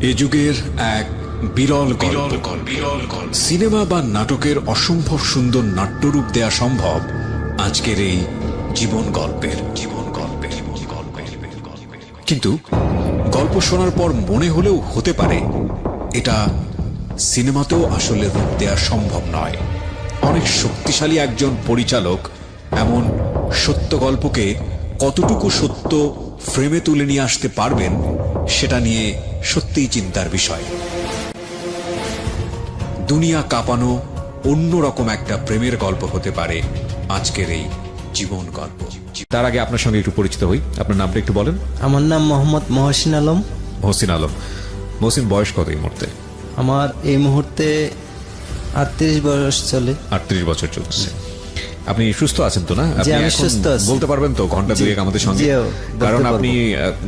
এ যুগের এক বিরল গল্প। সিনেমা বা নাটকের অসম্ভব সুন্দর নাট্যরূপ দেয়া সম্ভব আজকের এই জীবন গল্পের। কিন্তু গল্প শোনার পর মনে হলেও হতে পারে এটা সিনেমাতেও আসলে রূপ দেয়া সম্ভব নয়। অনেক শক্তিশালী একজন পরিচালক এমন সত্য গল্পকে কতটুকু সত্য ফ্রেমে তুলে নিয়ে আসতে পারবেন সেটা নিয়ে সত্যিই চিন্তার বিষয়। দুনিয়া কাঁপানো অন্যরকম একটা প্রেমের গল্প হতে পারে আজকের এই জীবন গল্প। তার আগে আপনার সঙ্গে একটু পরিচিত হই। আপনার নামটা একটু বলেন। আমার নাম মোহাম্মদ মহসিন আলম। মহসিন আলম। মহসিন, বয়স কত এই মুহূর্তে? আমার এই মুহূর্তে 38 বয়স চলে। 38 বছর চলছে। আপনি সুস্থ আছেন তো? না, জি, আপনি আমি এখন সুস্থ আছি। বলতে পারবেন তো ঘন্টা দুয়েক আমাদের সঙ্গে? জিও, বলতে কারণ পারবো। আপনি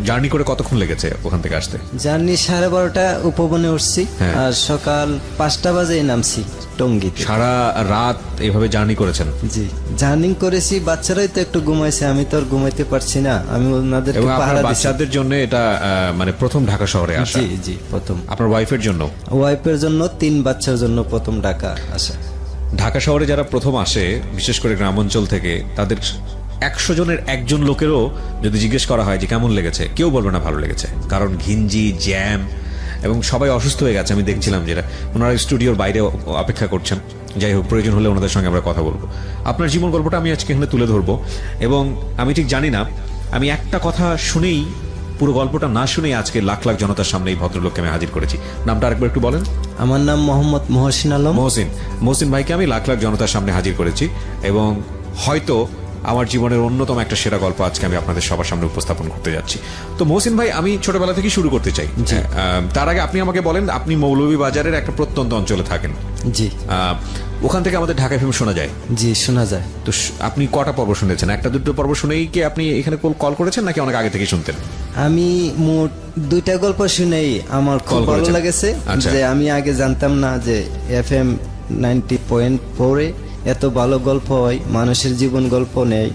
জার্নি করে কতক্ষণ লেগেছে ওখান থেকে আসতে? জার্নি 12:30 উপবনে উঠছি, হ্যাঁ। আর সকাল 5টা বাজে নামছি টঙ্গীতে। সারা রাত এভাবে জার্নি করেছেন? জি, জার্নি করেছি। বাচ্চারাই তো একটু ঘুমাইছে, আমি তো আর ঘুমাইতে পারছি না, আমি ওনাদেরকে এবং পাহারা আপনার দিচ্ছি। বাচ্চাদের জন্য এটা মানে প্রথম ঢাকা শহরে আসা? জি জি, প্রথম। আপনার ওয়াইফের জন্য? ওয়াইফের জন্য, 3 বাচ্চার জন্য প্রথম ঢাকা আসা। ঢাকা শহরে যারা প্রথম আসে, বিশেষ করে গ্রামাঞ্চল থেকে, তাদের 100 জনের একজন লোকেরও যদি জিজ্ঞেস করা হয় যে কেমন লেগেছে, কেউ বলবে না ভালো লেগেছে। কারণ ঘিঞ্জি, জ্যাম, এবং সবাই অসুস্থ হয়ে গেছে। আমি দেখছিলাম যেটা ওনারা স্টুডিওর বাইরে অপেক্ষা করছেন। যাই হোক, প্রয়োজন হলে ওনাদের সঙ্গে আমরা কথা বলবো। আপনার জীবন গল্পটা আমি আজকে এখানে তুলে ধরবো, এবং আমি ঠিক জানি না, আমি একটা কথা শুনেই, পুরো গল্পটা না শুনেই আজকে লাখ লাখ জনতার সামনে এই ভদ্রলোককে আমি হাজির করেছি। নামটা আরেকবার একটু বলেন। আমার নাম মোহাম্মদ মহসিন আলম। মহসিন ভাইকে আমি লাখ লাখ জনতার সামনে হাজির করেছি, এবং হয়তো আমার জীবনের অন্যতম একটা সেরা গল্প আজকে আমি আপনাদের সবার সামনে উপস্থাপন করতে যাচ্ছি। তো মহসিন ভাই, আমি ছোটবেলা থেকে শুরু করতে চাই। তার আগে আপনি আমাকে বলেন, আপনি মৌলভীবাজারের একটা প্রত্যন্ত অঞ্চলে থাকেন। জি। ওখান থেকে আমাদের ঢাকা এফএম শোনা যায়? জি, শোনা যায়। তো আপনি কটা পর্ব শুনেছেন? একটা দুটো পর্ব শুনেই কি আপনি এখানে কল করেছেন, নাকি অনেক আগে থেকে শুনতেন? আমি মোট 2টা গল্প শুনেই আমার খুব কল ভালো করেছেন? লেগেছে। আচ্ছা। যে আমি আগে জানতাম না যে FM 90.4 এত ভালো গল্প হয়, মানুষের জীবন গল্প নেই।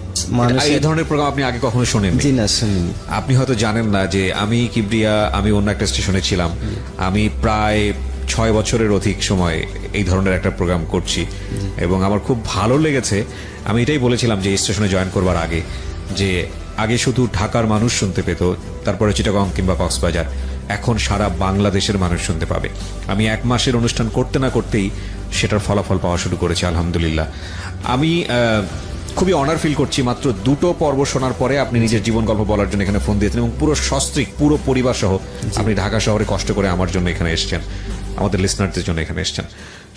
এই ধরনের প্রোগ্রাম আপনি আগে কখনো শোনেননি? জি না, শুনিনি। আপনি হয়তো জানেন না যে আমি কিবরিয়া, আমি অন্য একটা স্টেশনে ছিলাম। আমি প্রায় 6 বছরের অধিক সময় এই ধরনের একটা প্রোগ্রাম করছি, এবং আমার খুব ভালো লেগেছে। আমি এটাই বলেছিলাম যে এই স্টেশনে জয়েন করবার আগে, যে আগে শুধু ঢাকার মানুষ শুনতে পেত, তারপরে চিটাগং কিংবা কক্সবাজার, এখন সারা বাংলাদেশের মানুষ শুনতে পাবে। আমি 1 মাসের অনুষ্ঠান করতে না করতেই সেটার ফলাফল পাওয়া শুরু করেছি, আলহামদুলিল্লাহ। আমি খুবই অনার ফিল করছি, মাত্র 2টো পর্ব শোনার পরে আপনি নিজের জীবন গল্প বলার জন্য এখানে ফোন দিয়েছেন, এবং পুরো সস্ত্রীক, পুরো পরিবার সহ আপনি ঢাকা শহরে কষ্ট করে আমার জন্য এখানে এসেছেন, আমাদের লিসনারদের জন্য এখানে এসেছেন।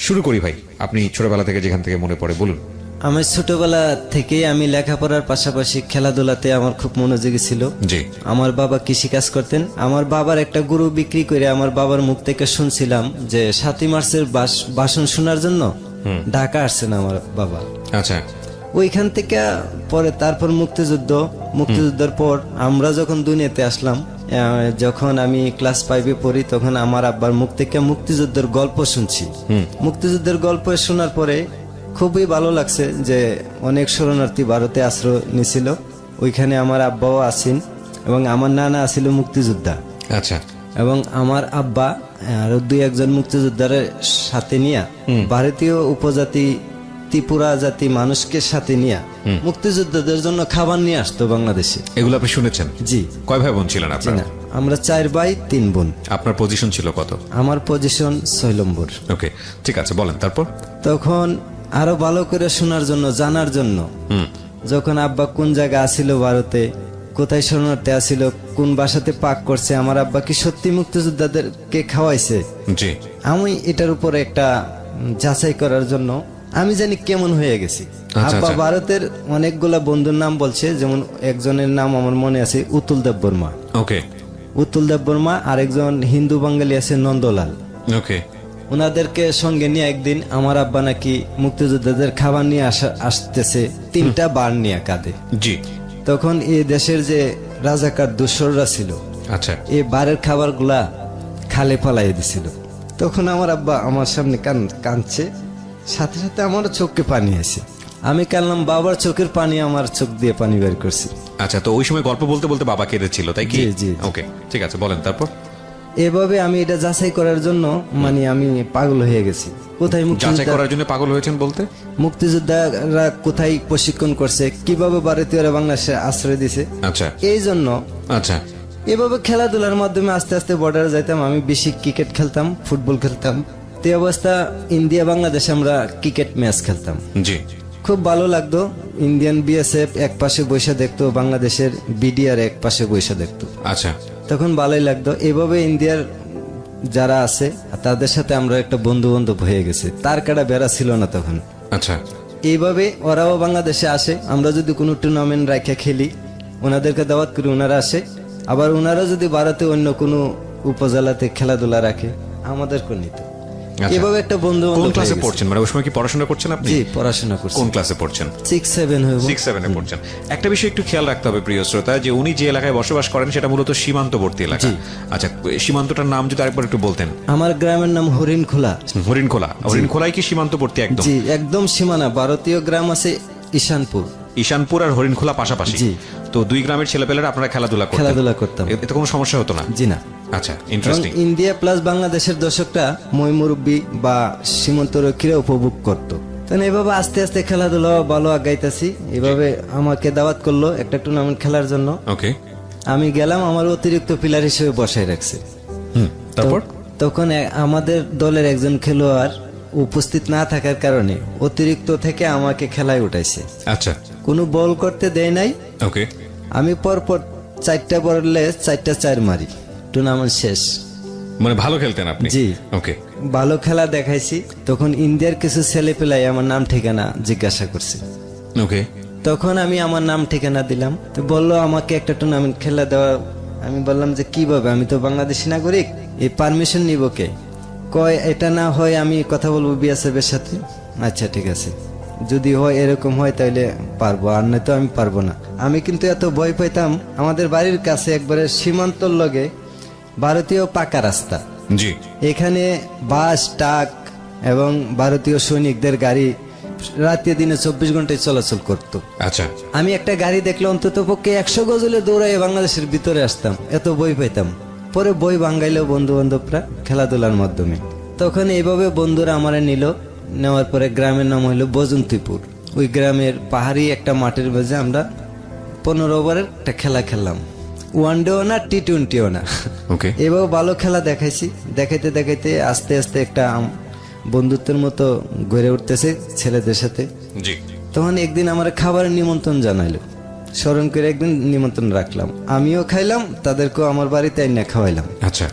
শুরু করি ভাই, আপনি ছোটবেলা থেকে যেখান থেকে মনে পড়ে বলুন। আমার ছোটবেলা থেকেই আমি লেখাপড়ার পাশাপাশি খেলাধুলাতে আমার খুব মনোযোগী ছিল। জি। আমার বাবা কৃষি কাজ করতেন। আমার বাবার একটা গরু বিক্রি করে আমার বাবার মুখ থেকে শুনছিলাম যে 7ই মার্চের ভাষণ শোনার জন্য ঢাকা আসছেন আমার বাবা। আচ্ছা। ওইখান থেকে পরে তারপর মুক্তিযুদ্ধের পর আমরা যখন দুনিয়াতে আসলাম, যখন আমি ক্লাস 5-এ পড়ি, তখন আমার আব্বার মুখ থেকে মুক্তিযুদ্ধের গল্প শুনছি। মুক্তিযুদ্ধের গল্প শোনার পরে খুবই ভালো লাগছে যে অনেক শরণার্থী ভারতে আশ্রয় নিয়েছিল, ওইখানে আমার আব্বাও আছেন, এবং আমার নানা আছিল মুক্তিযোদ্ধা। আচ্ছা। এবং আমার আব্বা আরো 2-1 মুক্তিযোদ্ধার সাথে নিয়ে ভারতীয় উপজাতি ত্রিপুরা জাতি মানুষকে সাথে নিয়ে মুক্তিযোদ্ধাদের জন্য খাবার নিয়ে আসতো বাংলাদেশে। এগুলো আপনি শুনেছেন? জি। কয় ভাই বোন ছিলেন আপনারা? আমরা 4 ভাই 3 বোন। আপনার পজিশন ছিল কত? আমার পজিশন 6 নম্বর। ওকে, ঠিক আছে, বলেন তারপর। তখন আরো ভালো করে শোনার জন্য, জানার জন্য, যখন আব্বা কোন জায়গায় আসিল ভারতে, কোথায় শরণার্থী আসিল, কোন বাসাতে পাক করছে, আমার আব্বা কি সত্যি মুক্তিযোদ্ধাদেরকে খাওয়াইছে, জি, আমি এটার উপরে একটা যাচাই করার জন্য আমি জানি কেমন হয়ে গেছি। আব্বা ভারতের অনেকগুলা বন্ধুর নাম বলছে, যেমন একজনের নাম আমার মনে আছে, উতুল দেব বর্মা। ওকে। উতুল দেব বর্মা, আর একজন হিন্দু বাঙালি আছে নন্দলাল। ওকে। ওনাদেরকে সঙ্গে নিয়ে একদিন আমার আব্বা নাকি মুক্তিযোদ্ধাদের খাবার নিয়ে আসতেছে 3টা বার নিয়ে কাঁধে। জি। তখন এই দেশের যে রাজাকার দোসররা ছিল, আচ্ছা, এই বারের খাবারগুলা খালে ফালাই দিছিল। তখন আমার আব্বা আমার সামনে কাঁদছে, সাথে সাথে আমার চোখে পানি আসে। আমি কাঁদলাম, বাবার চোখের পানি আমার চোখ দিয়ে পানি বের করছি। আচ্ছা, তো ওই সময় গল্প বলতে বলতে বাবা কেঁদেছিল, তাই কি? জি জি। ওকে, ঠিক আছে, বলেন তারপর। এভাবে আমি এটা যাচাই করার জন্য মানে আমি পাগল হয়ে গেছি। কোথায় যাচাই মুক্তিযোদ্ধা করার জন্য পাগল হয়েছেন বলতে? মুক্তিযোদ্ধারা কোথায় প্রশিক্ষণ করছে, কিভাবে ভারতীয়রা বাংলাদেশে আশ্রয় দিছে, আচ্ছা এই জন্য আচ্ছা এভাবে খেলাধুলার মাধ্যমে আস্তে আস্তে বর্ডারে যাইতাম। আমি বেশি ক্রিকেট খেলতাম, ফুটবল খেলতাম। তে অবস্থা ইন্ডিয়া বাংলাদেশ আমরা ক্রিকেট ম্যাচ খেলতাম, জি খুব ভালো লাগতো। ইন্ডিয়ান বিএসএফ এক পাশে বসে দেখতো, বাংলাদেশের বিডিআর এক পাশে বসে দেখতো, আচ্ছা তখন ভালোই লাগতো। এভাবে ইন্ডিয়ার যারা আছে তাদের সাথে আমরা একটা বন্ধু বান্ধব হয়ে গেছে, তার কাটা বেড়া ছিল না তখন। আচ্ছা এইভাবে ওরাও বাংলাদেশে আসে, আমরা যদি কোনো টুর্নামেন্ট রাখা খেলি ওনাদেরকে দাওয়াত করি, ওনারা আসে। আবার ওনারা যদি ভারতে অন্য কোনো উপজেলাতে খেলাধুলা রাখে আমাদেরকে নিত। আচ্ছা। এভাবে একটা বন্ধু কোন ক্লাসে পড়ছেন, মানে ওই সময় কি পড়াশোনা করছেন আপনি? জি পড়াশোনা করছি, কোন ক্লাসে পড়ছেন? 6-7 হইব। 6-7 এ পড়ছেন। একটা বিষয় একটু খেয়াল রাখতে হবে প্রিয় শ্রোতা, যে উনি যে এলাকায় বসবাস করেন সেটা মূলত সীমান্তবর্তী এলাকা। জি। আচ্ছা, সীমান্তটার নাম যদি আরেকবার একটু বলতেন। আমার গ্রামের নাম হরিণখোলা। হরিণখোলা। হরিণখোলাই কি সীমান্তবর্তী একদম? জি একদম সীমানা। ভারতীয় গ্রাম আছে ঈশানপুর। ঈশানপুর আর হরিণখোলা পাশাপাশি। জি। তো দুই গ্রামের ছেলেপেলেরা আপনারা খেলাধুলা করতেন? এতে কোনো সমস্যা হতো না? জি না। আচ্ছা, ইন্টারেস্টিং। ইন্ডিয়া প্লাস বাংলাদেশের দর্শকরা মই মুরব্বী বা সীমান্তরক্ষীরা উপভোগ করতো। তাহলে এভাবে আস্তে আস্তে খেলাধুলা ভালো আগাইতেছি। এভাবে আমাকে দাওয়াত করলো একটা টুর্নামেন্ট খেলার জন্য। ওকে। আমি গেলাম, আমার অতিরিক্ত প্লেয়ার হিসেবে বসায় রাখছে। তারপর তখন আমাদের দলের একজন খেলোয়াড় উপস্থিত না থাকার কারণে অতিরিক্ত থেকে আমাকে খেলায় উঠাইছে। আচ্ছা। কোনো বল করতে দেয় নাই। ওকে। আমি পরপর 4টা বললে 4টা 4 মারি, টুর্নামেন্ট শেষ। মানে ভালো খেলতেন আপনি? জি। ওকে। ভালো খেলা দেখাইছি। তখন ইন্ডিয়ার কিছু ছেলে পেলাই আমার নাম ঠিকানা জিজ্ঞাসা করছে। ওকে। তখন আমি আমার নাম ঠিকানা দিলাম, তো বললো আমাকে একটা টুর্নামেন্ট খেলা দেওয়া। আমি বললাম যে কিভাবে, আমি তো বাংলাদেশি নাগরিক, এই পারমিশন নিব কে? কয় এটা না হয় আমি কথা বলবো বিএসএফ এর সাথে। আচ্ছা ঠিক আছে, যদি হয় এরকম হয় তাহলে পারবো, আর নয়তো আমি পারবো না। আমি কিন্তু এত ভয় পাইতাম, আমাদের বাড়ির কাছে একবারে সীমান্তর লগে ভারতীয় পাকা রাস্তা। জি। এখানে বাস, ট্রাক এবং ভারতীয় সৈনিকদের গাড়ি রাতে দিনে 24 ঘন্টায় চলাচল করত। আচ্ছা। আমি একটা গাড়ি দেখলে অন্তত পক্ষে 100 গজলে দৌড়াই বাংলাদেশের ভিতরে আসতাম, এত বই পাইতাম। পরে বই ভাঙ্গাইলেও বন্ধু বান্ধবরা খেলাধুলার মাধ্যমে। তখন এইভাবে বন্ধুরা আমারে নিল, নেওয়ার পরে গ্রামের নাম হইলো বজন্তীপুর। ওই গ্রামের পাহাড়ি একটা মাঠের মাঝে আমরা 15 ওভারের একটা খেলা খেললাম। ওয়ানডেও না, টি20ও না। ওকে। এভাবে ভালো খেলা দেখাইছি। দেখাইতে দেখাইতে আস্তে আস্তে একটা বন্ধুত্বের মতো গড়ে উঠতেছে ছেলেদের সাথে। জি। তখন একদিন আমার খাবারের নিমন্ত্রণ জানাইলো, স্মরণ করে একদিন নিমন্ত্রণ রাখলাম, আমিও খাইলাম, তাদেরকেও আমার বাড়িতে এনে খাওয়াইলাম। আচ্ছা।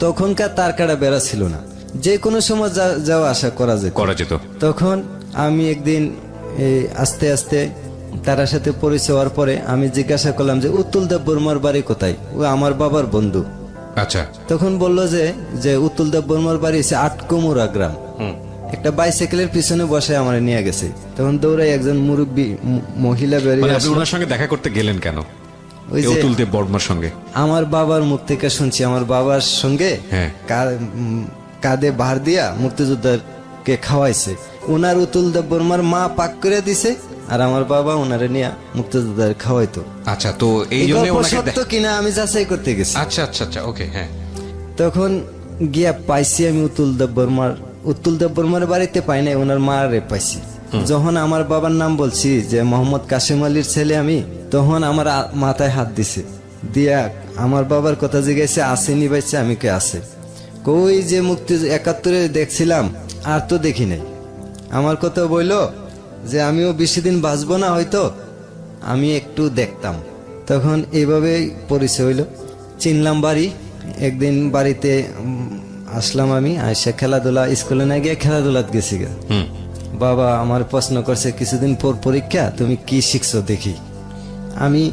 তখনকার তার কাটা বেড়া ছিল না, যে কোনো সময় যাওয়া আসা করা যেত। তখন আমি একদিন আস্তে আস্তে তার সাথে পরিচয় হওয়ার পরে আমি জিজ্ঞাসা করলাম যে উত্তুল দেব বর্মার বাড়ি কোথায়? ও আমার বাবার বন্ধু। আচ্ছা। তখন বললো যে উত্তুল দেব বর্মার বাড়ি হচ্ছে আটকুমুরা গ্রাম। একটা বাইসাইকেলের পিছনে বসে আমার নিয়ে গেছে। তখন দৌড়াই একজন মুরব্বী মহিলা বেরিয়ে আপনি ওনার সঙ্গে দেখা করতে গেলেন কেন? ওই যে উত্তুল দেব বর্মার সঙ্গে আমার বাবার মুখ থেকে শুনছি, আমার বাবার সঙ্গে কাঁধে ভার দিয়া মুক্তিযোদ্ধাকে খাওয়াইছে। ওনার উত্তুল দেব বর্মার মা পাক করে দিছে, আর আমার বাবা ওনারে নিয়ে মুক্তিযোদ্ধার খাওয়াইতো। আচ্ছা, তো এই জন্য সত্য কিনা আমি যাচাই করতে গেছি। আচ্ছা আচ্ছা আচ্ছা, ওকে। হ্যাঁ। তখন গিয়া পাইছি আমি উত্তুল দেব বর্মার বাড়িতে পাই নাই, ওনার মারে পাইছি। যখন আমার বাবার নাম বলছি যে মোহাম্মদ কাশেম আলীর ছেলে আমি, তখন আমার মাথায় হাত দিছে, দিয়া আমার বাবার কথা জিজ্ঞাসা আসেনি বাইছে? আমি কে আছে? কই যে মুক্তি 71-এ দেখছিলাম, আর তো দেখি নাই। আমার কথা বললো যে আমিও বেশি দিন বাঁচবো না, হয়তো আমি একটু দেখতাম। তখন এইভাবেই পরিচয় হইল, চিনলাম বাড়ি। একদিন বাড়িতে আসলাম আমি, আইসা খেলাধুলা, স্কুলে না গিয়ে খেলাধুলাত গেছি গা। বাবা আমার প্রশ্ন করছে কিছুদিন পর পরীক্ষা, তুমি কি শিখছো দেখি। আমি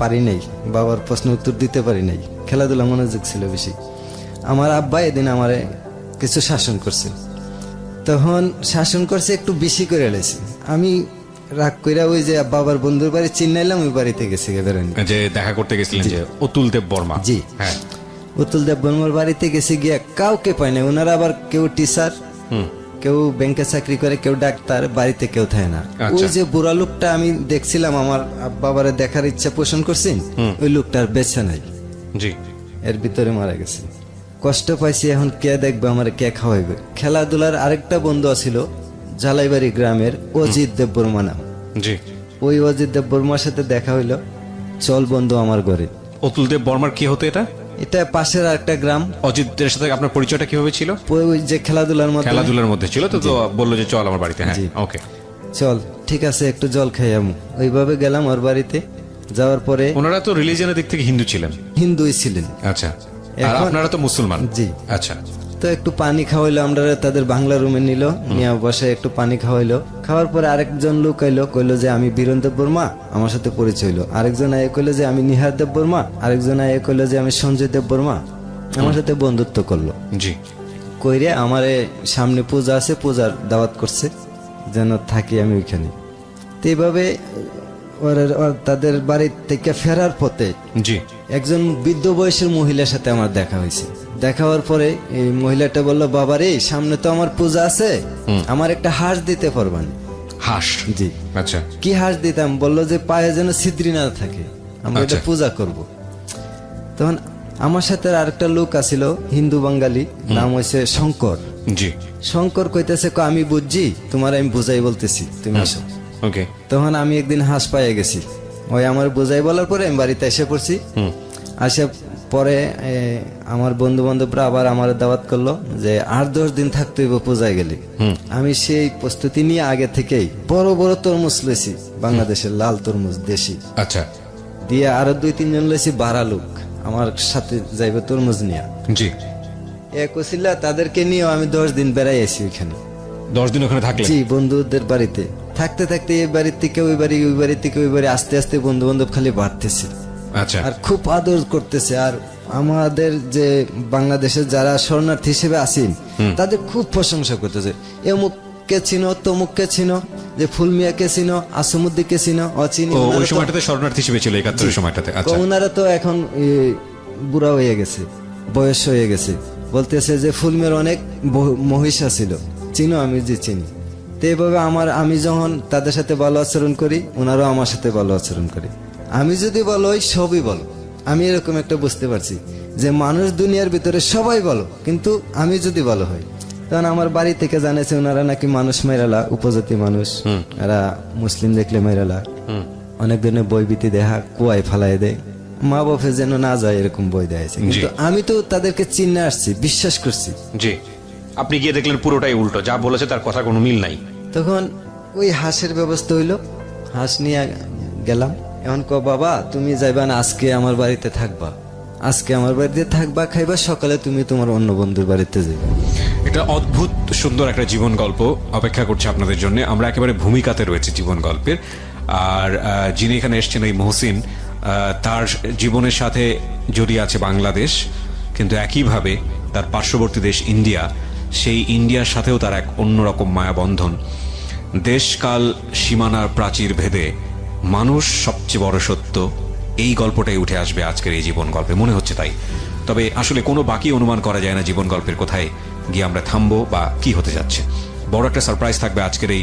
পারি নাই, বাবার প্রশ্ন উত্তর দিতে পারি নাই, খেলাধুলা মনোযোগ ছিল বেশি। আমার আব্বা এদিন আমারে কিছু শাসন করছে, তখন শাসন করছে একটু বেশি করে এলেছে। আমি রাগ কইরা ওই যে বাবার বন্ধুর বাড়ি চিন্নাইলাম, ওই বাড়িতে গেছি বেরোনি, যে দেখা করতে গেছিলেন যে অতুল দেব বর্মা। জি হ্যাঁ। অতুল দেব বর্মার বাড়িতে গেছি, গিয়া কাউকে পাই না। ওনারা আবার কেউ টিচার, কেউ ব্যাংকে চাকরি করে, কেউ ডাক্তার, বাড়িতে কেউ থাকে না। ওই যে বুড়া লোকটা আমি দেখছিলাম, আমার বাবারে দেখার ইচ্ছা পোষণ করছেন, ওই লোকটার বেঁচে নাই। জি। এর ভিতরে মারা গেছে। কষ্ট পাইছি, এখন কে দেখবে আমার, কে খাওয়াইবে। খেলাধুলার আরেকটা বন্ধু ছিল জালাইবাড়ি গ্রামের অজিত দেববর্মা নাম। জি। ওই অজিত দেববর্মার সাথে দেখা হইলো, চল বন্ধু আমার ঘরে। অতুল দেব বর্মার কি হতো এটা? এটা পাশের আরেকটা গ্রাম। অজিতের সাথে আপনার পরিচয়টা কিভাবে ছিল? ওই যে খেলাধুলার মধ্যে, খেলাধুলার মধ্যে ছিল তো, বললো যে চল আমার বাড়িতে। হ্যাঁ, ওকে, চল ঠিক আছে একটু জল খাই আমি। ওইভাবে গেলাম ওর বাড়িতে। যাওয়ার পরে ওনারা তো রিলিজিয়নের দিক থেকে হিন্দু ছিলেন। হিন্দুই ছিলেন। আচ্ছা, আর আপনারা তো মুসলমান। জি। আচ্ছা, তো একটু পানি খাওয়াইলো, আমরা তাদের বাংলা রুমে নিল, নিয়ে বসে একটু পানি খাওয়াইলো। খাওয়ার পরে আরেকজন লোক আইলো, কইলো যে আমি বীরেন দেববর্মা, আমার সাথে পরিচয় হইলো। আরেকজন আয়ে কইলো যে আমি নিহার দেববর্মা, আরেকজন আয়ে কইলো যে আমি সঞ্জয় দেববর্মা, আমার সাথে বন্ধুত্ব করলো। জি। কইরে আমারে সামনে পূজা আছে, পূজার দাওয়াত করছে যেন থাকি আমি ওইখানে। তো এইভাবে তাদের বাড়ি থেকে ফেরার পথে জি, একজন বৃদ্ধ বয়সের মহিলার সাথে আমার দেখা হয়েছে। দেখা হওয়ার পরে এই মহিলাটা বললো, বাবা রে সামনে তো আমার পূজা আছে, আমার একটা হাঁস দিতে পারবেন? হাঁস? জি। আচ্ছা, কি হাঁস দিতাম? বললো যে পায়ে যেন ছিদ্রি না থাকে, আমরা এটা আচ্ছা। পূজা করব। তখন আমার সাথে আরেকটা লোক আছিল হিন্দু বাঙালি, নাম হয়েছে শঙ্কর। জি। শঙ্কর কইতেছে, আমি বুঝছি, তোমার আমি বুঝাই বলতেছি, তুমি আসো। ওকে। তখন আমি একদিন হাঁস পাইয়ে গেছি, ওই আমার বুঝাই বলার পরে আমি বাড়িতে এসে পড়ছি। আসে পরে আমার বন্ধু বান্ধবরা আবার আমার দাওয়াত করলো যে 8-10 দিন থাকতে হইব পূজায় গেলে। আমি সেই প্রস্তুতি নিয়ে আগে থেকেই বড় বড় তরমুজ লইছি, বাংলাদেশের লাল তরমুজ দেশি। আচ্ছা। দিয়ে আরো 2-3 জন লইছি বাড়া লোক আমার সাথে যাইবে তরমুজ নিয়ে। জি। কছিলা তাদেরকে নিয়েও আমি 10 দিন বেড়াই আছি ওইখানে। 10 দিন ওখানে থাকলেন? জি, বন্ধুদের বাড়িতে থাকতে থাকতে এই বাড়ির থেকে ওই বাড়ি, ওই বাড়ি থেকে ওই বাড়ি, আস্তে আস্তে বন্ধু বান্ধব খালি বাড়তেছে। আচ্ছা। আর খুব আদর করতেছে। আর আমাদের যে বাংলাদেশের যারা শরণার্থী হিসেবে আছেন তাদের খুব প্রশংসা করতেছে, এমুককে চিনো, তমুককে চিনো, যে ফুলমিয়াকে চিনো, আসিমুদ্দিনকে চিনো, অচিনি। ওই সময়টাতে শরণার্থী হিসেবে ছিল 71 সময়টাতে? আচ্ছা। ওনারা তো এখন বুড়া হয়ে গেছে, বয়স হয়ে গেছে। বলতেছে যে ফুলমিয়ার অনেক মহিষা ছিল, চিনো? আমি যে চিনি। তো এইভাবে আমি যখন তাদের সাথে ভালো আচরণ করি, ওনারাও আমার সাথে ভালো আচরণ করে। আমি যদি বলো সবই বলো, আমি এরকম একটা বুঝতে পারছি যে মানুষ দুনিয়ার ভিতরে সবাই বলো, কিন্তু আমি যদি ভালো হই। তখন আমার বাড়ি থেকে জানাইছে ওনারা নাকি মানুষ মাইরালা, উপজাতি মানুষ, এরা মুসলিম দেখলে মাইরালা, অনেক ধরনের বই বিতি দেখা কুয়ায় ফালাই দেয়, মা বাপে যেন না যায় এরকম বই দেয়াছে। কিন্তু আমি তো তাদেরকে চিনে আসছি, বিশ্বাস করছি। জি। আপনি গিয়ে দেখলেন পুরোটাই উল্টো, যা বলেছে তার কথা কোনো মিল নাই। তখন ওই হাঁসের ব্যবস্থা হইলো, হাঁস নিয়ে গেলাম। এখন বাবা তুমি যাইবা না, আজকে আমার বাড়িতে থাকবা, আজকে আমার বাড়িতে থাকবা, খাইবা, সকালে তুমি তোমার অন্য বন্ধুর বাড়িতে যাইবা। এটা অদ্ভুত সুন্দর একটা জীবন গল্প অপেক্ষা করছে আপনাদের জন্য। আমরা একেবারে ভূমিকাতে রয়েছে জীবন গল্পের। আর যিনি এখানে এসছেন এই মহসিন, তার জীবনের সাথে জড়িয়ে আছে বাংলাদেশ, কিন্তু একইভাবে তার পার্শ্ববর্তী দেশ ইন্ডিয়া, সেই ইন্ডিয়ার সাথেও তার এক অন্যরকম মায়াবন্ধন। দেশকাল সীমানার প্রাচীর ভেদে মানুষ সবচেয়ে বড় সত্য, এই গল্পটাই উঠে আসবে আজকের এই জীবন গল্পে, মনে হচ্ছে তাই। তবে আসলে কোনো বাকি অনুমান করা যায় না জীবন গল্পের কোথায় গিয়ে আমরা থামবো বা কি হতে যাচ্ছে। বড় একটা সারপ্রাইজ থাকবে আজকের এই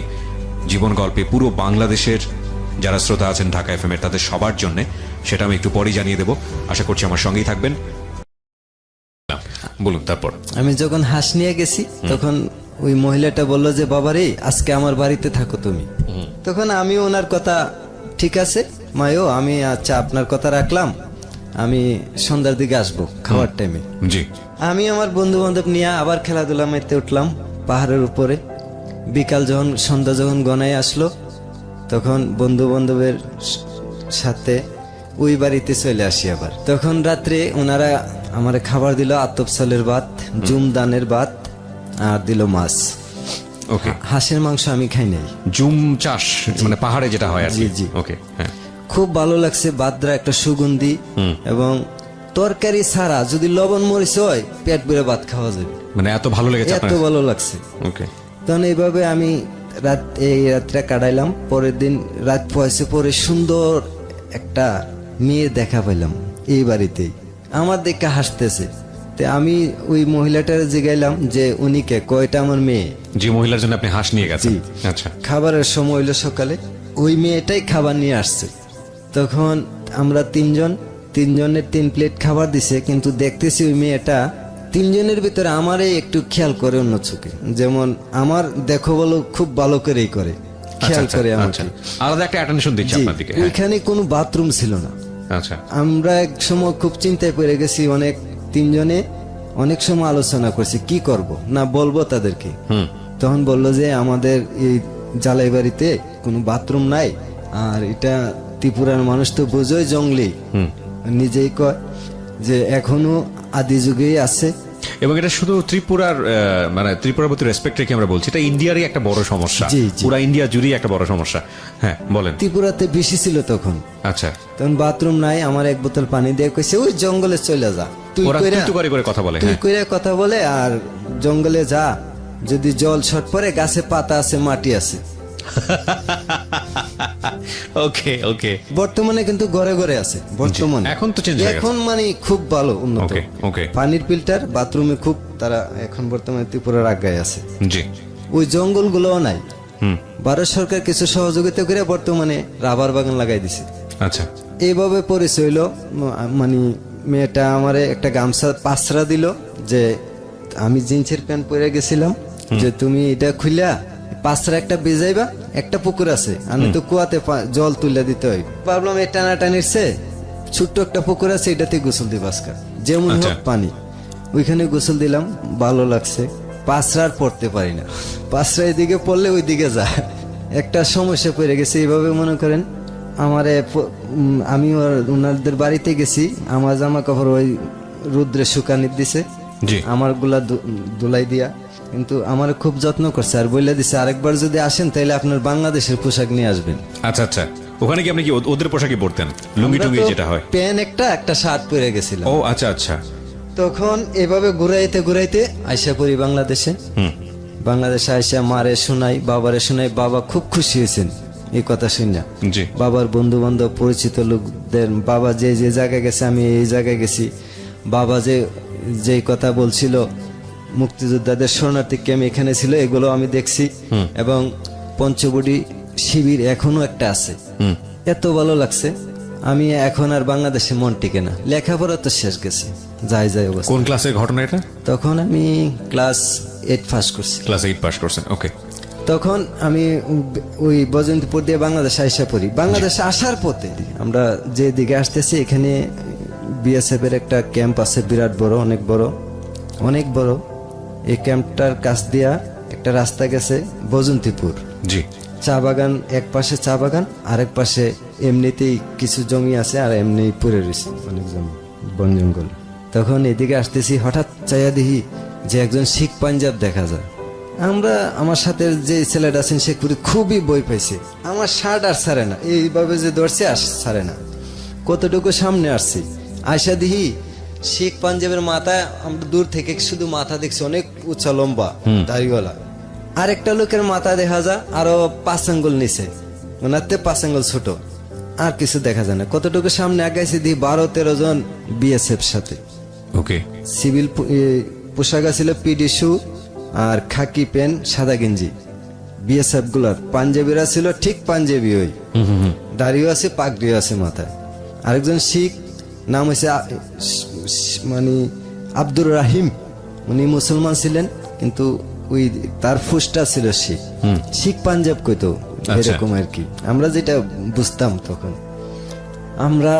জীবন গল্পে পুরো বাংলাদেশের যারা শ্রোতা আছেন ঢাকা এফএম এর, তাদের সবার জন্য। সেটা আমি একটু পরেই জানিয়ে দেবো। আশা করছি আমার সঙ্গেই থাকবেন। বলুন তারপর। আমি যখন হাঁস নিয়ে গেছি তখন ওই মহিলাটা বললো যে বাবা রে আজকে আমার বাড়িতে থাকো তুমি। তখন আমি ওনার কথা, ঠিক আছে মায়ো, আমি আচ্ছা আপনার কথা রাখলাম, আমি সন্ধ্যার দিকে আসবো খাওয়ার টাইমে। জি। আমি আমার বন্ধু বান্ধব নিয়ে আবার খেলাধুলা মারতে উঠলাম পাহাড়ের উপরে। বিকাল যখন, সন্ধ্যা যখন গনায় আসলো, তখন বন্ধু বান্ধবের সাথে ওই বাড়িতে চলে আসি আবার। তখন রাত্রে ওনারা আমার খাবার দিল আতপ চালের ভাত, জুম দানের ভাত, আর দিল মাছ। ওকে। হাঁসের মাংস আমি খাই নাই। জুম চাষ মানে পাহাড়ে যেটা হয় আর কি। জি জি। ওকে। হ্যাঁ, খুব ভালো লাগছে, বাদরা একটা সুগন্ধি, এবং তরকারি ছাড়া যদি লবণ মরিচ হয় পেট ভরে ভাত খাওয়া যাবে, মানে এত ভালো লেগেছে এত আপনার? ভালো লাগছে। ওকে। তখন এইভাবে আমি এই রাতটা কাটাইলাম। পরের দিন রাত পয়সে পরে সুন্দর একটা মেয়ে দেখা পেলাম এই বাড়িতেই, আমার দেখে হাসতেছে। তে আমি ওই মহিলাটার জিগাইলাম যে উনি কে? কয়টা আমার মেয়ে। যে মহিলার জন্য আপনি হাঁস নিয়ে গেছেন? আচ্ছা। খাবারের সময় হইলো সকালে, ওই মেয়েটাই খাবার নিয়ে আসছে। তখন আমরা তিনজনের 3 প্লেট খাবার দিছে, কিন্তু দেখতেছি ওই মেয়েটা তিনজনের ভিতরে আমারে একটু খেয়াল করে অন্য চোখে, যেমন আমার দেখো বলো খুব ভালো করেই করে, খেয়াল করে আমাকে। আলাদা একটা অ্যাটেনশন দিচ্ছে জি, আপনার দিকে। হ্যাঁ। ওইখানে কোনো বাথরুম ছিল না। আচ্ছা আমরা এক সময় খুব চিন্তায় পড়ে গেছি, অনেক তিনজনে অনেক সময় আলোচনা করছি কি করব, না বলবো তাদেরকে। তখন বললো যে আমাদের এই জালাই বাড়িতে কোনো বাথরুম নাই, আর এটা ত্রিপুরার মানুষ তো বোঝোই জঙ্গলি, নিজেই কয় যে এখনো আদি যুগেই আছে। এবং এটা শুধু ত্রিপুরার মানে ত্রিপুরার প্রতি রেসপেক্ট রেখে আমরা বলছি, এটা ইন্ডিয়ারই একটা বড় সমস্যা, জি, জি। পুরা ইন্ডিয়া জুড়েই একটা বড় সমস্যা। হ্যাঁ বলেন। ত্রিপুরাতে বেশি ছিল তখন। আচ্ছা, তখন বাথরুম নাই, আমার এক বোতল পানি দিয়ে কইছে ওই জঙ্গলে চলে যা, তুই ওরা কইরা তুই করে কথা বলে। তুই হ্যাঁ কইরা কথা বলে, আর জঙ্গলে যা, যদি জল শর্ট পরে গাছে পাতা আছে মাটি আছে। ওকে ওকে। বর্তমানে কিন্তু ঘরে ঘরে আছে বর্তমানে, এখন তো চেঞ্জ হয়ে গেছে। এখন মানে খুব ভালো উন্নত। ওকে ওকে। পানির ফিল্টার বাথরুমে খুব, তারা এখন বর্তমানে ত্রিপুরার আগায় আছে। জি। ওই জঙ্গল গুলোও নাই। ভারত সরকার কিছু সহযোগিতা করে বর্তমানে রাবার বাগান লাগাই দিছে। আচ্ছা, এইভাবে পরিচয় হইলো, মানে মেয়েটা আমারে একটা গামছা পাঁচরা দিল, যে আমি জিন্সের প্যান্ট পরে গেছিলাম, যে তুমি এটা খুইলা পাঁচরা একটা বেজাইবা, একটা পুকুর আছে, আমি তো কুয়াতে জল তুলে দিতে হয়, ভাবলাম এই টানাটানির চেয়ে ছোট্ট একটা পুকুর আছে, এটাতে গোসল দিব আজকাল, যেমন হোক পানি, ওইখানে গোসল দিলাম, ভালো লাগছে। পাঁচরা আর পড়তে পারি না, পাঁচরা এদিকে পড়লে ওইদিকে যায়, একটা সমস্যা পড়ে গেছে। এইভাবে মনে করেন আমারে আমি ওনাদের বাড়িতে গেছি, আমার জামা কাপড় ওই রুদ্রে শুকানি দিছে, আমার গুলা ধুলাই দিয়া, কিন্তু আমার খুব যত্ন করছে, আর বলে দিছে আরেকবার যদি আসেন তাহলে আপনার বাংলাদেশের পোশাক নিয়ে আসবেন। আচ্ছা আচ্ছা। ওখানে কি আপনি কি ওদের পোশাকই পরতেন, লুঙ্গি টুঙ্গি যেটা হয়? প্যান্ট একটা শার্ট পরে গেছিলাম। ও আচ্ছা আচ্ছা। তখন এভাবে ঘুরাইতে ঘুরাইতে আইসা পড়ি বাংলাদেশে। বাংলাদেশে আইসা মারে শোনাই, বাবারে শোনাই, বাবা খুব খুশি হয়েছেন এই কথা শুনে। বাবার বন্ধু বান্ধব পরিচিত লোকদের, বাবা যে যে জায়গায় গেছে আমি এই জায়গায় গেছি, বাবা যে কথা বলছিল মুক্তিযোদ্ধাদের শরণার্থী ক্যাম্প এখানে ছিল, এগুলো আমি দেখছি, এবং পঞ্চবটি শিবির এখনো একটা আছে। এত ভালো লাগছে, আমি এখন আর বাংলাদেশে মন টিকে না, লেখাপড়া তো শেষ গেছে, যাই অবস্থা। কোন ক্লাসের ঘটনা এটা? তখন আমি ক্লাস 8 পাস করছি। ক্লাস 8 পাস করছেন, ওকে। তখন আমি ওই বজন্তপুর দিয়ে বাংলাদেশে আইসা পড়ি। বাংলাদেশে আসার পথে আমরা যে দিকে আসতেছি, এখানে বিএসএফ এর একটা ক্যাম্প আছে, বিরাট বড়, অনেক বড়, অনেক বড়। এই ক্যাম্পটার কাছ দিয়া একটা রাস্তা গেছে বজন্তিপুর। জি। চা বাগান, এক পাশে চা বাগান, আরেক পাশে এমনিতেই কিছু জমি আছে, আর এমনি পড়ে রয়েছে অনেক জমি, বন জঙ্গল। তখন এদিকে আসতেছি, হঠাৎ চাইয়া দেখি যে একজন শিখ পাঞ্জাব দেখা যায়। আমরা, আমার সাথে যে ছেলেটা আছেন সে খুবই বই পাইছে, আমার শার্ট আর ছাড়ে না, এইভাবে যে ধরছে আর ছাড়ে না। কতটুকু সামনে আসছি, আয়সা দিহি শিখ পাঞ্জাবের মাথা, আমরা দূর থেকে শুধু মাথা দেখছি, অনেক উঁচা লম্বা দাড়িওয়ালা। আরেকটা লোকের মাথা দেখা যায় আরো 5 আঙ্গুল নিচে, ওনার 5 আঙ্গুল ছোট, আর কিছু দেখা যায় না। কতটুকু সামনে আগাইছি দিই 12-13 জন বিএসএফ সাথে। ওকে। সিভিল পোশাক ছিল, পিডি শু আর খাকি প্যান্ট, সাদা গেঞ্জি। বিএসএফ গুলার পাঞ্জাবিরা ছিল ঠিক পাঞ্জাবি, ওই দাড়িও আছে, পাগড়িও আছে মাথায়। আরেকজন শিখ, নাম হয়েছে মানে আব্দুর রাহিম, উনি মুসলমান ছিলেন, কিন্তু ওই তার ফুসটা ছিল শিখ, শিখ পাঞ্জাব কইতো, এরকম আর কি। আমরা যেটা বুঝতাম তখন, আমরা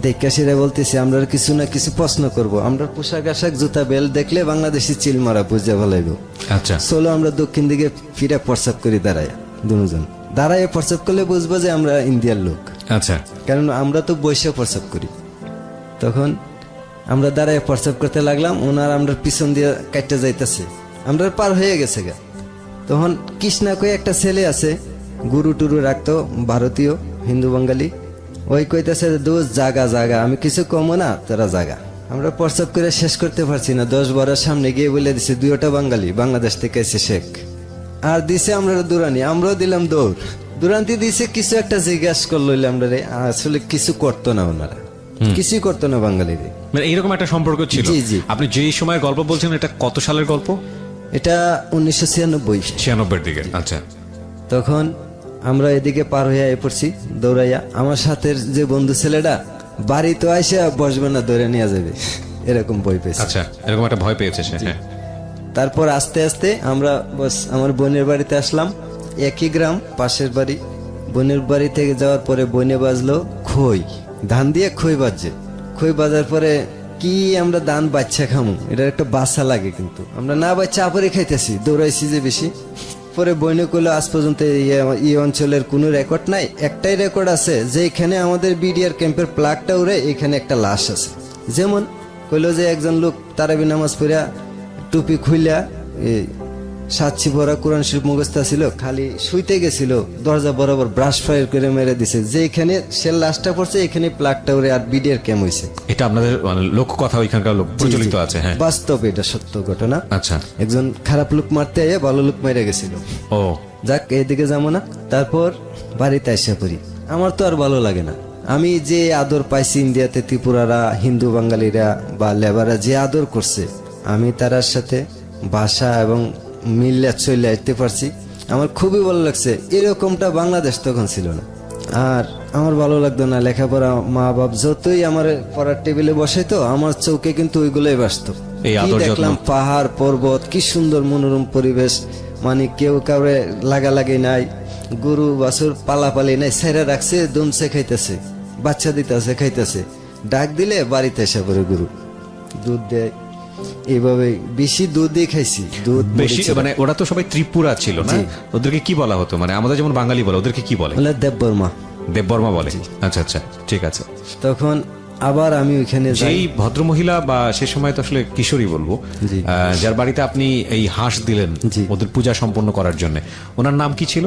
দেখে সেটা বলতেছি, আমরা কিছু না কিছু প্রশ্ন করব, আমরা পোশাক আশাক জুতা বেল দেখলে বাংলাদেশি চিল মারা বুঝে ভালাইব। আচ্ছা, চলো আমরা দক্ষিণ দিকে ফিরে প্রস্রাব করি, দাঁড়ায় দুজন দাঁড়ায় প্রস্রাব করলে বুঝবো যে আমরা ইন্ডিয়ার লোক। আচ্ছা, কারণ আমরা তো বসে প্রস্রাব করি। তখন আমরা দাঁড়ায় প্রস্রাব করতে লাগলাম, ওনার আমরা পিছন দিয়ে কাটতে যাইতেছে, আমরা পার হয়ে গেছে গা। তখন কৃষ্ণা কই একটা ছেলে আছে, গুরু টুরু রাখতো, ভারতীয় হিন্দু বাঙালি, ওই কইতেছে দোষ জাগা জাগা, আমি কিছু কমো না, তোরা জাগা। আমরা প্রস্রাব করে শেষ করতে পারছি না, 10-12 সামনে গিয়ে বলে দিছে 2টা বাঙালি, বাংলাদেশ থেকে এসে শেখ, আর দিছে আমরা দৌড়ানি, আমরাও দিলাম দৌড়। দৌড়ান্তি দিছে, কিছু একটা জিজ্ঞাসা করলো আমরা, আসলে কিছু করতো না ওনারা, কিছুই করতো না বাঙালিরে। মানে এইরকম একটা সম্পর্ক ছিল। জি জি। আপনি যে সময়ের গল্প বলছেন, এটা কত সালের গল্প? এটা 1996 দিকে। আচ্ছা। তখন আমরা এদিকে পার হইয়া পড়ছি দৌড়াইয়া, আমার সাথে যে বন্ধু ছেলেটা বাড়ি তো আইসা বসবে না, দৌড়ে নিয়ে যাবে, এরকম ভয় পেয়েছি। আচ্ছা, এরকম একটা ভয় পেয়েছে সে। হ্যাঁ। তারপর আস্তে আস্তে আমরা বস আমার বোনের বাড়িতে আসলাম, একই গ্রাম, পাশের বাড়ি। বোনের বাড়ি থেকে যাওয়ার পরে বনে বাজলো খই, ধান দিয়ে খই বাজছে। খই বাজার পরে কি আমরা ধান বাচ্চা খামু, এটার একটা বাসা লাগে, কিন্তু আমরা না বাচ্চা আপরে খাইতেছি, দৌড়াইছি যে বেশি। পরে বইনে করলো আজ পর্যন্ত এই অঞ্চলের কোনো রেকর্ড নাই, একটাই রেকর্ড আছে যে এখানে আমাদের বিডিআর ক্যাম্পের প্লাগটা উড়ে এখানে একটা লাশ আছে। যেমন কইলো যে একজন লোক তারাবি নামাজ পড়িয়া টুপি খুইলা সাচ্ছি ভরা কোরআন শরীফ মুখস্থ ছিল, খালি শুইতে গেছিল, দরজা বরাবর ব্রাশ ফায়ার করে মেরে দিছে, যে এখানে সে লাশটা পড়ছে এখানে প্লাগটা উড়ে আর বিডিআর ক্যাম্প হয়েছে। এটা আপনাদের লোক কথা, ওইখানকার লোক প্রচলিত আছে। হ্যাঁ, বাস্তব, এটা সত্য ঘটনা। আচ্ছা, একজন খারাপ লোক মারতে আইয়া ভালো লোক মেরে গেছিল। ও যাক, এইদিকে যাবো না। তারপর বাড়িতে আসা করি, আমার তো আর ভালো লাগে না। আমি যে আদর পাইছি ইন্ডিয়াতে, ত্রিপুরারা, হিন্দু বাঙালিরা বা লেবাররা যে আদর করছে, আমি তার সাথে ভাষা এবং মিল্লা চলে আসতে পারছি, আমার খুবই ভালো লাগছে। এরকমটা বাংলাদেশ তখন ছিল না। আর আমার ভালো লাগতো না লেখাপড়া, মা বাপ যতই আমার পড়ার টেবিলে বসাইতো, আমার চৌকে কিন্তু ওইগুলোই বাসতো। কি দেখলাম, পাহাড় পর্বত, কি সুন্দর মনোরম পরিবেশ, মানে কেউ কাউরে লাগালাগি নাই, গরু বাছুর পালাপালি নাই, ছেড়ে রাখছে, দমছে খাইতেছে, বাচ্চা দিতেছে খাইতেছে, ডাক দিলে বাড়িতে এসে পড়ে গরু, দুধ দেয়। এইভাবে বেশি দুধ দিয়ে খাইছি, দুধ বেশি। মানে ওরা তো সবাই ত্রিপুরা ছিল না, ওদেরকে কি বলা হতো? মানে আমাদের যেমন বাঙালি বলে, ওদেরকে কি বলে? দেববর্মা। দেববর্মা বলে। আচ্ছা আচ্ছা, ঠিক আছে। তখন আবার আমি ওইখানে যেই ভদ্রমহিলা, বা সে সময় তো আসলে কিশোরী বলবো, যার বাড়িতে আপনি এই হাঁস দিলেন ওদের পূজা সম্পন্ন করার জন্য, ওনার নাম কি ছিল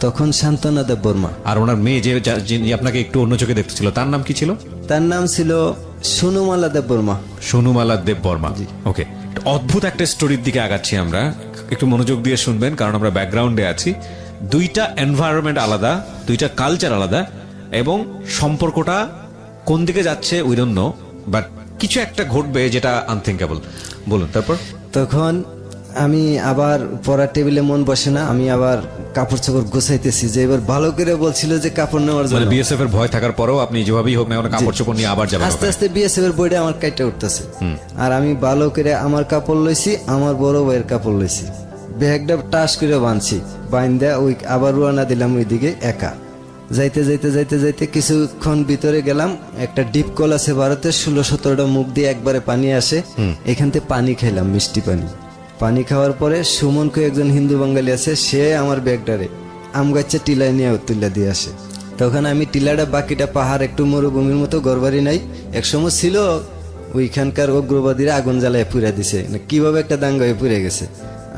তখন? শান্তনা দেববর্মা। আর ওনার মেয়ে যে আপনাকে একটু অন্য চোখে দেখতেছিল, তার নাম কি ছিল? তার নাম ছিল সোনুমালা দেববর্মা। সোনুমালা দেববর্মা। ওকে, অদ্ভুত একটা স্টোরির দিকে আগাচ্ছি আমরা, একটু মনোযোগ দিয়ে শুনবেন, কারণ আমরা ব্যাকগ্রাউন্ডে আছি। দুইটা এনভায়রনমেন্ট আলাদা, দুইটা কালচার আলাদা, এবং সম্পর্কটা কোন দিকে যাচ্ছে উই ডোন্ট নো, বাট কিছু একটা ঘটবে যেটা আনথিঙ্কেবল। বলুন। তারপর তখন আমি আবার পড়ার টেবিলে মন বসে না, আমি আবার কাপড় চাপড় গোছাইতেছি, যে এবার ভালো করে বলছিল যে কাপড় নেওয়ার জন্য, বিএসএফ এর ভয় থাকার পরেও আপনি যেভাবেই হোক না কাপড় চোপড় নিয়ে আবার যাবেন। আস্তে আস্তে বিএসএফ এর বইটা আমার কাইটা উঠতেছে, আর আমি ভালো করে আমার কাপড় লইছি, আমার বড় ভাইয়ের কাপড় লইছি, ব্যাগটা টাস করে বাঁধছি, বাইন্দা ওই আবার রওনা দিলাম ওইদিকে একা। যাইতে যাইতে যাইতে যাইতে কিছুক্ষণ ভিতরে গেলাম, একটা ডিপ কল আছে ভারতে, 16-17টা মুখ দিয়ে একবারে পানি আসে, এখান থেকে পানি খাইলাম, মিষ্টি পানি। পানি খাওয়ার পরে সুমন কো একজন হিন্দু বাঙালি আছে, সে আমার ব্যাগটারে আম গাছের টিলায় নিয়ে তুলে দিয়ে আসে। তখন আমি টিলাটা, বাকিটা পাহাড়, একটু মরুভূমির মতো, ঘরবাড়ি নাই। একসময় ছিল ওইখানকার উগ্রবাদীরা আগুন জ্বালায় পুড়ে দিছে, কিভাবে একটা দাঙ্গা হয়ে পুড়ে গেছে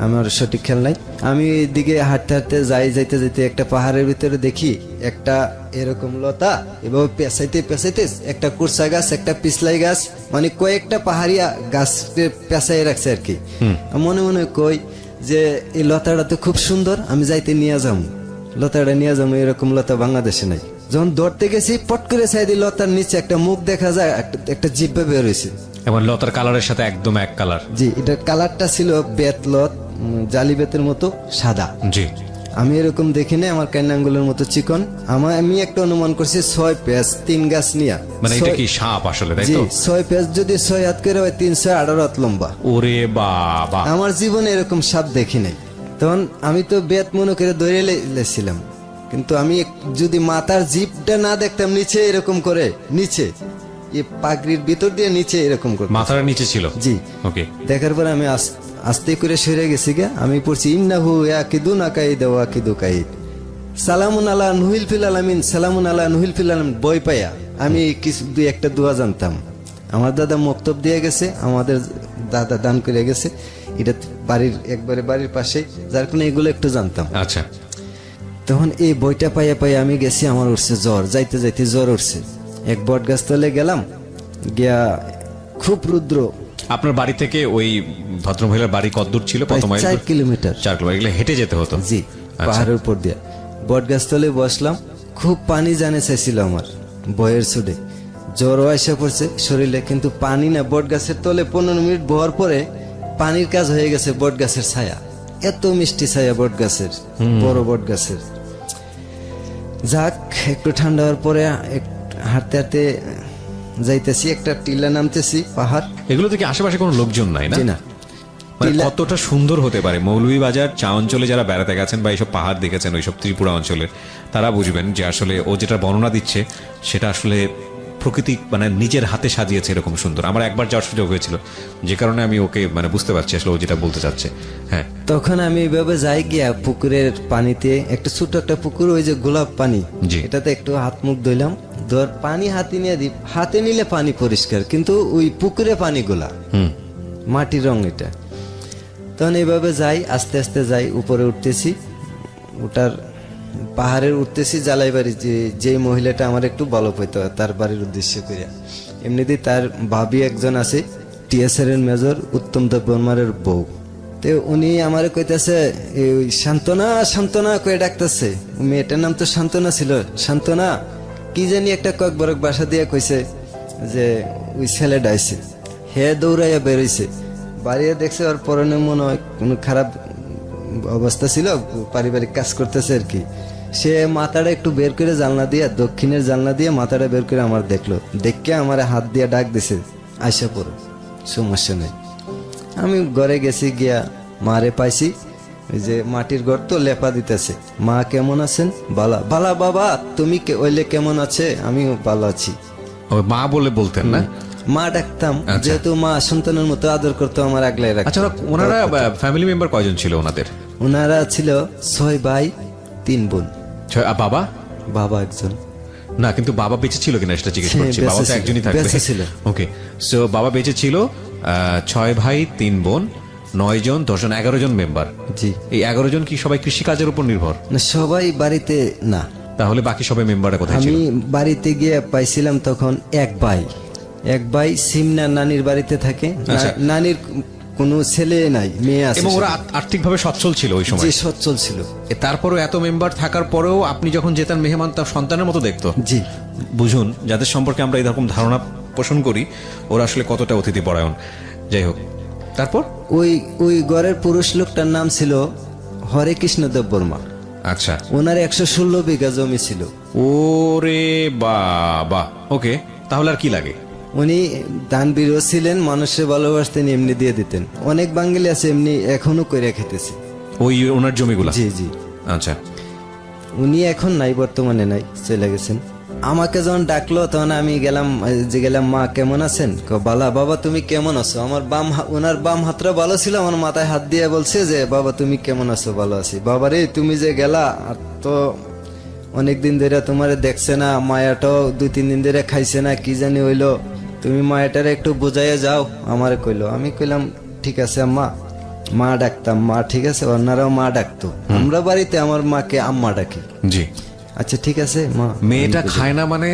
আমার সঠিক খেয়াল নাই। আমি এইদিকে হাঁটতে হাঁটতে যাইতে যাইতে একটা পাহাড়ের ভিতরে দেখি একটা এরকম লতা, এভাবে পেঁচাইতে পেঁচাইতে একটা কুরসা গাছ, একটা পিছলাই গাছ, মানে কয়েকটা পাহাড়িয়া গাছ পেঁচাই রাখছে আর কি। মনে মনে কই যে এই লতাটা তো খুব সুন্দর, আমি যাইতে নিয়ে যাবো, লতাটা নিয়ে যাবো, এরকম লতা বাংলাদেশে নাই। যখন ধরতে গেছি, পট করে চাইদি লতার নিচে একটা মুখ দেখা যায়, একটা জিব্বা বের হয়েছে, এবং লতার কালারের সাথে একদম এক কালার। জি, এটার কালারটা ছিল বেতলত, জালি বেতের মতো সাদা। জি, আমি এরকম দেখিনি, আমার কান আঙ্গুলের মতো চিকন। আমি একটা অনুমান করছি 6 পেঁচ 3 গাছ নিয়া, মানে এটা কি সাপ আসলে, তাই তো? 6 পেঁচ যদি 6 হাত করে হয়, 318 হাত লম্বা। ওরে বাবা, আমার জীবনে এরকম সাপ দেখি নাই। তখন আমি তো বেত মনে করে ধরে লেছিলাম, কিন্তু আমি যদি মাথার জিপটা না দেখতাম নিচে এরকম করে, নিচে এই পাগড়ির ভিতর দিয়ে নিচে এরকম করে, মাথার নিচে ছিল। জি, ওকে। দেখার পরে আমি আস্তে করে সরে গেছি গে, আমি পড়ছি ইন্নাহু ইয়াকিদুনা কাইদ ওয়া কিদু কাইদ, সালামুন আলা নুহিল ফিল আলামিন, সালামুন আলা নুহিল ফিল আলামিন। বই পাইয়া আমি কিছু দুই একটা দোয়া জানতাম, আমার দাদা মক্তব দিয়ে গেছে, আমাদের দাদা দান করে গেছে, এটা বাড়ির একবারে বাড়ির পাশে, যার কারণে এগুলো একটু জানতাম। আচ্ছা। তখন এই বইটা পাইয়া পাইয়া আমি গেছি, আমার উঠছে জ্বর, যাইতে যাইতে জ্বর উঠছে। এক বট গাছ তলে গেলাম, গিয়া খুব রুদ্র। আপনার বাড়ি থেকে ওই ভদ্রমহিলার বাড়ি কত দূর ছিল? 4 কিলোমিটার। 4 কিলোমিটার। এগুলো হেঁটে যেতে হতো? জি, পাহাড়ের উপর দিয়া। বট গাছ তলে বসলাম, খুব পানি জানে চাইছিল আমার, বয়ের ছুটে জ্বর এসে পড়ছে শরীরে, কিন্তু পানি না। বট গাছের তলে 15 মিনিট বহার পরে পানির কাজ হয়ে গেছে বট গাছের ছায়া, এত মিষ্টি ছায়া বট গাছের, বড় বট গাছের। যাক, একটু ঠান্ডা হওয়ার পরে হাঁটতে হাঁটতে যাইতেছি, একটা টিলা নামতেছি পাহাড়, এগুলো থেকে আশেপাশে কোনো লোকজন নাই না? জি না। মানে কতটা সুন্দর হতে পারে মৌলভীবাজার চা অঞ্চলে যারা বেড়াতে গেছেন বা এইসব পাহাড় দেখেছেন ওইসব ত্রিপুরা অঞ্চলের, তারা বুঝবেন যে আসলে ও যেটা বর্ণনা দিচ্ছে সেটা আসলে প্রকৃতি মানে নিজের হাতে সাজিয়েছে এরকম সুন্দর। আমার একবার যাওয়ার সুযোগ হয়েছিল, যে কারণে আমি ওকে মানে বুঝতে পারছি আসলে ও যেটা বলতে চাচ্ছে। হ্যাঁ, তখন আমি এইভাবে যাই গিয়া পুকুরের পানিতে, একটা ছোট একটা পুকুর, ওই যে গোলাপ পানি, জি। এটাতে একটু হাত মুখ ধুইলাম, ধর পানি হাতে নিয়ে দিই, হাতে নিলে পানি পরিষ্কার, কিন্তু ওই পুকুরে পানি গোলা, মাটির রং এটা। তখন এইভাবে যাই, আস্তে আস্তে যাই, উপরে উঠতেছি, ওটার পাহাড়ের উঠতেছি, জালাই বাড়ি, যে মহিলাটা আমার একটু ভালো পাইতো তার বাড়ির উদ্দেশ্য করিয়া। এমনিতেই তার ভাবি একজন আছে, টিএসআর এর মেজর উত্তম দেব বর্মারের বউ। তো উনি আমার কইতাছে শান্তনা শান্তনা কয়ে ডাকতেছে, মেয়েটার নাম তো শান্তনা ছিল, শান্তনা কি জানি একটা কয়েকবার বাসা দিয়ে কইছে যে ওই ছেলে ডাইছে। হে দৌড়াইয়া বেরোইছে, বাড়িয়ে দেখছে ওর পরনে মনে হয় কোনো খারাপ অবস্থা ছিল, পারিবারিক কাজ করতেছে আর কি। সে মাথাটা একটু বের করে জানলা দিয়ে, দক্ষিণের জানলা দিয়ে মাথাটা বের করে আমার দেখলো, দেখে আমার হাত দিয়ে ডাক দিছে, আইসা পড়ো, সমস্যা নেই। আমি ঘরে গেছি, গিয়া মারে পাইছি, ওই যে মাটির ঘর তো লেপা দিতেছে। মা কেমন আছেন? বালা। বালা বাবা, তুমি ওইলে কেমন আছে? আমিও ভালো আছি। মা বলে বলতেন না? মা ডাকতাম, যেহেতু মা সন্তানের মতো আদর করতো, আমার আগলাই রাখতো। আচ্ছা, ওনারা ফ্যামিলি মেম্বার কয়জন ছিল ওনাদের? ওনারা ছিল 6 ভাই 3 বোন। বাবা? বাবা একজন না, কিন্তু বাবা বেঁচে ছিল কিনা সেটা জিজ্ঞেস করছি। বেঁচে বাবা তো ছিল, একজনই থাকবে। বেঁচে ছিল। ওকে, সো বাবা বেঁচে ছিল, 6 ভাই 3 বোন, 9 জন, 10 জন, 11 জন মেম্বার। জি। এই 11 জন কি সবাই কৃষি কাজের উপর নির্ভর? না, সবাই বাড়িতে না। তাহলে বাকি সবাই মেম্বাররা কোথায় ছিল? আমি বাড়িতে গিয়ে পাইছিলাম তখন এক ভাই সিমনা নানির বাড়িতে থাকে। আচ্ছা। নানির কোনো ছেলে নাই, মেয়ে আছে। এবং ওরা আর্থিকভাবে সচ্ছল ছিল ওই সময়? জি, সচ্ছল ছিল। তারপরেও এত মেম্বার থাকার পরেও আপনি যখন যেতেন, মেহমান তার সন্তানের মতো দেখতো? জি। বুঝুন, যাদের সম্পর্কে আমরা এরকম ধারণা পোষণ করি, ওরা আসলে কতটা অতিথি পরায়ণ। যাই হোক, তারপর ওই ঘরের পুরুষ লোকটার নাম ছিল হরে কৃষ্ণ দেব বর্মা। আচ্ছা। ওনার 116 বিঘা জমি ছিল। ওরে বাবা, ওকে, তাহলে আর কি লাগে? উনি দানবীরও ছিলেন, মানুষের ভালোবাসতেন, এমনি দিয়ে দিতেন। অনেক বাঙালি আছে এমনি এখনো কইরা খেতেছে ওই ওনার জমিগুলা? জি জি। আচ্ছা। উনি এখন নাই, বর্তমানে নাই, চলে গেছেন। আমাকে যখন ডাকলো তখন আমি গেলাম, মা কেমন আছেন? বালা। বাবা তুমি কেমন আছো? আমার ওনার বাম হাতটা ভালো ছিল, আমার মাথায় হাত দিয়ে বলছে যে বাবা তুমি কেমন আছো? ভালো আছি। বাবা রে, তুমি যে গেলা, আর তো অনেকদিন ধরে তোমারে দেখছে না, মায়াটাও 2-3 দিন ধরে খাইছে না, কি জানি হইলো, তুমি মায়াটারে একটু বুঝাইয়া যাও, আমারে কইলো। আমি কইলাম ঠিক আছে আম্মা। মা ডাকতাম, মা ঠিক আছে, অন্যরাও মা ডাকতো। আমরা বাড়িতে আমার মাকে আম্মা ডাকি। জি। আচ্ছা ঠিক আছে মা। মেয়েটা খায় না মানে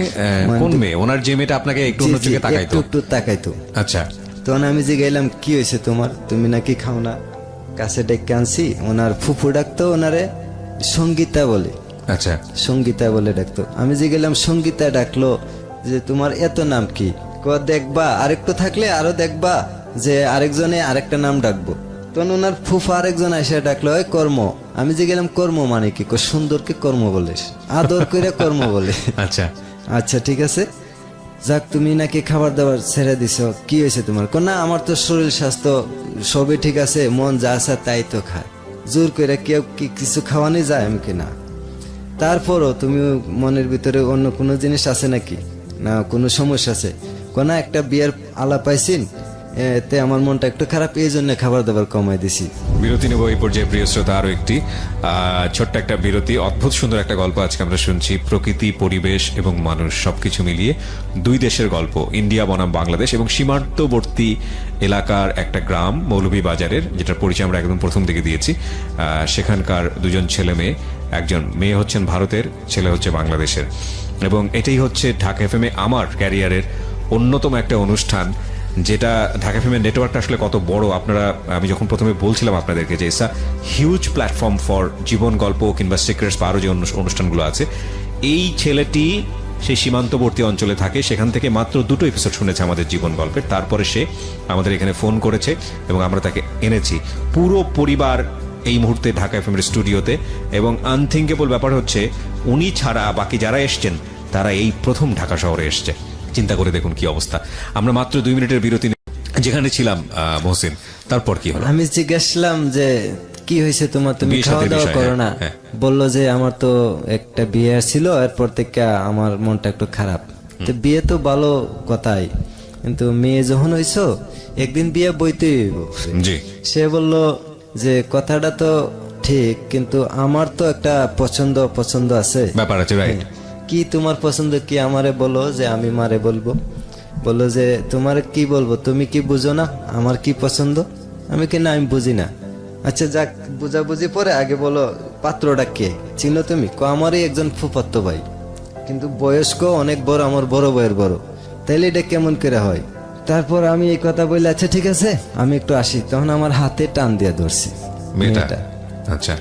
কোন মেয়ে? ওনার যে মেয়েটা আপনাকে একটু অন্য চোখে তাকাইতো? একটু তাকাইতো। আচ্ছা। তখন আমি যে গেলাম, কি হয়েছে তোমার, তুমি নাকি খাও না? কাছে ডেকে আনছি, ওনার ফুফু ডাকতো ওনারে সঙ্গীতা বলে। আচ্ছা। সঙ্গীতা বলে ডাকতো। আমি যে গেলাম, সঙ্গীতা ডাকলো যে তোমার এত নাম কি? দেখবা আরেকটু থাকলে আরো দেখবা যে আরেকজনে আরেকটা নাম ডাকবো। তখন ওনার ফুফা আরেকজন এসে ডাকলো, ওই কর্ম। আমি যে গেলাম, কর্ম মানে কি? সুন্দরকে কর্ম বলে, আদর করে কর্ম বলে। আচ্ছা। আচ্ছা ঠিক আছে, যাক তুমি নাকি খাবার দাবার ছেড়ে দিছ, কি হয়েছে তোমার? না, আমার তো শরীর স্বাস্থ্য সবই ঠিক আছে, মন যা আছে তাই তো খায়, জোর করে কেউ কি কিছু খাওয়ানি যায়? আমি কি না। তারপরও তুমি মনের ভিতরে অন্য কোনো জিনিস আছে নাকি? না, কোনো সমস্যা আছে? না, একটা বিয়ের আলাপ পাইছিন, এতে আমার মনটা একটু খারাপ, এই জন্য খাবার দাবার কমাই দিছি। বিরতি নেব এই পর্যায়ে, প্রিয় শ্রোতা। আরো একটি ছোট্ট একটা বিরতি। অদ্ভুত সুন্দর একটা গল্প আজকে আমরা শুনছি। প্রকৃতি, পরিবেশ এবং মানুষ সবকিছু মিলিয়ে 2 দেশের গল্প, ইন্ডিয়া বনাম বাংলাদেশ এবং সীমান্তবর্তী এলাকার একটা গ্রাম মৌলভীবাজারের, যেটার পরিচয় আমরা একদম প্রথম দিকে দিয়েছি। সেখানকার 2 জন ছেলে মেয়ে, একজন মেয়ে হচ্ছেন ভারতের, ছেলে হচ্ছে বাংলাদেশের। এবং এটাই হচ্ছে ঢাকা এফএম এ আমার ক্যারিয়ারের অন্যতম একটা অনুষ্ঠান, যেটা ঢাকা এফএম নেটওয়ার্কটা আসলে কত বড় আপনারা, আমি যখন প্রথমে বলছিলাম আপনাদেরকে যে it's a huge platform for জীবন গল্প কিংবা সিক্রেটস বা আরো যে অনুষ্ঠানগুলো আছে। এই ছেলেটি সেই সীমান্তবর্তী অঞ্চলে থাকে, সেখান থেকে মাত্র 2টো এপিসোড শুনেছে আমাদের জীবন গল্পের। তারপরে সে আমাদের এখানে ফোন করেছে এবং আমরা তাকে এনেছি। পুরো পরিবার এই মুহূর্তে ঢাকা এফএম এর স্টুডিওতে। এবং আনথিঙ্কেবল ব্যাপার হচ্ছে, উনি ছাড়া বাকি যারা এসছেন তারা এই প্রথম ঢাকা শহরে এসছে। চিন্তা করে দেখুন কি অবস্থা। আমরা মাত্র 2 মিনিটের বিরতি যেখানে ছিলাম মহসিন, তারপর কি হলো? আমি জিজ্ঞাসলাম যে কি হয়েছে তোমার, তুমি বিয়ে খাওয়া শাদীর দাওয়া বিষয়, করো না? হ্যাঁ। বললো যে আমার তো একটা বিয়ে ছিল, এরপর থেকে আমার মনটা একটু খারাপ। তো বিয়ে তো ভালো কথাই, কিন্তু মেয়ে যখন হইছো একদিন বিয়ে বইতেই হইব। জি। সে বলল যে কথাটা তো ঠিক, কিন্তু আমার তো একটা পছন্দ আছে, ব্যাপার আছে, রাইট। কি তোমার পছন্দ কি আমারে বলো, যে আমি মারে বলবো। বললো যে তোমার কি বলবো, তুমি কি বুঝো না আমার কি পছন্দ? আমি কি না, আমি বুঝি না। আচ্ছা যাক, বুঝাবুঝি পরে, আগে বলো পাত্রটা কে, চিনো তুমি? আমারই একজন ফুফাতো ভাই, কিন্তু বয়স্ক অনেক বড়, আমার বড় ভাইয়ের বড়। তাইলে এটা কেমন করে হয়? তারপর আমি এই কথা বললে আচ্ছা ঠিক আছে আমি একটু আসি, তখন আমার হাতে টান দিয়ে ধরছি মেয়েটা। আচ্ছা,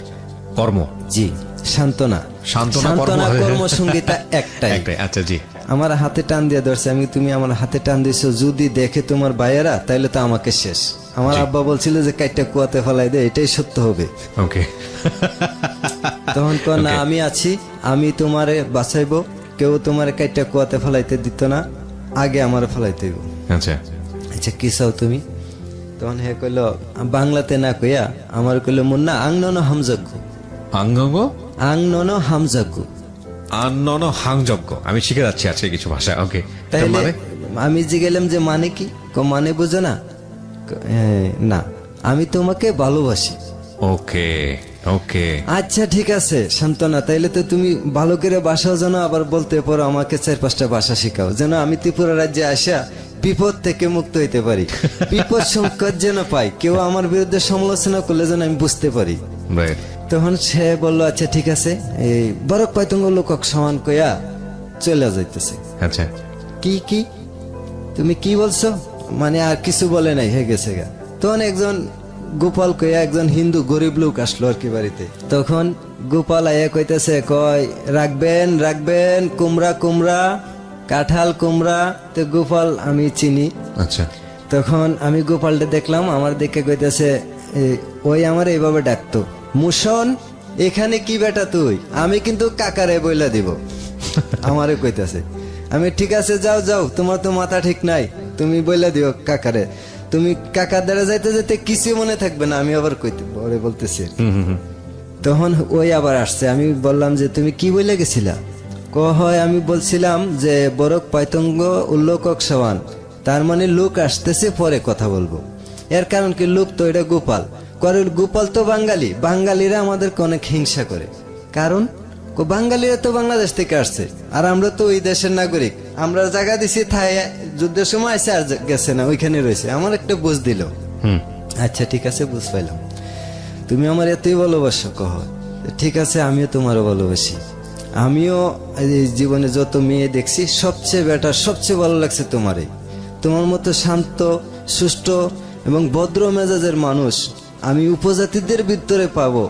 কর্ম? জি, সান্ত্বনা। সান্ত্বনা কর্মসঙ্গীতা একটাই। আচ্ছা, জি। আমার হাতে টান দিয়ে ধরছে, আমি তুমি আমার হাতে টান দিছো, যদি দেখে তোমার ভাইয়েরা তাইলে তো আমাকে শেষ। আমার আব্বা বলছিল যে কাইটটা কুয়াতে ফেলাই দে, এটাই সত্য হবে। ওকে। তখন কো না, আমি আছি, আমি তোমারে বাঁচাইবো, কেউ তোমারে কাইটটা কুয়াতে ফেলাইতে দিত না, আগে আমার ফেলাইতে হইব। আচ্ছা। আচ্ছা কি চাও তুমি? তখন হে কইল বাংলাতে না কইয়া আমার কইল মুন্না আংনন হামযজ্ঞ। আঙ্গঙ্গ? আংনন হামযজ্ঞ। আনন হাংযজ্ঞ। আমি শিখে যাচ্ছি আজকে কিছু ভাষা। ওকে, তাইলে আমি জিজ্ঞেলাম যে মানে কি? মানে বুঝো না? না, আমি তোমাকে ভালোবাসি। ওকে ওকে। আচ্ছা ঠিক আছে সান্ত্বনা, তাইলে তো তুমি ভালো করে বাসাও জানো, আবার বলতে পারো আমাকে 4-5টা ভাষা শিখাও, যেন আমি ত্রিপুরা রাজ্যে আসা বিপদ থেকে মুক্ত হইতে পারি, বিপদ সংকট যেন পাই, কেউ আমার বিরুদ্ধে সমালোচনা করলে যেন আমি বুঝতে পারি। তখন সে বললো আচ্ছা ঠিক আছে, এই বরক পয়তঙ্গ লোকক সমান কইয়া চলে যাইতেছে। আচ্ছা, কি কি তুমি কি বলছো? মানে আর কিছু বলে নাই, হয়ে গেছে গা। তখন একজন গোপাল কইয়া একজন হিন্দু গরিব লোক আসলো আর কি বাড়িতে। তখন গোপাল আয়া কইতেছে, কয় রাখবেন রাখবেন কুমড়া কাঁঠাল কুমড়া। তো গোপাল আমি চিনি। আচ্ছা। তখন আমি গোপালটা দেখলাম, আমার দেখে কইতেছে, ওই আমার এইভাবে ডাকতো, মুশন এখানে কি বেটা তুই? আমি কিন্তু কাকারে বইলা দিব। আমারে কইতেছে, আমি ঠিক আছে যাও যাও, তোমার তো মাথা ঠিক নাই, তুমি বইলা দিও কাকারে। তুমি কাকার দ্বারা যাইতে যেতে কিছু মনে থাকবে না, আমি আবার কইতে বলতেছি। তখন ওই আবার আসছে, আমি বললাম যে তুমি কি বলে গেছিলা? হয় আমি বলছিলাম যে বরক পয়তঙ্গ উল্লোকক সমান, তার মানে লোক আসতেছে পরে কথা বলবো। এর কারণ কি, লোক তো এটা গোপাল করে, গোপাল তো বাঙালি, বাঙালিরা আমাদেরকে অনেক হিংসা করে। কারণ বাঙালিরা তো বাংলাদেশ থেকে আসছে, আর আমরা তো ওই দেশের নাগরিক, আমরা জায়গা দিছি, থাই যুদ্ধের সময় আসে আর গেছে না, ওইখানে রয়েছে। আমার একটা বুঝ দিল। আচ্ছা ঠিক আছে, বুঝ পাইলাম, তুমি আমার এতই ভালোবাসো। কহ ঠিক আছে, আমিও তোমারও ভালোবাসি। আমিও জীবনে যত মেয়ে দেখছি সবচেয়ে বেটার, সবচেয়ে ভালো লাগছে তোমারে। তোমার মতো শান্ত, সুষ্ঠু এবং ভদ্র মেজাজের মানুষ আমি উপজাতিদের ভিতরে পাবো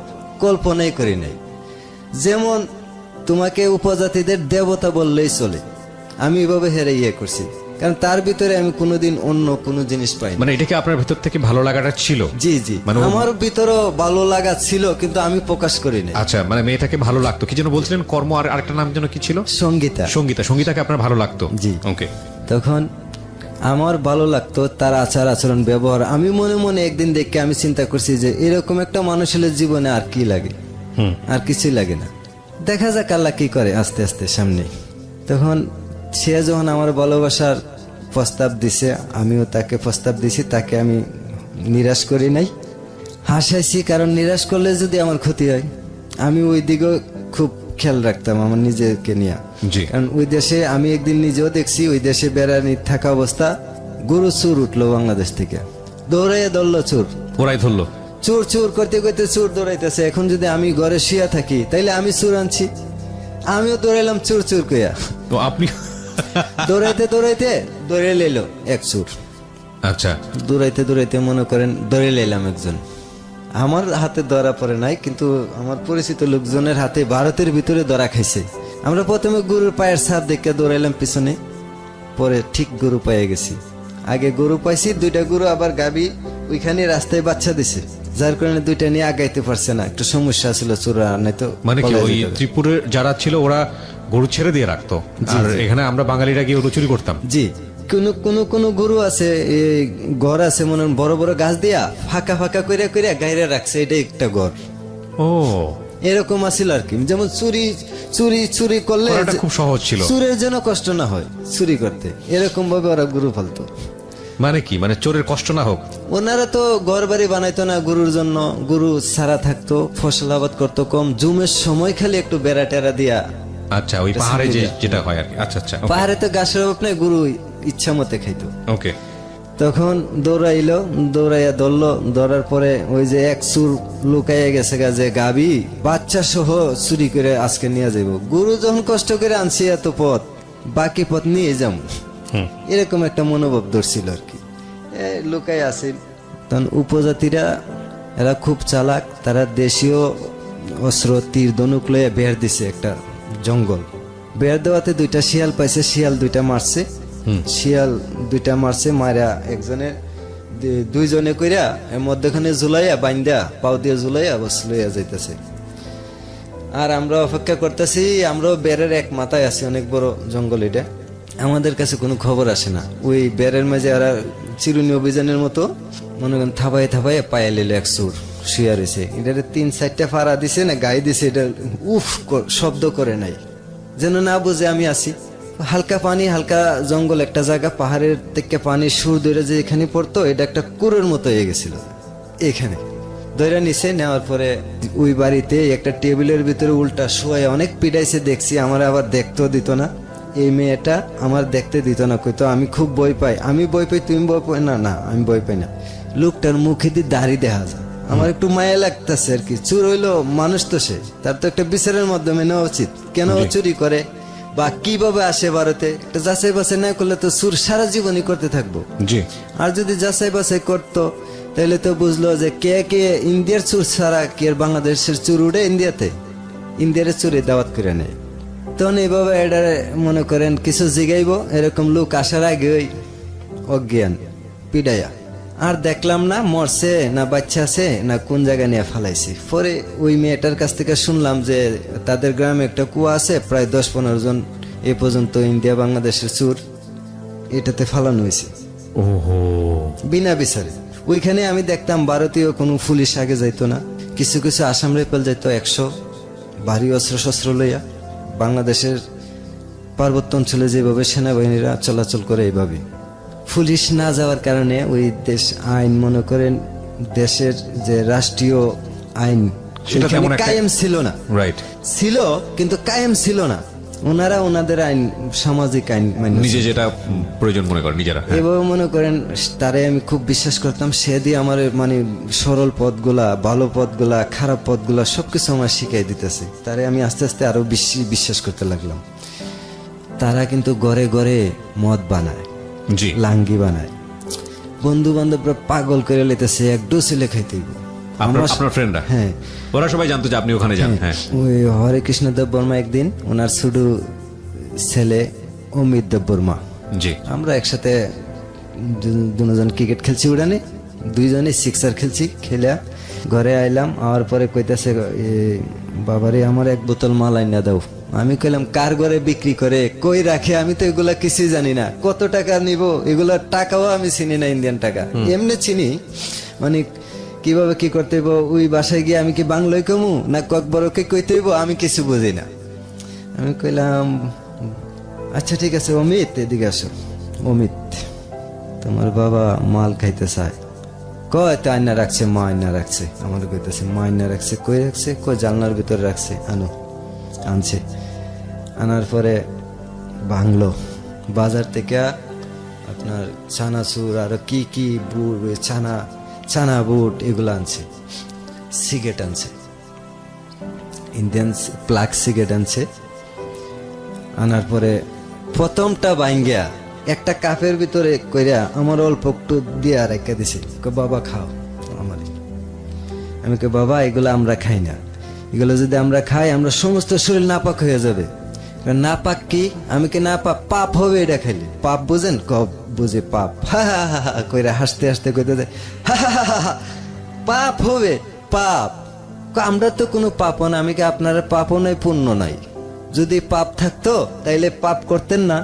কল্পনাই করি নাই। যেমন তোমাকে উপজাতিদের দেবতা বললেই চলে, আমি এভাবে হেরে ইয়ে করছি, কারণ তার ভিতরে আমি কোনোদিন অন্য কোনো জিনিস পাই। মানে এটাকে আপনার ভিতর থেকে ভালো লাগাটা ছিল? জি জি, আমার ভিতরে ভালো লাগা ছিল, কিন্তু আমি প্রকাশ করি না। আচ্ছা, মানে মেয়েটাকে ভালো লাগতো, কি যেন বলছিলেন, কর্ম, আর আরেকটা নাম যেন কি ছিল? সঙ্গীতা। সঙ্গীতাকে আপনার ভালো লাগতো? জি। ওকে। তখন আমার ভালো লাগতো তার আচার আচরণ ব্যবহার। আমি মনে মনে একদিন দেখে আমি চিন্তা করছি যে এরকম একটা মানুষের জীবনে আর কি লাগে, আর কিছুই লাগে না। দেখা যাক আল্লাহ কি করে আস্তে আস্তে সামনে। তখন সে যখন আমার ভালোবাসার প্রস্তাব দিছে, আমিও তাকে প্রস্তাব দিছি, তাকে আমি নিরাশ করি নাই, হাসাইছি। কারণ নিরাশ করলে যদি আমার ক্ষতি হয়, আমি ওই দিকে খুব খেয়াল রাখতাম আমার নিজেকে নিয়ে। কারণ ওই দেশে আমি একদিন নিজেও দেখছি, ওই দেশে বেড়ানি থাকা অবস্থা গরু চুর উঠলো বাংলাদেশ থেকে, দৌড়াইয়া ধরলো চোর, ওরাই ধরলো চোর চোর করতে করতে চোর দৌড়াইতেছে। এখন যদি আমি ঘরে শুয়ে থাকি তাইলে আমি চোর আনছি, আমিও দৌড়াইলাম চোর চোর কইয়া। তো আপনি দৌড়াইতে দৌড়াইতে দৌড়ে লইলো এক চোর। আচ্ছা, দৌড়াইতে দৌড়াইতে মনে করেন দৌড়ে লইলাম একজন, আমার হাতে ধরা পড়ে নাই, কিন্তু আমার পরিচিত লোকজনের হাতে ভারতের ভিতরে ধরা খাইছে। আমরা প্রথমে গরুর পায়ের ছাপ দেখে দৌড়াইলাম পিছনে, পরে ঠিক গরু পাইয়ে গেছি। আগে গরু পাইছি, 2টা গরু আবার গাবি ওইখানে রাস্তায় বাচ্চা দিছে, যার কারণে 2টা নিয়ে আগাইতে পারছে না, একটু সমস্যা ছিল চোরা নয়তো। মানে কি ওই ত্রিপুরের যারা ছিল ওরা গরু ছেড়ে দিয়ে রাখতো, আর এখানে আমরা বাঙালিরা গিয়ে চুরি করতাম? জি, কোন কোন কোন গরু আছে এই ঘর আছে মনে হয় বড় বড় গাছ দিয়া ফাঁকা ফাঁকা করে করে গাইরে রাখছে, এটা একটা ঘর। ও, এরকম আছিল আর কি, যেমন চুরি চুরি চুরি করলে করাটা খুব সহজ ছিল। চুরের যেন কষ্ট না হয় চুরি করতে, এরকম ভাবে ওরা গরু পালতো। মানে কি, মানে চোরের কষ্ট না হোক? ওনারা তো ঘর বাড়ি বানাইতো না গরুর জন্য, গরু ছাড়া থাকতো, ফসল আবাদ করতো কম, জুমের সময় খালি একটু বেড়া টেরা দিয়া। আচ্ছা, ওই পাহাড়ে যেটা হয় আর কি। আচ্ছা আচ্ছা, পাহাড়ে তো গাছের অভাব নাই, গরু ইচ্ছা মতে খাইতো। ওকে। তখন দৌড়াইলো, দৌড়াইয়া ধরলো, ধরার পরে ওই যে এক চুর লুকাইয়া গেছে গাছে গাবি বাচ্চা সহ চুরি করে আজকে নিয়ে যাইব। গরু যখন কষ্ট করে আনছি এত পথ, বাকি পথ নিয়ে যাম, এরকম একটা মনোভাব ধরছিল আর কি। লুকাই আছে। তখন উপজাতিরা এরা খুব চালাক, তারা দেশীয় অস্ত্র তীর ধনুক লয়ে বের দিছে একটা জঙ্গল। বের দেওয়াতে দুইটা শিয়াল পাইছে, শিয়াল দুইটা মারছে, শিয়াল দুইটা মারছে, মারা একজনের দুইজনে কইরা এর মধ্যখানে ঝুলাইয়া বাইন্দা পাও দিয়ে ঝুলাইয়া বস লইয়া যাইতেছে। আর আমরা অপেক্ষা করতেছি, আমরাও বেরের এক মাথায় আছি, অনেক বড় জঙ্গল এটা, আমাদের কাছে কোনো খবর আসে না। ওই বেরের মাঝে ওরা চিরুনি অভিযানের মতো মনে করেন থাবাই থাবাই পায়ে লিলে এক সুর শুয়া রয়েছে। এটার 3-4টা ফাড়া দিছে না গায়ে দিছে, এটা উফ শব্দ করে নাই, যেন না বুঝে আমি আছি। হালকা পানি, হালকা জঙ্গল একটা জায়গা, পাহাড়ের থেকে পানি সুর ধরে যে এখানে পড়তো, এটা একটা কুয়োর মতো হয়ে গেছিল এখানে। ধরে নিচে নেওয়ার পরে ওই বাড়িতে একটা টেবিলের ভিতরে উল্টা শোয়া অনেক পিড়াইছে দেখছি, আমার আবার দেখতেও দিত না। এই মেয়েটা আমার দেখতে দিত না, কইতো আমি খুব ভয় পাই, আমি ভয় পাই, তুমি ভয় পাই না? না, আমি ভয় পাই না। লোকটার মুখে দিয়ে দাড়ি দেখা যায়, আমার একটু মায়া লাগতেছে আর কি। চুর হইলো মানুষ তো, সে তার তো একটা বিচারের মাধ্যমে নেওয়া উচিত, কেন চুরি করে বা কিভাবে আসে ভারতে, একটা যাচাই বাছাই না করলে তো চুর সারা জীবনই করতে থাকবো। জি। আর যদি যাচাই বাছাই করতো তাহলে তো বুঝলো যে কে কে ইন্ডিয়ার চুর ছাড়া কে বাংলাদেশের চুর উঠে ইন্ডিয়াতে, ইন্ডিয়ার চুরে দাওয়াত করে নেয়। তখন এইভাবে এটা মনে করেন কিছু জিগাইব, এরকম লোক আসার আগে ওই অজ্ঞান পিডাইয়া আর দেখলাম না মরছে না বাচ্চা আছে না কোন জায়গায় নিয়ে ফালাইছি। পরে ওই মেয়েটার কাছ থেকে শুনলাম যে তাদের গ্রামে একটা কুয়া আছে, প্রায় 10-15 জন এ পর্যন্ত ইন্ডিয়া বাংলাদেশের চুর এটাতে ফালানো হয়েছে। ওহো, বিনা বিচারে। ওইখানে আমি দেখতাম ভারতীয় কোনো পুলিশ আগে যাইতো না, কিছু কিছু আসাম রাইফেল যাইতো 100 ভারী অস্ত্র শস্ত্র লইয়া। বাংলাদেশের পার্বত্য অঞ্চলে যেভাবে সেনাবাহিনীরা চলাচল করে এইভাবে, পুলিশ না যাওয়ার কারণে ওই দেশ আইন মনে করেন দেশের যে রাষ্ট্রীয় আইন সেটা তেমন একটা কায়েম ছিল না। রাইট, ছিল কিন্তু কায়েম ছিল না। ওনারা ওনাদের আইন, সামাজিক আইন মানে নিজে যেটা প্রয়োজন মনে করেন নিজেরা। এভাবে মনে করেন তারে আমি খুব বিশ্বাস করতাম। সে দিয়ে আমার মানে সরল পথগুলা, ভালো পথগুলা, খারাপ পথগুলা সবকিছু আমার শিখাই দিতেছে। তারে আমি আস্তে আস্তে আরো বেশি বিশ্বাস করতে লাগলাম। তারা কিন্তু ঘরে ঘরে মদ বানায়, জি, লাঙ্গি বানায়, বন্ধু বান্ধবরা পাগল করে লেতেছে, এক ডোসিলে খাইতে। আপনার ফ্রেন্ডরা? হ্যাঁ, ওরা সবাই জানতো যে আপনি ওখানে যান? হ্যাঁ। ওই হরে কৃষ্ণ দেব বর্মা একদিন, ওনার ছোট ছেলে অমিত দেব বর্মা, জি, আমরা একসাথে দুজন ক্রিকেট খেলছি, উড়ানে দুইজনে সিক্সার খেলছি। খেলা ঘরে আইলাম, আওয়ার পরে কইতাছে বাবারে আমার এক বোতল মাল আইনা দাও। আমি কইলাম কার ঘরে বিক্রি করে, কই রাখে, আমি তো এগুলা কিছুই জানি না, কত টাকা নিব এগুলা টাকাও আমি চিনি না, ইন্ডিয়ান টাকা এমনি চিনি, মানে কিভাবে কি করতে হইব, ওই বাসায় গিয়ে আমি কি বাংলায় কমু না ককবরকে কইতে হইব, আমি কিছু বুঝি না। আমি কইলাম আচ্ছা ঠিক আছে অমিত, এদিকে আসো। অমিত, তোমার বাবা মাল খাইতে চায়। কয় তো আয়না রাখছে, মা আয়না রাখছে। আমার কইতেছে মা আয়না রাখছে, কই রাখছে? কই জানলার ভিতরে রাখছে। আনো, আনছে। আনার পরে ভাঙলো, বাজার থেকে আপনার চানাচুর আর কি কি বুট, ছানা বুট এগুলো আনছে। সিগারেট আনছে, ইন্ডিয়ান প্লাগ সিগারেট আনছে। আনার পরে প্রথমটা ভাঙ্গিয়া একটা কাপের ভিতরে কইরা আমার অল্প একটু দিয়া রেখে দিছে। বাবা খাও আমার। আমি কই বাবা এগুলো আমরা খাই না, এগুলো যদি আমরা খাই আমরা সমস্ত শরীর নাপাক হয়ে যাবে। নাপাক কি? আমি কি নাপাক? পাপ হবে এটা খাইলে। পাপ বুঝেন? বুঝে পাপ। হা হা হা হা কইরা হাসতে হাসতে কইতে যায় হা হা হা হা পাপ হবে, পাপ। আমরা তো কোনো পাপও না। আমি কি আপনারা পাপও নাই পুণ্য নাই? যদি পাপ থাকতো তাইলে পাপ করতেন না,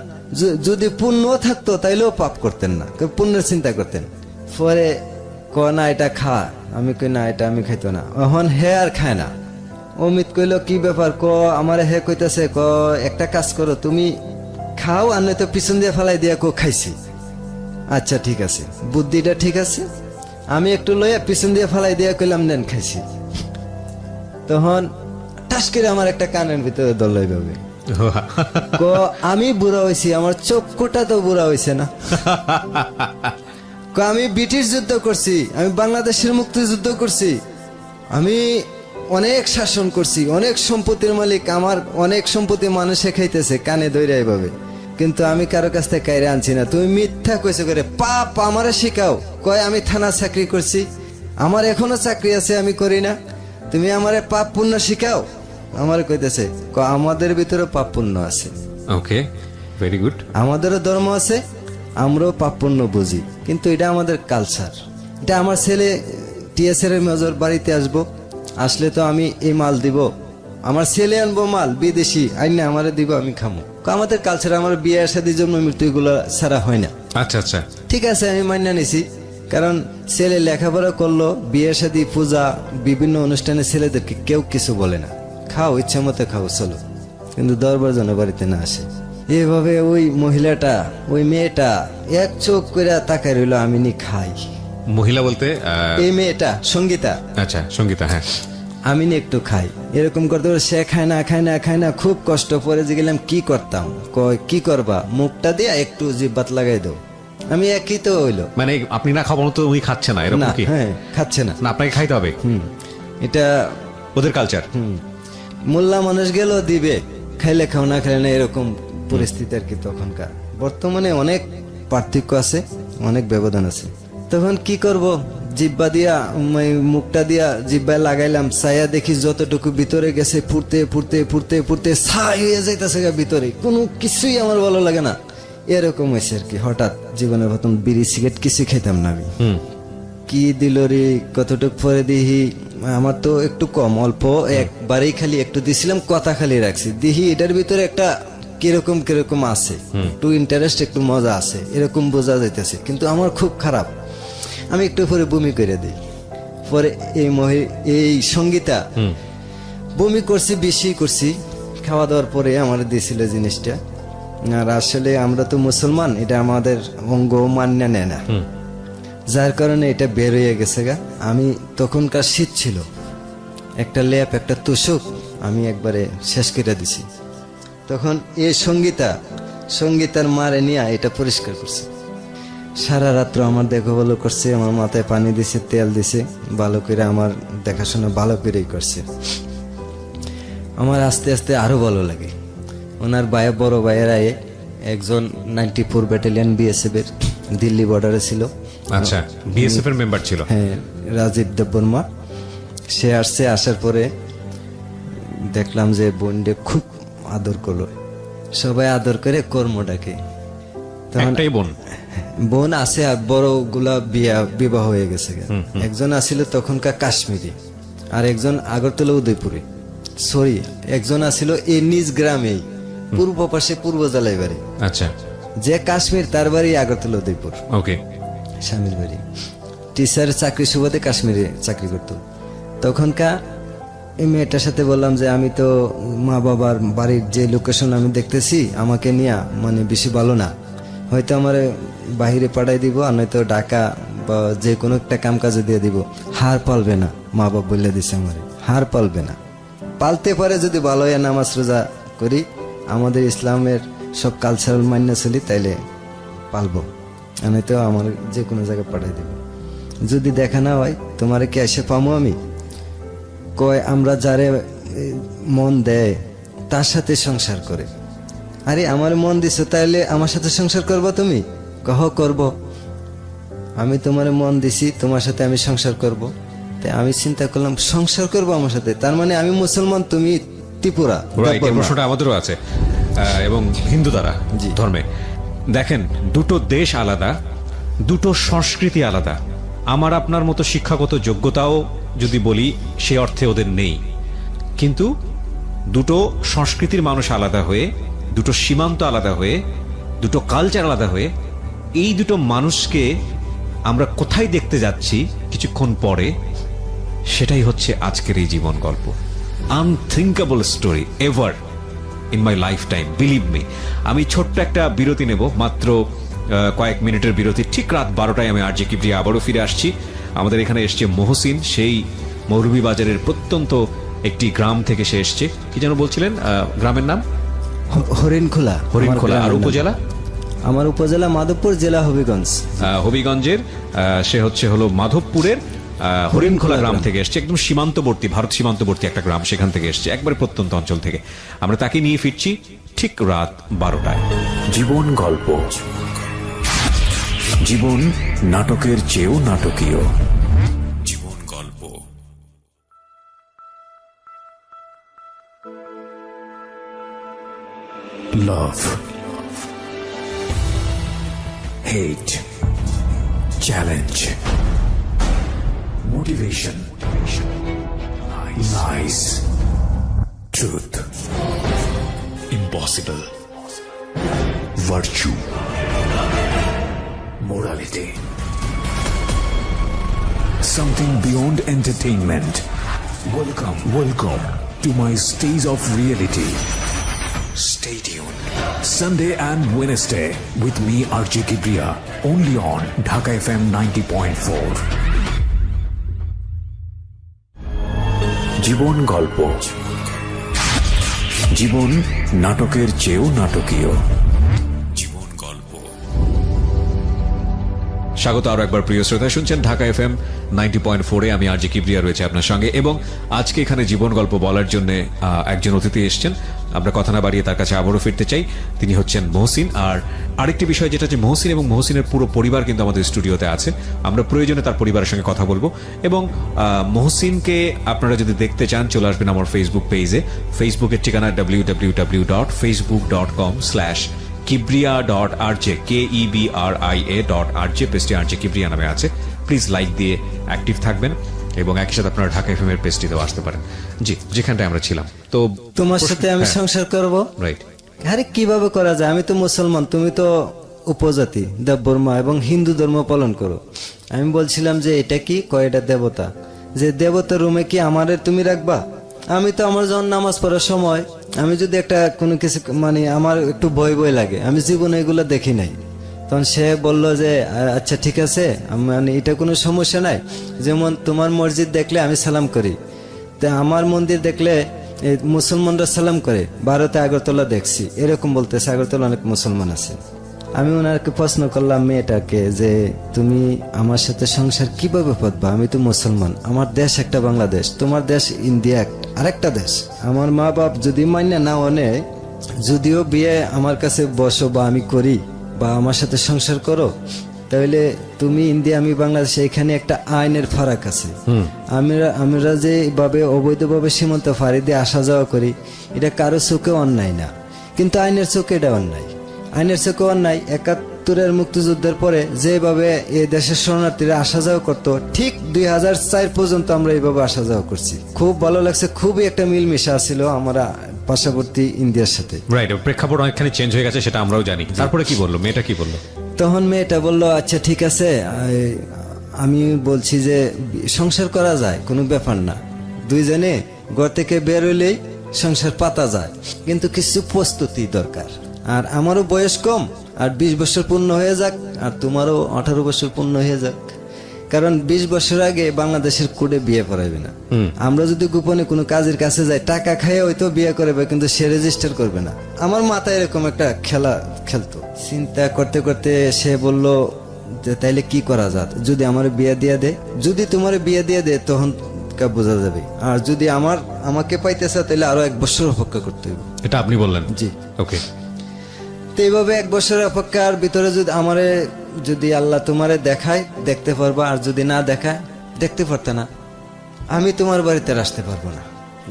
যদি পুণ্য থাকতো তাইলেও পাপ করতেন না, পুণ্যের চিন্তা করতেন। পরে না এটা খা, আমি কই না এটা আমি খাইতো না। এখন হে আর খায় না। অমিত কইল কি ব্যাপার, আমার হে কইতাছে একটা কাজ করো, তুমি খাও আর নয়তো পিছন দিয়ে ফেলাই দিয়া খাইছি। আচ্ছা ঠিক আছে, বুদ্ধিটা ঠিক আছে। আমি একটু লইয়া পিছন দিয়ে ফেলাই দিয়া কইলাম নেন খাইছি। তখন ঠাস করে আমার একটা কানের ভিতরে দলাই ভাবে আমি বুড়া হয়েছি, আমার চক্ষুটা তো বুড়া হয়েছে না। আমি ব্রিটিশ যুদ্ধ করছি, আমি বাংলাদেশের মুক্তিযুদ্ধ করছি, আমি অনেক শাসন করছি, অনেক সম্পত্তির মালিক, আমার অনেক সম্পত্তি মানুষে খাইতেছে কানে দৈরা এভাবে, কিন্তু আমি কারো কাছ থেকে কাইরে আনছি না। তুমি মিথ্যা কইছো করে পাপ আমারে শিখাও। কয় আমি থানা চাকরি করছি, আমার এখনো চাকরি আছে, আমি করি না, তুমি আমারে পাপ পুণ্য শিখাও। আমার কইতেছে আমাদের ভিতরে পাপ পুণ্য আছে। ওকে, ভেরি গুড। আমাদেরও ধর্ম আছে, আমরাও পাপ পুণ্য বুঝি, কিন্তু এটা আমাদের কালচার। এটা আমার ছেলে টিএসআর এর মেজর বাড়িতে আসলে তো আমি এই মাল দিব, আমার ছেলে আনবো মাল বিদেশি আইনা আমারে দিব, আমি খামো। আমাদের কালচার, আমার বিয়ে শাদী জন্ম মৃত্যু এগুলো ছাড়া হয় না। আচ্ছা আচ্ছা, ঠিক আছে, আমি মান্য নিছি। কারণ ছেলে লেখাপড়া করলো, বিয়ে শাদী পূজা বিভিন্ন অনুষ্ঠানে ছেলেদেরকে কেউ কিছু বলে না, খাও ইচ্ছা মতো খাও চলো, কিন্তু দরবার যেন বাড়িতে না আসে। এভাবে ওই মহিলাটা, ওই মেয়েটা এক চোখ করে তাকাই রইল, আমি নি খাই। মহিলা বলতে এই মেয়েটা সঙ্গীতা। আচ্ছা, সঙ্গীতা, হ্যাঁ। আমি নি একটু খাই, এরকম করতে সে খায় না খায় না খায় না, খুব কষ্ট পরে যে গেলাম কি করতাম, কয় কি করবা, মুখটা দিয়ে একটু জিব্বাত লাগাই দাও। আমি একই তো হইলো, মানে আপনি না খাওয়ানো তো উনি খাচ্ছে না, এরকম কি? হ্যাঁ, খাচ্ছে না, না আপনাকে খাইতে হবে। এটা ওদের কালচার। মোল্লা মানুষ গেল দিবে, খাইলে খাও না খাইলে না, এরকম পরিস্থিতি আর কি তখনকার। বর্তমানে অনেক পার্থক্য আছে, অনেক ব্যবধান আছে। তখন কি করব, জিব্বা দিয়া মুখটা দিয়া জিব্বায় লাগাইলাম, ছায়া দেখি যতটুকু ভিতরে গেছে ফুরতে ফুরতে ফুরতে ফুরতে ছাই হয়ে যাইতেছে ভিতরে, কোনো কিছুই আমার ভালো লাগে না। এরকম হয়েছে আর কি। হঠাৎ জীবনের প্রথম বিড়ি সিগারেট কিছু খেতাম না আমি। কি দিল রে, কতটুক পরে দিহি, আমার তো একটু কম, অল্প একবারেই খালি একটু দিছিলাম, কথা খালি রাখছি, দিহি এটার ভিতরে একটা কিরকম কিরকম আছে, একটু ইন্টারেস্ট, একটু মজা আছে, এরকম বোঝা যাইতেছে, কিন্তু আমার খুব খারাপ। আমি একটু পরে বমি করে দিই। পরে এই সঙ্গীতা বমি করছি, বেশি করছি, খাওয়া দাওয়ার পরে আমার দিয়েছিল জিনিসটা। আর আসলে আমরা তো মুসলমান, এটা আমাদের অঙ্গ মান্য নেয় না, যার কারণে এটা বের হয়ে গেছে গা। আমি তখনকার শীত ছিল, একটা লেপ একটা তোষক আমি একবারে শেষ করে দিছি। তখন এই সঙ্গীতার মারে নিয়ে এটা পরিষ্কার করছে। সারা রাত্র আমার দেখো ভালো করছে, আমার মাথায় পানি দিছে, তেল দিছে, ভালো করে আমার দেখাশোনা ভালো করেই করছে। আমার আস্তে আস্তে আরো ভালো লাগে। ওনার বড় ভাইয়েরা একজন 94 ব্যাটালিয়ন বিএসএফ এর দিল্লি বর্ডারে ছিল। আচ্ছা, বিএসএফ এর মেম্বার ছিল। হ্যাঁ, রাজীব দেববর্মা। সে আসছে, আসার পরে দেখলাম যে বোনডে খুব আদর করলো, সবাই আদর করে কর্মটাকে। একটাই বোন আছে, আর বড় গুলা বিবাহ হয়ে গেছে। একজন আসিল তখনকার কাশ্মীরি, আর একজন আগরতলা উদয়পুরে, সরি একজন আসিল এই নিজ গ্রামেই পূর্ব পাশে পূর্ব জেলায় বাড়ি। আচ্ছা, যে কাশ্মীর তার বাড়ি আগরতলা উদয়পুর। ওকে, স্বামীর বাড়ি টিচার চাকরি সুবাদে কাশ্মীরে চাকরি করতো। তখনকার এই মেয়েটার সাথে বললাম যে আমি তো মা বাবার বাড়ির যে লোকেশন আমি দেখতেছি, আমাকে নিয়ে মানে বেশি ভালো না, হয়তো আমার বাহিরে পাঠাই দিব, আর নয়তো ঢাকা বা যে কোনো একটা কাম কাজে দিয়ে দিব, হার পালবে না। মা বাবা বলে দিছে আমারে হার পালবে না, পালতে পারে যদি ভালো হয়, নামাজ রোজা করি, আমাদের ইসলামের সব কালচারাল মান্য চলি, তাইলে পালবো, আর নয়তো আমার যে কোনো জায়গায় পাঠাই দেব। যদি দেখা না হয় তোমারে কি এসে পামো আমি? কয় আমরা যারে মন দেয় তার সাথে সংসার করে। আরে আমার মন দিছো, তাইলে আমার সাথে সংসার করবো তুমি? কহ করব, আমি তোমার মন দিছি, তোমার সাথে আমি সংসার করব। তাই আমি চিন্তা করলাম সংসার করবো আমার সাথে, তার মানে আমি মুসলমান, তুমি ত্রিপুরা। প্রশ্নটা আমাদেরও আছে, এবং হিন্দু দ্বারা ধর্মে। দেখেন, দুটো দেশ আলাদা, দুটো সংস্কৃতি আলাদা। আমার আপনার মতো শিক্ষাগত যোগ্যতাও যদি বলি সে অর্থে ওদের নেই, কিন্তু দুটো সংস্কৃতির মানুষ আলাদা হয়ে, দুটো সীমান্ত আলাদা হয়ে দুটো কালচার আলাদা হয়ে এই দুটো মানুষকে আমরা কোথায় দেখতে যাচ্ছি কিছুক্ষণ পরে, সেটাই হচ্ছে আজকের এই জীবন গল্প। Unthinkable story ever in my life time, believe me. আমি ছোট্ট একটা বিরতি নেব, মাত্র কয়েক মিনিটের বিরতি। ঠিক রাত 12টায় আমি আরজে কিবরিয়া আবারও ফিরে আসছি। আমাদের এখানে এসছে মহসিন, সেই মৌলভীবাজারের প্রত্যন্ত একটি গ্রাম থেকে সে এসছে। কি যেন বলছিলেন গ্রামের নাম? হরিণখোলা। হরিণখোলা। আর উপজেলা? আমার উপজেলা মাধবপুর, জেলা হবিগঞ্জ। হবিগঞ্জের সে হলো মাধবপুরের হরিণখোলা গ্রাম থেকে এসছে, একদম সীমান্তবর্তী, ভারত সীমান্তবর্তী একটা গ্রাম, সেখান থেকে এসছে, একবারে প্রত্যন্ত অঞ্চল থেকে। আমরা তাকে নিয়ে ফিরছি ঠিক রাত 12টায়। জীবন গল্প, জীবন নাটকের চেয়েও নাটকীয়। জীবন গল্প। Love, hate, challenge, motivation, lies, truth, impossible, virtue, morality, something beyond entertainment. Welcome to my stage of reality. Stay tuned. Sunday and Wednesday with me RJ Kibriya, only on Dhaka FM 90.4. জীবন গল্প, জীবন নাটকের চেয়েও নাটকীয়। জীবন গল্প। স্বাগত আরো একবার প্রিয় শ্রোতা, শুনছেন ঢাকা এফএম 90.4-এ। আমি আরজে কিবরিয়া রয়েছে আপনার সঙ্গে, এবং আজকে এখানে জীবন গল্প বলার জন্য একজন অতিথি এসছেন। আমরা কথা না বাড়িয়ে তার কাছে আবারও ফিরতে চাই। তিনি হচ্ছেন মহসিন। আর আরেকটি বিষয় যেটা যে মহসিন এবং মহসিনের পুরো পরিবার কিন্তু আমাদের স্টুডিওতে আছে। আমরা প্রয়োজনে তার পরিবারের সঙ্গে কথা বলবো। এবং মহসিনকে আপনারা যদি দেখতে চান, চলে আসবেন আমার ফেসবুক পেজে। ফেসবুকের ঠিকানা www.facebook.com/Kibriya.rj, KEBRIA.RJ, পেজটি আরজে কিবরিয়া নামে আছে। প্লিজ লাইক দিয়ে অ্যাক্টিভ থাকবেন, এবং একই সাথে আপনারা ঢাকা এফএম এর পেজটিতেও আসতে পারেন। জি, যেখানটায় আমরা ছিলাম। তো তোমার সাথে আমি সংসার করব, রাইট? আরে কিভাবে করা যায়? আমি তো মুসলমান, তুমি তো উপজাতি দেববর্মা এবং হিন্দু ধর্ম পালন করো। আমি বলছিলাম যে এটা কি কয়টা দেবতা, যে দেবতার রুমে কি আমারে তুমি রাখবা? আমি তো আমার যখন নামাজ পড়ার সময় আমি যদি একটা কোনো কিছু মানে আমার একটু ভয় ভয় লাগে, আমি জীবনে এগুলো দেখি নাই। তখন সে বলল যে আচ্ছা ঠিক আছে, মানে এটা কোনো সমস্যা নাই। যেমন তোমার মসজিদ দেখলে আমি সালাম করি, তা আমার মন্দির দেখলে মুসলমানরা সালাম করে। ভারতে আগরতলা দেখছি এরকম বলতেছে, আগরতলা অনেক মুসলমান আছে। আমি ওনাকে প্রশ্ন করলাম মেয়েটাকে যে তুমি আমার সাথে সংসার কিভাবে পাতবা? আমি তো মুসলমান, আমার দেশ একটা বাংলাদেশ, তোমার দেশ ইন্ডিয়া আরেকটা দেশ। আমার মা বাপ যদি মান্য না অনে, যদিও বিয়ে আমার কাছে বসো বা আমি করি বা আমার সাথে সংসার করো, তাহলে তুমি ইন্ডিয়া আমি বাংলাদেশ, এখানে একটা আইনের ফারাক আছে। আমরা যেভাবে অবৈধভাবে সীমান্ত ফাঁড়ি দিয়ে আসা যাওয়া করি, এটা কারো চোখে অন্যায় না, কিন্তু আইনের চোখে এটা অন্যায়। আইনের চোখে অন্যায়। ৭১-এর মুক্তিযুদ্ধের পরে যেভাবে এই দেশের শরণার্থীরা আসা যাওয়া করতো, ঠিক ২০০৪ পর্যন্ত আমরা এইভাবে আসা যাওয়া করছি। খুব ভালো লাগছে, খুবই একটা মিলমিশা ছিল আমরা পার্শ্ববর্তী ইন্ডিয়ার সাথে। রাইট, প্রেক্ষাপট অনেকখানি চেঞ্জ হয়ে গেছে, সেটা আমরাও জানি। তারপরে কি বললো মেয়েটা? কি বললো তখন? মেয়েটা বলল আচ্ছা ঠিক আছে, আমি বলছি যে সংসার করা যায়, কোনো ব্যাপার না, দুইজনে ঘর থেকে বের হইলেই সংসার পাতা যায়, কিন্তু কিছু প্রস্তুতি দরকার। আর আমারও বয়স কম, আর ২০ বছর পূর্ণ হয়ে যাক, আর তোমারও 18 বছর পূর্ণ হয়ে যাক। কারণ ২০ বছর আগে বাংলাদেশের কোডে বিয়ে করাবে না। আমরা যদি গোপনে কোনো কাজের কাছে যাই, টাকা খাইয়ে হয়তো বিয়ে করাবে, কিন্তু সে রেজিস্টার করবে না। আমার মাথায় এরকম একটা খেলা খেলতো। চিন্তা করতে করতে সে বলল যে তাইলে কি করা যায়, যদি আমার বিয়ে দিয়ে দে, যদি তোমার বিয়ে দিয়ে দে তখন বোঝা যাবে, আর যদি আমাকে পাইতেছে তাহলে আরো 1 বছর অপেক্ষা করতে হবে। এটা আপনি বললেন? জি। ওকে। তো এইভাবে 1 বছরের অপেক্ষার ভিতরে যদি আল্লাহ তোমারে দেখায় দেখতে পারবা, আর যদি না দেখায় দেখতে পারতে না, আমি তোমার বাড়িতে আসতে পারবো না,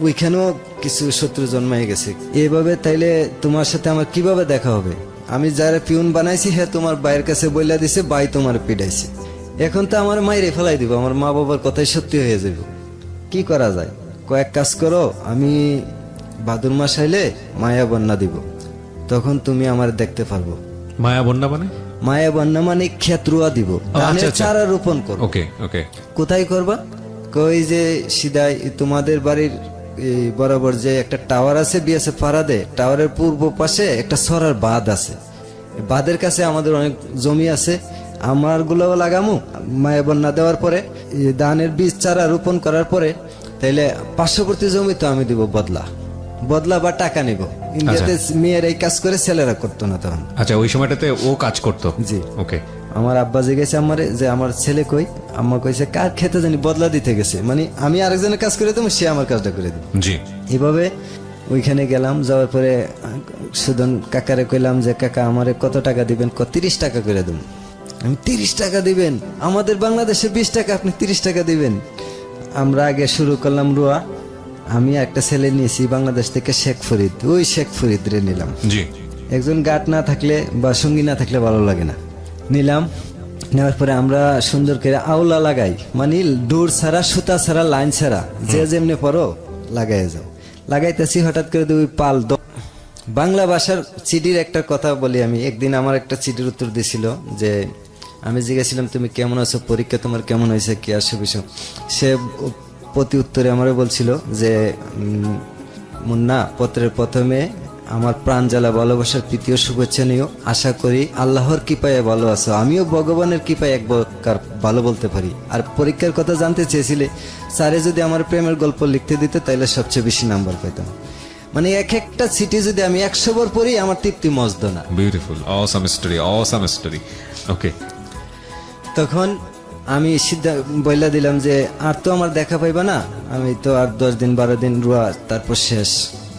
ওইখানেও কিছু শত্রু জন্মাই গেছে। এইভাবে তাইলে তোমার সাথে আমার কিভাবে দেখা হবে? আমি যারা পিউন বানাইছি হ্যাঁ তোমার বাইরের কাছে বইলা দিছে, বাই তোমার পিটাইছে, এখন তো আমার মাইরে ফেলাই দিব, আমার মা বাবার কথাই সত্যি হয়ে যাবে। কি করা যায়? কয়েক কাজ করো, আমি ভাদুর মাস আইলে মায়া বন্যা দিব, তখন তুমি আমার দেখতে পারবো। মায়া বন্যা মানে? মায়া বন্যা মানে ক্ষেত রুয়া দিব, ধানের আচ্ছা। চারা রোপণ করব। ওকে ওকে। কোথায় করবা? কই যে সিধাই তোমাদের বাড়ির এই বরাবর যে একটা টাওয়ার আছে বিএসএফ ফারাদে, টাওয়ারের পূর্ব পাশে একটা সরার বাঁধ আছে। বাঁধের কাছে আমাদের অনেক জমি আছে, আমার গুলোও লাগামু। মায়া বন্যা দেওয়ার পরে এই ধানের বীজ চারা রোপণ করার পরে তাইলে পার্শ্ববর্তী জমি তো আমি দিব বদলা বা টাকা নিব। ইন্ডিয়াতে মেয়ের এই কাজ করে ছেলেরা করতো না তখন। আচ্ছা, ওই সময়টাতে ও কাজ করতো? জি। ওকে। আমার আব্বা জিজ্ঞেস আমারে যে আমার ছেলে কই, আম্মা কইছে কার খেতে জানি বদলা দিতে গেছে, মানে আমি আরেকজনের কাজ করে দেবো, সে আমার কাজটা করে দেবো। জি। এভাবে ওইখানে গেলাম, যাওয়ার পরে সুদন কাকারে কইলাম যে কাকা আমারে কত টাকা দিবেন? 30 টাকা করে দেবো। আমি 30 টাকা দিবেন? আমাদের বাংলাদেশে 20 টাকা, আপনি 30 টাকা দিবেন? আমরা আগে শুরু করলাম রুয়া। আমি একটা ছেলে নিয়েছি বাংলাদেশ থেকে, শেখ ফরিদ, ওই শেখ ফরিদ রে নিলাম। জি। একজন গার্ড না থাকলে বা সঙ্গী না থাকলে ভালো লাগে না। নিলাম, নেওয়ার পরে আমরা সুন্দর করে আওলা লাগাই, মানে ডোর ছাড়া, সুতা ছাড়া, লাইন ছাড়া, যে যেমনি পরো লাগাই যাও। লাগাইতেছি, হঠাৎ করে দুই পাল বাংলা ভাষার চিঠির একটা কথা বলি আমি। একদিন আমার একটা চিঠির উত্তর দিছিল যে আমি জিজ্ঞাসিলাম তুমি কেমন আছো, পরীক্ষা তোমার কেমন হয়েছে, কি আসো বিষয়। সে প্রতি উত্তরে আমারে বলছিল যে মুন্না, পত্রের প্রথমে আমার প্রাণ জ্বালা ভালোবাসার তৃতীয় শুভেচ্ছা নিও। আশা করি আল্লাহর কৃপায় ভালো আছো, আমিও ভগবানের কৃপায় এক প্রকার ভালো বলতে পারি। আর পরীক্ষার কথা জানতে চেয়েছিলে, স্যারে যদি আমার প্রেমের গল্প লিখতে দিতে তাইলে সবচেয়ে বেশি নাম্বার পেতাম। মানে এক একটা চিঠি যদি আমি 100 বার পড়ি আমার তৃপ্তি মজদ না। Beautiful, awesome story, awesome story. Okay. তখন আমি বইলা দিলাম যে আর তো আমার দেখা পাইবা না, আমি তো আর 10 দিন 12 দিন রুয়া, তারপর শেষ।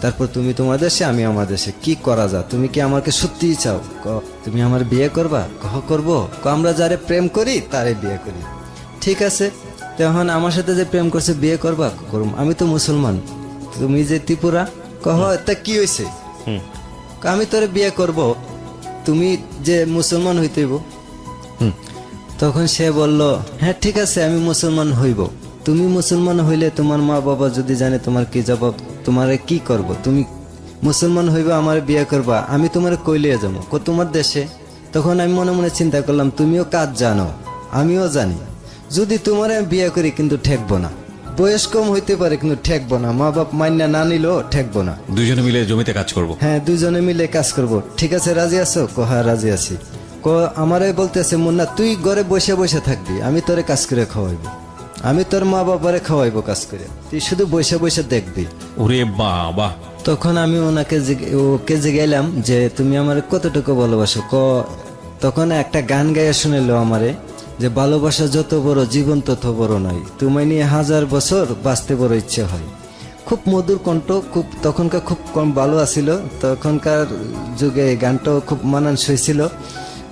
তারপর তুমি তোমার দেশে, আমি আমার দেশে, কি করা যা? তুমি কি আমাকে সত্যিই চাও? তুমি আমার বিয়ে করবা? করবো। আমরা যারে প্রেম করি তারে বিয়ে করি। ঠিক আছে, তখন আমার সাথে যে প্রেম করছে বিয়ে করবা? করুম। আমি তো মুসলমান, তুমি যে ত্রিপুরা, তা কি হয়েছে? আমি তোরে বিয়ে করব, তুমি যে মুসলমান হইতেইব। তখন সে বলল হ্যাঁ ঠিক আছে, আমি মুসলমান হইব। তুমি মুসলমান হইলে তোমার মা বাবা যদি জানে তোমার কি জবাব, তোমারে কি করব? তুমি মুসলমান হইবা, আমার বিয়ে করবা, আমি তোমার কইলে যাবো তোমার দেশে। তখন আমি মনে মনে চিন্তা করলাম তুমিও কাজ জানো, আমিও জানি, যদি তোমার আমি বিয়ে করি কিন্তু ঠেকবো না। বয়স কম হইতে পারে কিন্তু ঠেকবো না, মা বাপ মান্যা না নিলেও ঠেকবো না। দুজনে মিলে জমিতে কাজ করব। হ্যাঁ, দুজনে মিলে কাজ করব। ঠিক আছে, রাজি আছো? হ্যাঁ রাজি আছি। আমারে বলতেছে মুন্না তুই ঘরে বসে বসে থাকবি, আমি তোরে কাজ করে খাওয়াইবো, আমি তোর মা বাবারে খাওয়াইবো কাজ করে, তুই শুধু বসে বসে দেখবি। ওরে বাবা! তখন আমি ওকে জিগাইলাম যে তুমি আমার কতটুকু ভালোবাসো? তখন একটা গান গাইয়া শুনেলো আমারে যে ভালোবাসা যত বড় জীবন তত বড় নয়, তুমি নিয়ে 1000 বছর বাঁচতে বড় ইচ্ছে হয়। খুব মধুর কণ্ঠ, খুব তখনকার খুব কম ভালো আছিল, তখনকার যুগে গানটাও খুব মানানসই ছিল।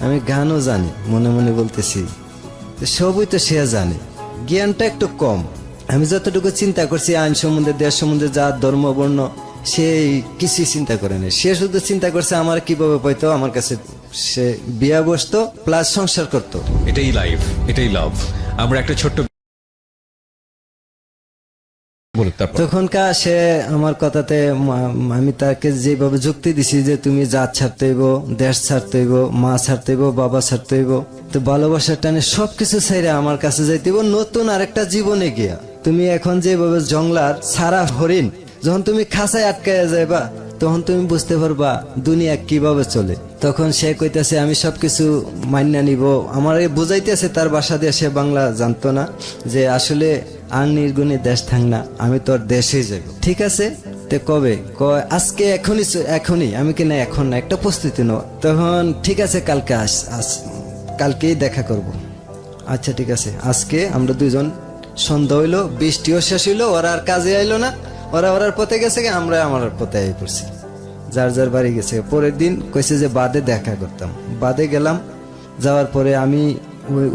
আমি গানও জানি, মনে মনে বলতেছি সবই তো সে জানে, জ্ঞানটা একটু কম। আমি যতটুকু চিন্তা করছি আইন সম্বন্ধে, দেশ সম্বন্ধে, যা ধর্ম বর্ণ, সে কিছুই চিন্তা করে না। সে শুধু চিন্তা করছে আমার কিভাবে পাইতো, আমার কাছে সে বিয়া বসতো প্লাস সংসার করতো। এটাই লাইফ, এটাই লাভ। আমরা একটা ছোট্ট তখনকার সে আমার কথাতে আমি তাকে যেভাবে যুক্তি দিছি যে তুমি জাত ছাড়তে হইব, দেশ ছাড়তে হইব, মা ছাড়তে হইব, বাবা ছাড়তে হইব, তো ভালোবাসার টানে সবকিছু ছাইরা আমার কাছে যাইতে হইব নতুন আরেকটা জীবনে গিয়া। তুমি এখন যেভাবে জংলার সারা হরিণ, যখন তুমি খাঁচায় আটকাইয়া যাইবা তখন তুমি বুঝতে পারবা দুনিয়া কিভাবে চলে। তখন সে কইতাছে আমি সবকিছু মান্যা নিব, আমার বুঝাইতেছে তার বাসা দিয়ে, সে বাংলা জানতো না, যে আসলে আর নির্গুণে দেশ থাক না, আমি তোর দেশেই যাব। ঠিক আছে, তে কবে? আজকে, এখনই। আমি কি না এখন না, একটা প্রস্তুতি নাও। তখন ঠিক আছে কালকে কালকেই দেখা করব। আচ্ছা ঠিক আছে। আজকে আমরা দুজন, সন্ধ্যা হইলো, বৃষ্টিও শেষ হইলো, ওরা আর কাজে আইলো না, ওরার পথে গেছে, আমরা আমার পথে আই পড়ছি, যার যার বাড়ি গেছে। পরের দিন কইছে যে বাদে দেখা করতাম, বাদে গেলাম। যাওয়ার পরে আমি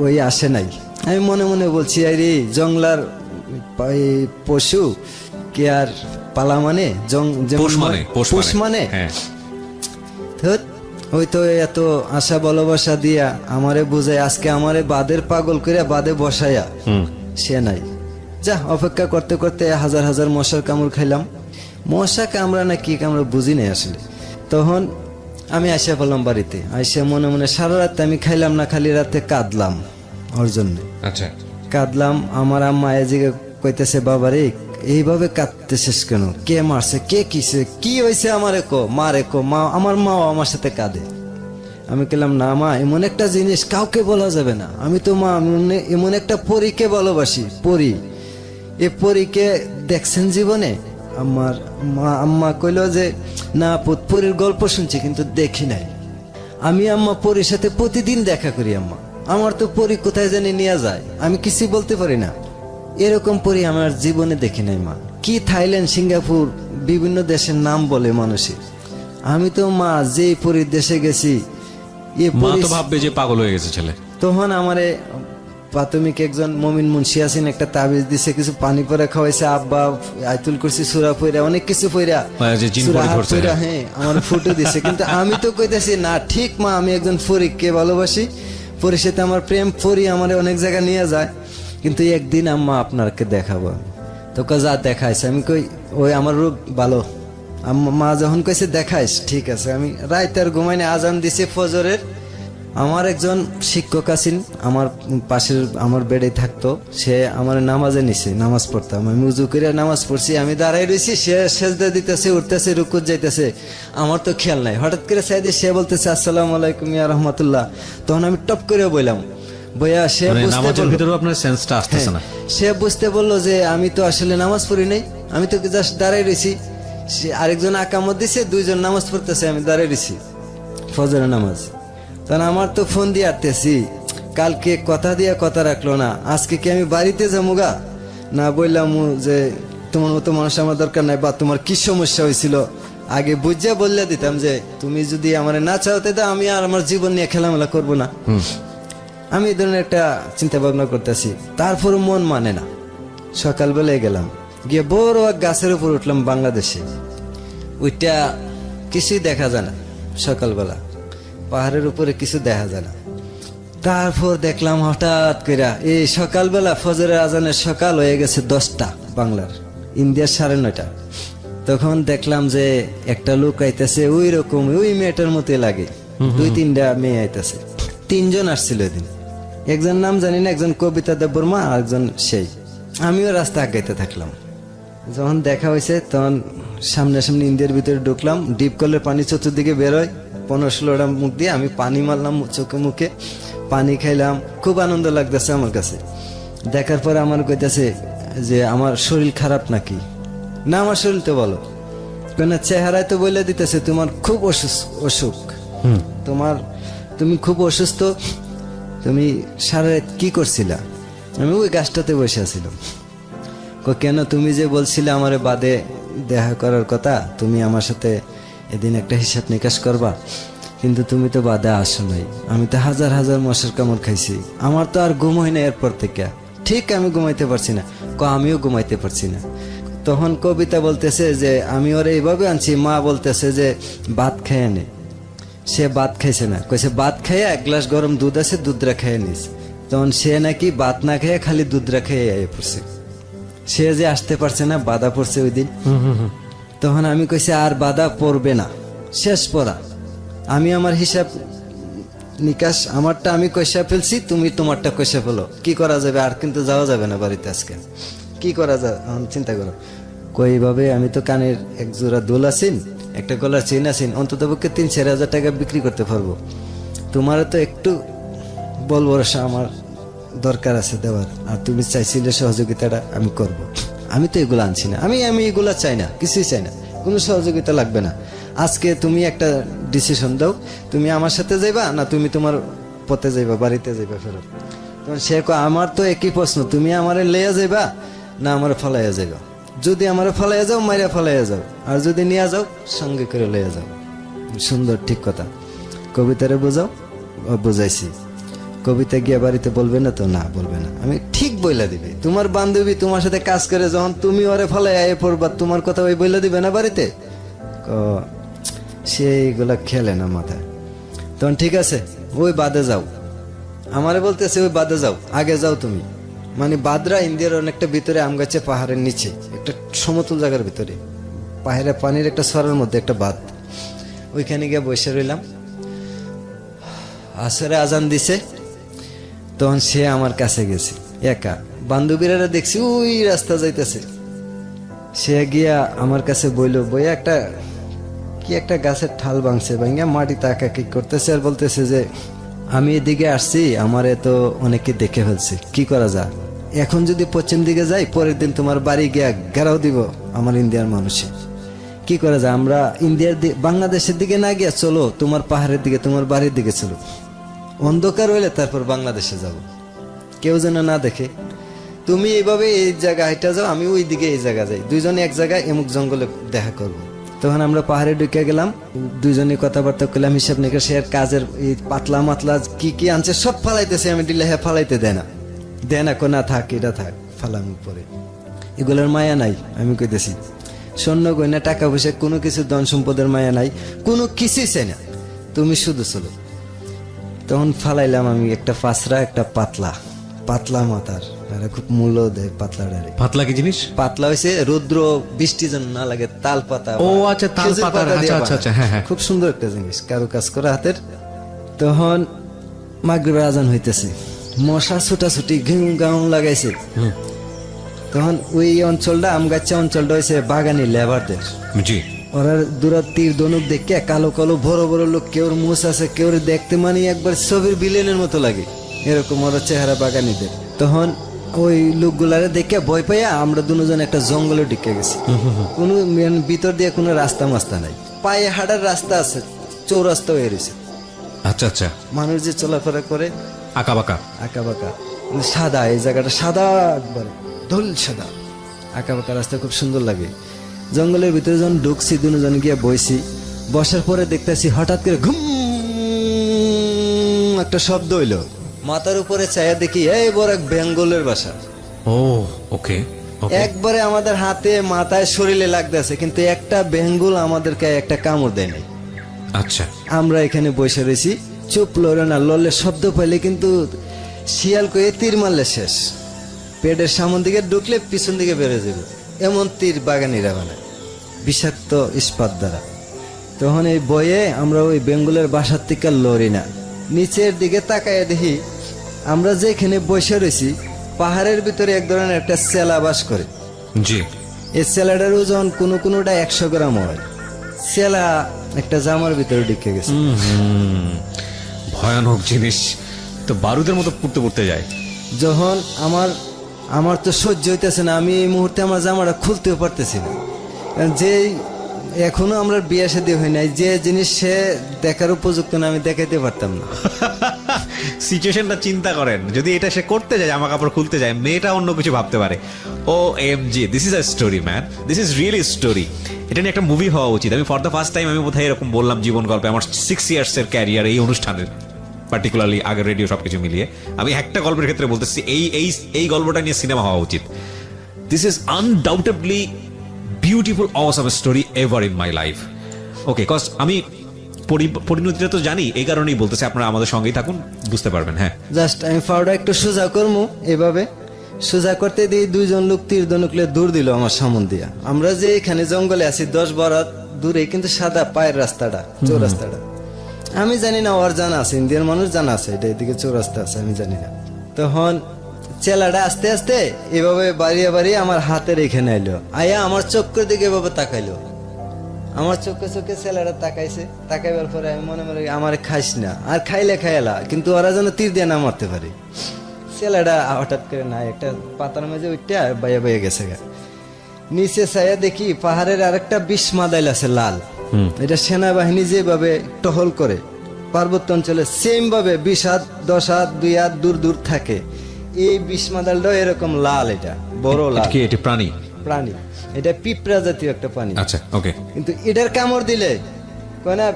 ওই আসে নাই, আমি মনে মনে বলছি আরে জংলার পশু কে আর পালা মানে পোষ মানে ওই তো এত আশা ভালোবাসা দিয়া আমারে বুঝাই, আজকে আমারে বাদের পাগল করে বাদে বসাইয়া সে নাই। যা অপেক্ষা করতে করতে 1000 মশার কামড় খাইলাম। মশা কামড়া না কি কামড়া বুঝি নাই আসলে। তখন আমি আইসা বললাম বাড়িতে, আইসা মনে মনে সারা রাত আমি খাইলাম না, খালি রাতে কাঁদলাম ওর জন্য। আচ্ছা, কাঁদলাম। আমার আম্মা এদিকে কইতেছে, বাবারে এইভাবে কাঁদতেছিস কেন, কে মারছে, কে কিসে, কি হয়েছে, আমারে কো, মারে কো। মা, আমার মাও আমার সাথে কাঁদে। আমি বললাম, না মা, এমন একটা জিনিস কাউকে বলা যাবে না। আমি তো মা, এমন একটা পরীকে ভালোবাসি, পরী। এ পরীকে দেখছেন জীবনে? আম্মা কইলো যে না পুত, পরীর গল্প শুনছি কিন্তু দেখি নাই। আমি আম্মা পরীর সাথে প্রতিদিন দেখা করি আম্মা, আমার তো পরী কোথায় জানি নিয়ে যায়, আমি কিছু বলতে পারি না। এরকম পরী আমার জীবনে দেখি নাই মা। কি থাইল্যান্ড, সিঙ্গাপুর, বিভিন্ন দেশের নাম বলে মানুষের। আমি তো মা যে পরীর দেশে গেছি, মা তো ভাববে যে পাগল হয়ে গেছে ছেলে। তখন আমারে প্রাথমিক একজন মমিন মুন্সি আছেন, একটা তাবিজ দিছে, কিছু পানি পরে খাওয়াইছে, আব্বা আইতুল করছি, সুরা পইরা, অনেক কিছু পইরা, হ্যাঁ আমার ফুটো দিছে। কিন্তু আমি তো কইতেছি না, ঠিক মা, আমি একজন ফরিককে ভালোবাসি, পরীর সাথে আমার প্রেম, পরী আমার অনেক জায়গায় নিয়ে যায়, কিন্তু একদিন আম্মা আপনাকে দেখাবো। তো যা দেখাইছে, আমি কই ওই আমার রূপ ভালো। মা যখন কইছে দেখাইস, ঠিক আছে। আমি রাইতে আর ঘুমাইনি, আজান দিছে ফজরের। আমার একজন শিক্ষক আছেন আমার পাশের, আমার বেডে থাকতো, সে আমার নামাজে নিছে, নামাজ পড়তাম, আমি উজু করে নামাজ পড়ছি, আমি দাঁড়াই রয়েছি, সে সেজদা দিতেছে, উঠতেছে, রুকুত যাইতেছে, আমার তো খেয়াল নাই। হঠাৎ করে সাইডে সে বলতেছে আসসালামু আলাইকুম ইয়া রাহমাতুল্লাহ। তখন আমি টপ করে বললাম, বইয়া সে সে বুঝতে বললো যে আমি তো আসলে নামাজ পড়ি নাই, আমি তো জাস্ট দাঁড়াই রয়েছি। সে আরেকজন আকামত দিছে, দুইজন নামাজ পড়তেছে, আমি দাঁড়াই রয়েছি ফজরের নামাজ। তখন আমার তো ফোন দিয়ে আটতেছি, কালকে কথা দিয়ে কথা রাখলো না, আজকে কি আমি বাড়িতে যাবো গা? না, বললাম যে তোমার মতো মানুষ আমার দরকার নাই, বা তোমার কি সমস্যা হয়েছিল আগে বুঝিয়া বললে দিতাম, যে তুমি যদি আমার না চাওতে দাও, আমি আর আমার জীবন নিয়ে খেলামেলা করবো না। আমি এই ধরনের একটা চিন্তা ভাবনা করতেছি। তারপর মন মানে না, সকালবেলায় গেলাম, গিয়ে বড় এক গাছের উপর উঠলাম বাংলাদেশে। ওইটা কিছুই দেখা যায় না, সকালবেলা পাহাড়ের উপরে কিছু দেখা যায় না। তারপর দেখলাম হঠাৎ করে এই সকালবেলা ফজরের আজানের সকাল হয়ে গেছে 10টা বাংলার, ইন্ডিয়ার 9:30। তখন দেখলাম যে একটা লোক আইতেছে, ওই রকম ওই মেয়েটার মতোই লাগে, 2-3টা মেয়ে আইতেছে। 3 জন আসছিল এদিন, একজন নাম জানি না, একজন কবিতা দেববর্মা, আর একজন সেই। আমিও রাস্তা আগাইতে থাকলাম। যখন দেখা হয়েছে তখন সামনাসামনি ইন্ডিয়ার ভিতরে ঢুকলাম, ডিপ কলের পানি চতুর্দিকে বেরোয়, 15-16টা মুখ দিয়ে আমি পানি মারলাম চোখে মুখে, পানি খাইলাম, খুব আনন্দ লাগতেছে আমার কাছে। দেখার পরে আমার কইতেছে যে আমার শরীর খারাপ নাকি? না, আমার শরীর তো বলো, কেন চেহারায় তো বলে দিতেছে তোমার খুব অসুখ, তুমি খুব অসুস্থ, তুমি সারা রাত কি করছিলা? আমি ওই গাছটাতে বসে আছিলাম। কেন, তুমি যে বলছিলে আমার বাদে দেখা করার কথা, তুমি আমার সাথে এদিন একটা হিসাব নিকাশ করবা, কিন্তু তুমি তো বাদে আসো নাই। আমি তো হাজার হাজার মশার কামড় খাইছি, আমার তো আর ঘুম হয় না এরপর থেকে। ঠিক, আমি ঘুমাইতে পারছি না। আমিও ঘুমাইতে পারছি না। তখন কবিতা বলতেছে যে আমি ওরা এইভাবে আনছি, মা বলতেছে যে ভাত খেয়ে নে। সে ভাত খাইছে না, কইছে ভাত খাইয়া 1 গ্লাস গরম দুধ আছে, দুধরা খেয়ে নিস। তখন সে নাকি ভাত না খেয়ে খালি দুধরা খেয়ে আইয়ে পড়ছে। সে যে আসতে পারছে না, বাধা পড়ছে ওই দিন। তখন আমি কইছি আর বাধা পড়বে না, শেষ পড়া। আমি আমার হিসাব নিকাশ আমারটা আমি কইসা ফেলছি, তুমি তোমারটা কইসা ফেলো, কি করা যাবে? আর কিন্তু যাওয়া যাবে না বাড়িতে আজকে, কি করা যায় চিন্তা করো। কইভাবে আমি তো কানের 1 জোড়া দুল আছেন, একটা গলার চেইন আছেন, অন্তত পক্ষে 3-4 হাজার টাকা বিক্রি করতে পারবো। তোমার তো একটু বল ভরসা আমার দরকার আছে দেওয়ার, আর তুমি চাইছিলে সহযোগিতাটা আমি করব। আমি তো এগুলো আনছি না, আমি এগুলা চাই না, কিছুই চাই না, কোনো সহযোগিতা লাগবে না। আজকে তুমি একটা ডিসিশন দাও, তুমি আমার সাথে যাইবা না তুমি তোমার পথে যাইবা, বাড়িতে যাইবা ফেরত। তখন সে আমার তো একই প্রশ্ন, তুমি আমারে লইয়া যাইবা না আমার ফলাইয়া যাইবা? যদি আমার ফলাইয়া যাও, মাইরা ফলাইয়া যাও, আর যদি নিয়ে যাও সঙ্গে করে লইয়া যাও। সুন্দর, ঠিক কথা। কবিতারে বোঝাও, বুঝাইছি। কবিতা গিয়া বাড়িতে বলবে না তো? না, বলবে না। আমি ঠিক বইলা দিবে, তোমার বান্ধবী তোমার সাথে কাজ করে, যখন তুমি ওরে ফলাই আয়ে পড়বা, তোমার কথা ওই বইলা দিবে না বাড়িতে? সেইগুলা খেলে না মাথায়। তখন ঠিক আছে, ওই বাদে যাও। আমারে বলতেছে ওই বাদে যাও, আগে যাও তুমি। মানে বাদরা ইন্ডিয়ার অনেকটা ভিতরে, আম গাছে পাহাড়ের নিচে একটা সমতল জায়গার ভিতরে, পাহাড়ে পানির একটা সরের মধ্যে একটা বাদ। ওইখানে গিয়ে বসে রইলাম। আসরে আজান দিছে, তখন সে আমার কাছে গেছে একা, বান্ধবীরা দেখছি ওই রাস্তা যাইতেছে। সে গিয়া আমার কাছে বইল, বইয়া একটা গাছের ঠাল ভাঙছে, ভাঙিয়া মাটিতে আঁকাকি করতেছে আর বলতেছে যে আমি এদিকে আসছি, আমার তো অনেকে দেখে ফেলছে, কি করা যায়? এখন যদি পশ্চিম দিকে যাই, পরের দিন তোমার বাড়ি গিয়া ঘেরাও দিব আমার ইন্ডিয়ার মানুষে, কি করা যায়? আমরা বাংলাদেশের দিকে না গিয়া চলো তোমার পাহাড়ের দিকে, তোমার বাড়ির দিকে চলো, অন্ধকার হইলে তারপর বাংলাদেশে যাব, কেউ যেন না দেখে। তুমি এইভাবে এই জায়গা হাইটা যাও, আমি ওই দিকে এই জায়গা যাই, দুইজনে এক জায়গায় এমুক জঙ্গলে দেখা করব। তখন আমরা পাহাড়ে ঢুকে গেলাম, দুইজনে কথাবার্তা করলাম, হিসাব নিকাশ, সে কাজের এই পাতলা মাতলা কি কি আনছে সব ফালাইতেছে, আমি দিলে হ্যাঁ ফালাইতে দেয় না, কোনা থাক, এটা থাক, ফালাম পরে, এগুলোর মায়া নাই। আমি কইতেছি স্বর্ণ গয়না টাকা পয়সা কোনো কিছু ধন সম্পদের মায়া নাই, কোনো কিছুই চাই না, তুমি শুধু চলো। তখন ফালাইলাম আমি একটা পাঁচরা, একটা পাতলা মাথার, খুব মূল্য দেয় পাতলাটারে। পাতলা কি জিনিস? পাতলা হয়েছে রুদ্র বৃষ্টি যেন না লাগে, তাল পাতা। ও আচ্ছা, তাল পাতা, আচ্ছা, হ্যাঁ, খুব সুন্দর একটা জিনিস, কারো কাজ করা হাতের। তখন মাগরিবের আজান হইতেছে, মশা ছুটাছুটি ঘিউ গাউ লাগাইছে। তখন ওই অঞ্চলটা, আমগাছা অঞ্চলটা হয়েছে বাগানি লেবারদের। জি। ওরা দূরা তীর ধনুক দেখে কালো কালো বড় বড় লোক, কেউর মুছ আছে, কেউর দেখতে মানে একবার ছবির ভিলেনের মতো লাগে, এরকম ওরা চেহারা বাগানিদের। তখন ওই লোকগুলারে দেখে ভয় পাইয়া আমরা দুজন একটা জঙ্গলে ঢুকে গেছি। কোনো ভিতর দিয়ে কোনো রাস্তা মাস্তা নাই, পায়ে হাঁটার রাস্তা আছে, চৌরাস্তা হয়ে রয়েছে। আচ্ছা, মানুষ যে চলাফেরা করে আঁকা বাঁকা সাদা, এই জায়গাটা সাদা, একবার ধুল সাদা, আঁকা বাঁকা রাস্তা, খুব সুন্দর লাগে। জঙ্গলের ভিতরে যখন ঢুকছি, দুজন গিয়ে বইছি, বসার পরে দেখতেছি হঠাৎ করে ঘুম একটা শব্দ হইলো, মাথার উপরে ছায়া দেখি এই বড় এক বেঙ্গলের বাসা। ও ওকে, একবারে আমাদের হাতে মাথায় শরীরে লাগতেছে, কিন্তু একটা বেঙ্গল আমাদেরকে একটা কামড় দেয় নাই। আচ্ছা, আমরা এখানে বসে রয়েছি, চুপ, লড়ে না, লড়লে শব্দ পাইলে কিন্তু শিয়াল কয়ে তীর মারলে শেষ, পেটের সামন দিকে ঢুকলে পিছন দিকে বেড়ে যাবে, এমন তীর বাগানিরা বানায় বিষাক্ত ইস্পাত দ্বারা। তখন এই বয়ে আমরা ওই বেঙ্গলের বাসার থেকে লড়ি না, নিচের দিকে তাকায় দেখি আমরা যেখানে বসে রয়েছি পাহাড়ের ভিতরে এক ধরনের একটা চেলা বাস করে। জি। এই চেলাটার ওজন কোনোটা 100 গ্রাম হয়। চেলা একটা জামার ভিতরে ঢুকে গেছে। ভয়ানক জিনিস তো, বারুদের মতো পুড়তে যায়। যখন আমার তো সহ্য হইতেছে না, আমি এই মুহূর্তে আমার জামাটা খুলতেও পারতেছি না, যে এখনো আমরা বিয়ে শাদী হয় নাই, যে জিনিস সে দেখার উপযুক্ত না, আমি দেখাইতে পারতাম না। সিচুয়েশনটা চিন্তা করেন, যদি এটা সে করতে যায়, জামা কাপড় খুলতে যায়, মেয়েটা অন্য কিছু ভাবতে পারে। O M G, this is a story man, this is really story. এটা নিয়ে একটা মুভি হওয়া উচিত। আমি ফর দ্য ফার্স্ট টাইম আমি বোধহয় এরকম বললাম জীবন গল্পে, আমার 6 ইয়ার্স এর ক্যারিয়ার এই অনুষ্ঠানের, পার্টিকুলারলি আগের রেডিও সবকিছু মিলিয়ে আমি একটা গল্পের ক্ষেত্রে বলতেছি এই গল্পটা নিয়ে সিনেমা হওয়া উচিত। This is undoubtedly beautiful awesome story ever in my life. Okay, cause আমি পরিণতিটা তো জানি, এই কারণেই বলতেছি, আপনারা আমাদের সঙ্গেই থাকুন, বুঝতে পারবেন। হ্যাঁ, জাস্ট আমি ফাউডা একটু সোজা করবো, এভাবে সোজা করতে দিয়ে দুইজন লোক তীর ধনুকলে দূর দিল আমার সামন দিয়া। আমরা যে এখানে জঙ্গলে আছি 10 বরাত দূরে, কিন্তু সাদা পায়ের রাস্তাটা, চৌরাস্তাটা আমি জানি না, ওর জানা আছে, ইন্ডিয়ার মানুষ জানা আছে এটা এদিকে চৌরাস্তা আছে, আমি জানি না। তখন চেলাটা আস্তে আস্তে এভাবে বাড়িয়ে আমার হাতের এখানে এলো, আয়া আমার চোখের দিকে এভাবে তাকাইলো, আমার চোখে ছেলেরা তাকাইছে, তাকাইবার পরে আমি মনে মনে আমার খাইস না, আর খাইলে খাইলা, কিন্তু ওরা যেন তীর দিয়ে না মারতে পারে। ছেলেটা হঠাৎ করে না একটা পাতার মাঝে উঠতে বাইয়ে গেছে। নিচে ছায়া দেখি পাহাড়ের আরেকটা বিষ মাদাইল আছে লাল, এটা সেনাবাহিনী যেভাবে টহল করে পার্বত্য অঞ্চলে সেম ভাবে 20 হাত 10 হাত 2 হাত দূর থাকে, এই বিষ মাদালটাও এরকম লাল, এটা বড় লাল। এটা প্রাণী, এটা পিঁপড়া জাতীয় একটা প্রাণী। আচ্ছা, ওকে। কিন্তু এটার কামড় দিলে কয়না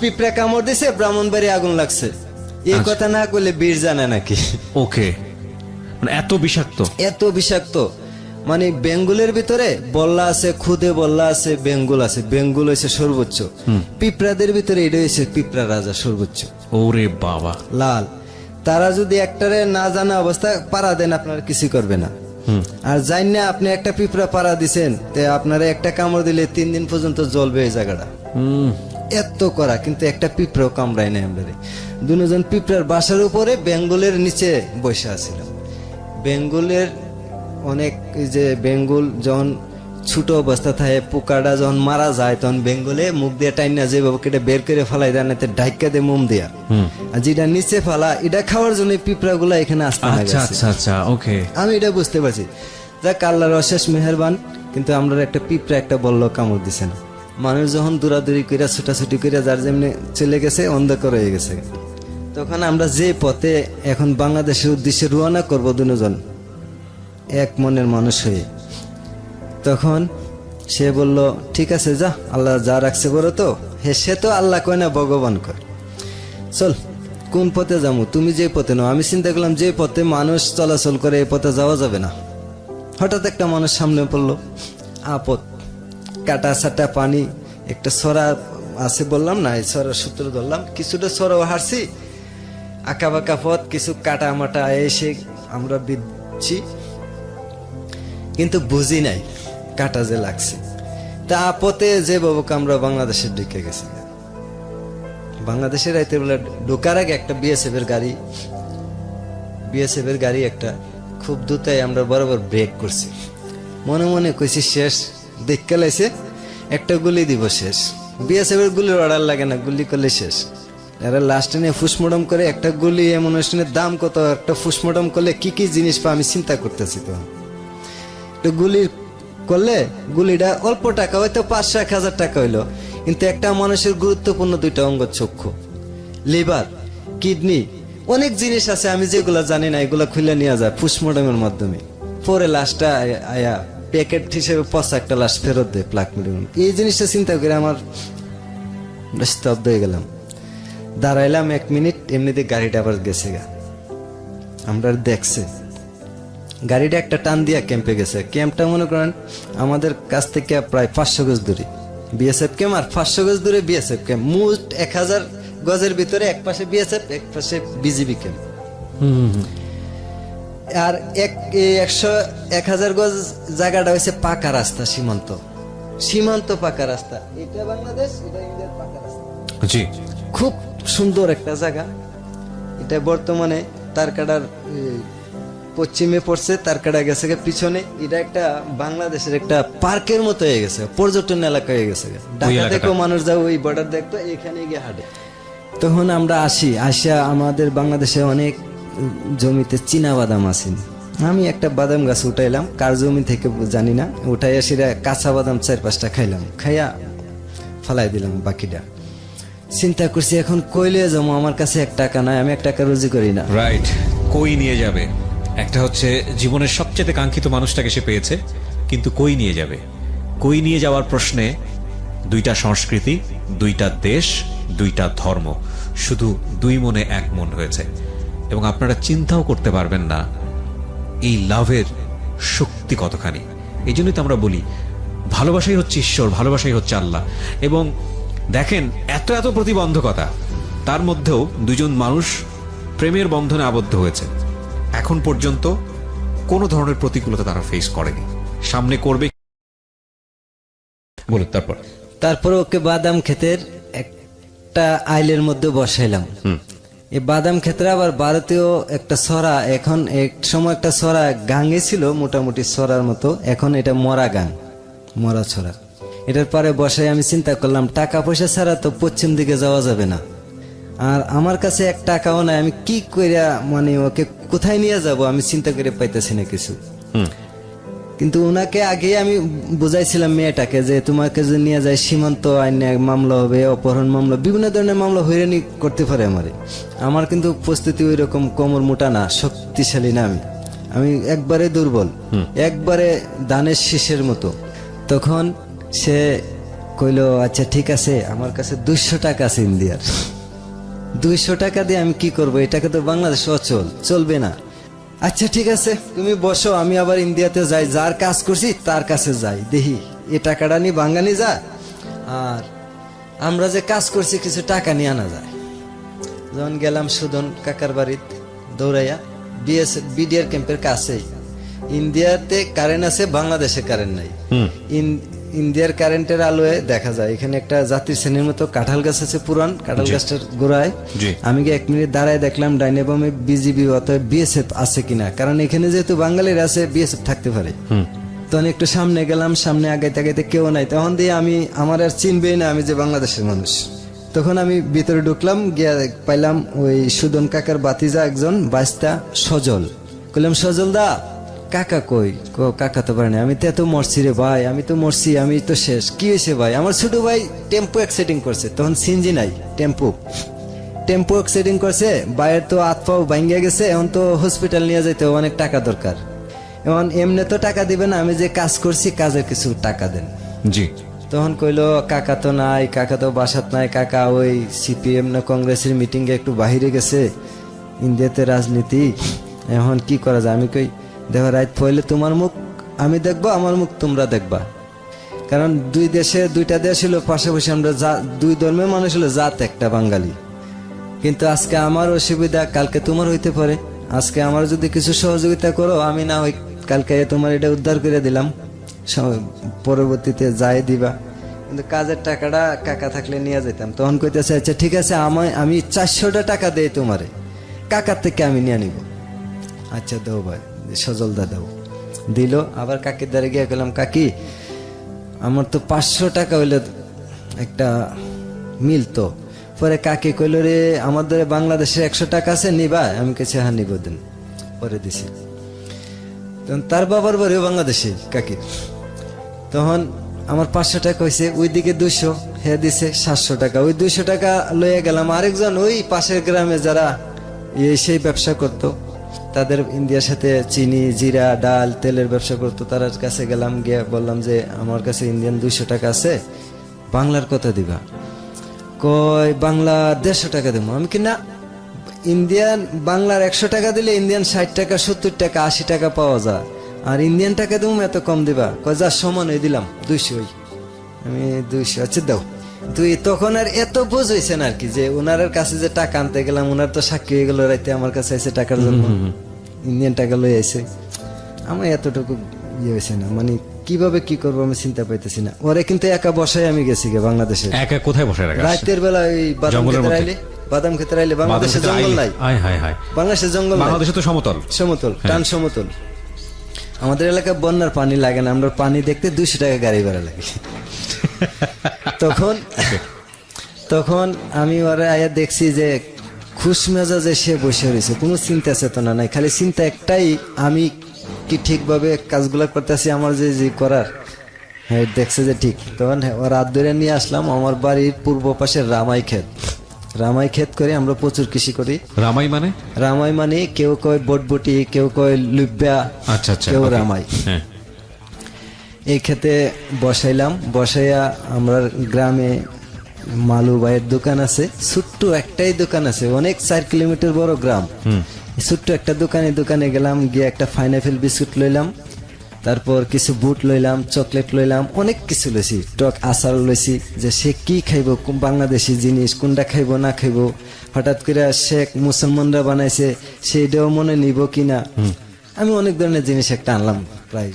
পিঁপড়া কামড় দিছে, ব্রাহ্মণবাড়ি আগুন লাগছে, এই কথা না করলে বীর জানে নাকি। ওকে, মানে এত বিষাক্ত, মানে বেঙ্গলের ভিতরে বল্লা আছে, খুদে বল্লা আছে, বেঙ্গল আছে, বেঙ্গল হয়েছে সর্বোচ্চ, পিঁপড়াদের ভিতরে এটা হয়েছে পিঁপড়া রাজা সর্বোচ্চ। ওরে বাবা, লাল। তারা যদি একটারে না জানা অবস্থা পাড়া দেন, আপনার কিছু করবে না। আর জানি না আপনি একটা পিঁপড়া পাড়া দিচ্ছেন, আপনারা একটা কামড় দিলে 3 দিন পর্যন্ত জ্বলবে এই জায়গাটা। এত করা, কিন্তু একটা পিঁপড়াও কামড়ায় নাই আমরা। দুজন পিঁপড়ার বাসার উপরে বেঙ্গলের নিচে বসে আছিলাম। বেঙ্গলের অনেক, এই যে বেঙ্গল যখন ছোট অবস্থা থাকে, পোকাটা যখন মারা যায় তখন বেঙ্গলে মুখ দিয়ে টাইনা যেভাবে কেটে বের করে ফেলাই দেয়, না ঢাইকা দিয়ে মোম দিয়া, আর যেটা নিচে ফেলা এটা খাওয়ার জন্য পিঁপড়া গুলা এখানে আসতে আচ্ছা আচ্ছা আচ্ছা, ওকে। আমি এটা বুঝতে পারছি, যাক আল্লাহর অশেষ মেহেরবান। কিন্তু আমরা একটা পিঁপড়া একটা বললো কামড় দিছে না। মানুষ যখন দৌড়াদৌড়ি করে ছুটাছুটি করে যার যেমনি চলে গেছে, অন্ধকার হয়ে গেছে। তখন আমরা যে পথে এখন বাংলাদেশের উদ্দেশ্যে রওনা করবো দুজন এক মনের মানুষ হয়ে, তখন সে বলল ঠিক আছে যা, আল্লাহ যা রাখছে বলো তো। সে তো আল্লাহ কয় না, ভগবান কয়। চল কোন পথে যাবো, তুমি যে পথে নাও। আমি চিন্তা করলাম যে পথে মানুষ চলাচল করে এই পথে যাওয়া যাবে না। হঠাৎ একটা মানুষ সামনে পড়লো, আপদ, কাটা সাটা পানি, একটা সরা আছে বললাম না, এই সরার সূত্র ধরলাম, কিছুটা সরাও হারছি, আঁকা বাঁকা পথ, কিছু কাটা মাটা এসে আমরা বিচ্ছি, কিন্তু বুঝি নাই কাটা যে লাগছে। তা আপতে যে বাবুকে আমরা বাংলাদেশে ঢুকে গেছি। বাংলাদেশের রাইতে বেলা ঢোকার আগে একটা বিএসএফ এর গাড়ি একটা খুব দ্রুতই আমরা বরাবর ব্রেক করছি। মনে মনে কইছি শেষ, দেখতে লাইছে একটা গুলি দিব শেষ। বিএসএফ এর গুলির অর্ডার লাগে না, গুলি করলে শেষ। এরা লাস্টে নিয়ে ফুসমোডম করে, একটা গুলি এমন অনুষ্ঠানের দাম কত, একটা ফুসমোডম করলে কি কি জিনিস পা আমি চিন্তা করতেছি। তো গুলি করলে গুলিটা অল্প টাকা হয়তো 500-1000 টাকা হইলো, কিন্তু একটা মানুষের গুরুত্বপূর্ণ দুইটা অঙ্গ, চক্ষু, লিভার, কিডনি, অনেক জিনিস আছে আমি যেগুলা জানি না, এগুলা খুলে নিয়ে যায় পোস্টমর্টমের মাধ্যমে। পরে লাশটা আয়া প্যাকেট হিসেবে পচা একটা লাশ ফেরত দেয় প্লাক মেডিকেল। এই জিনিসটা চিন্তা করে আমার স্তব্ধ হয়ে গেলাম। দাঁড়াইলাম 1 মিনিট, এমনিতে গাড়িটা আবার গেছে গা। আমরা দেখছে গাড়িটা একটা টান দিয়া ক্যাম্পে গেছে। ক্যাম্পটা মনে করেন আমাদের কাছ থেকে প্রায় 500 গজ দূরে বিএসএফ ক্যাম্প, আর 500 গজ দূরে বিএসএফ ক্যাম্প। মোট 1000 গজের ভিতরে এক পাশে বিএসএফ, এক পাশে বিজিবি ক্যাম্প। আর 1000 গজ জায়গাটা হয়েছে পাকা রাস্তা, সীমান্ত পাকা রাস্তা। এটা বাংলাদেশ, এটা ইন্ডিয়ার পাকা রাস্তা। জি, খুব সুন্দর একটা জায়গা। এটা বর্তমানে তারকাটার পশ্চিমে পড়ছে, তারকাটা গেছে পিছনে। এটা একটা বাংলাদেশের একটা পার্কের মতো হয়ে গেছে, পর্যটন এলাকা হয়ে গেছে। ঢাকা থেকেও মানুষ যাও ওই বর্ডার দেখতো, এখানে গিয়ে হাঁটে। তখন আমরা আসিয়া আমাদের বাংলাদেশে অনেক জমিতে চীনা বাদাম আছে। আমি একটা বাদাম গাছ উঠাইলাম, কার জমি থেকে জানি না, উঠাইয়া সেটা কাঁচা বাদাম 4-5টা খাইলাম, খাইয়া ফালাই দিলাম বাকিটা। চিন্তা করছি এখন কইলে যাবো, আমার কাছে 1 টাকা নাই, আমি 1 টাকা রুজি করি না। রাইট, কই নিয়ে যাবে? একটা হচ্ছে জীবনের সবচেয়ে কাঙ্ক্ষিত মানুষটাকে সে পেয়েছে, কিন্তু কই নিয়ে যাবে? কই নিয়ে যাওয়ার প্রশ্নে 2টা সংস্কৃতি, 2টা দেশ, 2টা ধর্ম, শুধু 2 মনে 1 মন হয়েছে। এবং আপনারা চিন্তাও করতে পারবেন না এই লাভের শক্তি কতখানি। এই জন্যই তো আমরা বলি ভালোবাসাই হচ্ছে ঈশ্বর, ভালোবাসাই হচ্ছে আল্লাহ। এবং দেখেন এত এত প্রতিবন্ধকতা, তার মধ্যেও 2জন মানুষ প্রেমের বন্ধনে আবদ্ধ হয়েছে। এখন পর্যন্ত কোনো ধরনের প্রতিকূলতা তারা ফেস করেনি, সামনে করবে। বলুন তারপর ওকে বাদাম ক্ষেতের একটা আইলের মধ্যে বসাইলাম। এই বাদাম ক্ষেত্রে আবার ভারতীয় একটা সরা, এখন এক সময় একটা সরা গাঙ্গে ছিল মোটামুটি সরার মতো, এখন এটা মরা গাং, মরা ছড়া। এটার পরে বসাই আমি চিন্তা করলাম টাকা পয়সা ছাড়া তো পশ্চিম দিকে যাওয়া যাবে না, আর আমার কাছে 1 টাকাও নাই। আমি কি কইরা মানে ওকে কোথায় নিয়ে যাব আমি চিন্তা করে পাইতেছি না কিছু। কিন্তু ওনাকে আগে আমি বুঝাইছিলাম মেয়েটাকে যে তোমাকে যদি নিয়ে যায় সীমান্ত আইনে মামলা হবে, অপহরণ মামলা, বিভিন্ন ধরনের মামলা হয়রানি করতে পারে আমার কিন্তু প্রস্তুতি ওই রকম কোমর মোটা না, শক্তিশালী না। আমি একবারে দুর্বল, একবারে ধানের শীষের মতো। তখন সে কইলো আচ্ছা ঠিক আছে, আমার কাছে 200 টাকা আছে ইন্ডিয়ার। 200 টাকা দিয়ে আমি কি করব? এটাকে তো বাংলাদেশ অচল, চলবে না। আচ্ছা ঠিক আছে তুমি বসো, আমি আবার ইন্ডিয়াতে যাই, যার কাজ করছি তার কাছে যাই, দেখি এ টাকাটা নিয়ে বাঙালি যা, আর আমরা যে কাজ করছি কিছু টাকা নিয়ে আনা যায়। যখন গেলাম সুদন কাকার বাড়িতে দৌড়াইয়া, বিডিআর ক্যাম্পের কাছেই। ইন্ডিয়াতে কারেন্ট আছে, বাংলাদেশে কারেন্ট নাই। ইন্ডিয়ার কারেন্টের আলোয় দেখা যায় এখানে একটা জাতির শ্রেণীর মতো কাঁঠাল গাছ আছে, পুরান কাঁঠাল গাছটার গোড়ায় জি। আমি গিয়ে 1 মিনিট দাঁড়ায় দেখলাম ডাইনে বামে বিজিবি অথবা বিএসএফ আছে কিনা, কারণ এখানে যেহেতু বাঙালির আছে বিএসএফ থাকতে পারে। তখন একটু সামনে গেলাম, সামনে আগাইতে আগাইতে কেউ নাই, তখন দিয়ে আমি আমার আর চিনবেই না আমি যে বাংলাদেশের মানুষ। তখন আমি ভিতরে ঢুকলাম, গিয়ে পাইলাম ওই সুদন কাকার বাতিজা একজন বাইস্তা সজল। কইলাম সজল দা কাকা কই? কাকা তো পারেনি। আমি তো এত মরছি রে ভাই, আমি তো মরছি, আমি তো শেষ। কি হয়েছে ভাই? আমার ছোট ভাই টেম্পো অ্যাক্সিডেন্ট করছে, তখন সিনজি নাই, টেম্পো অ্যাক্সিডেন্ট করছে, বাইরের তো হাত পাও ভাঙ্গিয়া গেছে, এখন তো হসপিটাল নিয়ে যাইতে অনেক টাকা দরকার। এখন এমনি তো টাকা দিবেন, আমি যে কাজ করছি কাজের কিছু টাকা দেন। জি। তখন কইলো কাকা তো নাই, কাকা তো বাসাত নাই, কাকা ওই সিপিএম না কংগ্রেসের মিটিং এ একটু বাহিরে গেছে, ইন্ডিয়াতে রাজনীতি, এখন কি করা যায়? আমি কই দেখো রাত পড়লে তোমার মুখ আমি দেখবো, আমার মুখ তোমরা দেখবা, কারণ দুইটা দেশ হলো পাশাপাশি, আমরা দুই ধর্মের মানুষ হলো জাত একটা বাঙালি। কিন্তু আজকে আমার অসুবিধা কালকে তোমার হইতে পারে, আজকে আমার যদি কিছু সহযোগিতা করো, আমি না ওই কালকে তোমার এটা উদ্ধার করে দিলাম, পরবর্তীতে যাই দিবা। কিন্তু কাজের টাকাটা কাকা থাকলে নিয়ে যেতাম। তখন কইতেছে আচ্ছা ঠিক আছে, আমি 400টা টাকা দেই তোমারে, কাকার থেকে আমি নিয়ে নিব। আচ্ছা দাও ভাই, সজলদা দাও। দিল। আবার কাকির দ্বারে গিয়ে গেলাম, কাকি আমার তো 500 টাকা হইলে একটা মিলতো। পরে কাকি কইল রে আমাদের বাংলাদেশে 100 টাকা আছে, নিবা? আমি কাছে হ্যাঁ নিব, দিন। পরে দিছি। তখন তার বাবার বাড়িও বাংলাদেশে কাকি। তখন আমার 500 টাকা হয়েছে, ওইদিকে 200, হ্যাঁ দিছে 700 টাকা। ওই 200 টাকা লইয়া গেলাম। আরেকজন ওই পাশের গ্রামে যারা সেই ব্যবসা করতো, তাদের ইন্ডিয়ার সাথে চিনি, জিরা, ডাল, তেলের ব্যবসা করতো, তার কাছে গেলাম, গিয়ে বললাম যে আমার কাছে ইন্ডিয়ান 200 টাকা আছে, বাংলার কত দিবা? কয় বাংলা 150 টাকা দেবো। আমি কি না, ইন্ডিয়ান বাংলার 100 টাকা দিলে ইন্ডিয়ান 60 টাকা, 70 টাকা, 80 টাকা পাওয়া যায়, আর ইন্ডিয়ান টাকা দেবো এত কম দিবা? কয় যা সমান হয়ে দিলাম 200। আমি 200 আচ্ছা দাও। তুই তখন আর এত বোঝ হয়েছে না আর কি, যে ওনার কাছে যে টাকা আনতে গেলাম, ওনার তো সাক্ষী হয়ে গেল রাইতে আমার কাছে এসে টাকার জন্য, ইন্ডিয়ান টাকা লই আইছে। আমার এতটুকু ইয়ে হয়েছে না, মানে কিভাবে কি করবো আমি চিন্তা পাইতেছি না। ওরে কিন্তু একা বসায় আমি গেছি গে বাংলাদেশে। একা কোথায় বসে রাখা? রাতের বেলা ওই বাদাম খেতে রাইলে, বাংলাদেশে জঙ্গল নাই, বাংলাদেশে জঙ্গল, বাংলাদেশে তো সমতল, টান সমতল। আমাদের এলাকায় বন্যার পানি লাগে না, আমরা পানি দেখতে 200 টাকা গাড়ি ভাড়া লাগে। তখন আমি ওরা আয়া দেখছি যে খুশ মেজাজে সে বসে রয়েছে, কোনো চিন্তা চেতনা নাই, খালি চিন্তা একটাই, আমি কি ঠিকভাবে কাজগুলা করতেছি, আমার যে করার, হ্যাঁ দেখছে যে ঠিক। তখন ওরা হাত ধরে নিয়ে আসলাম আমার বাড়ির পূর্ব পাশে রামাই ক্ষেত করে, আমরা প্রচুর কৃষি করি। রামাই মানে কেউ কয় বটবটি, কেউ কয় লুব্বা, কেউ রামাই। এই ক্ষেতে বসাইয়া আমরা গ্রামে মালু ভাইয়ের দোকান আছে, ছোট্ট একটাই দোকান আছে, অনেক 4 কিলোমিটার বড় গ্রাম, ছোট্ট একটা দোকানে গেলাম, গিয়ে একটা পাইনাপেল বিস্কুট লইলাম, তারপর কিছু বুট লইলাম, চকলেট লইলাম, অনেক কিছু লইছি, টক আচার লইছি, যে সে কি খাইব, বাংলাদেশি জিনিস কোনটা খাইব না খাইব, হঠাৎ করে শেখ মুসলমানরা বানাইছে সেইটাও মনে নিব কিনা। আমি অনেক ধরনের জিনিস একটা আনলাম, প্রায়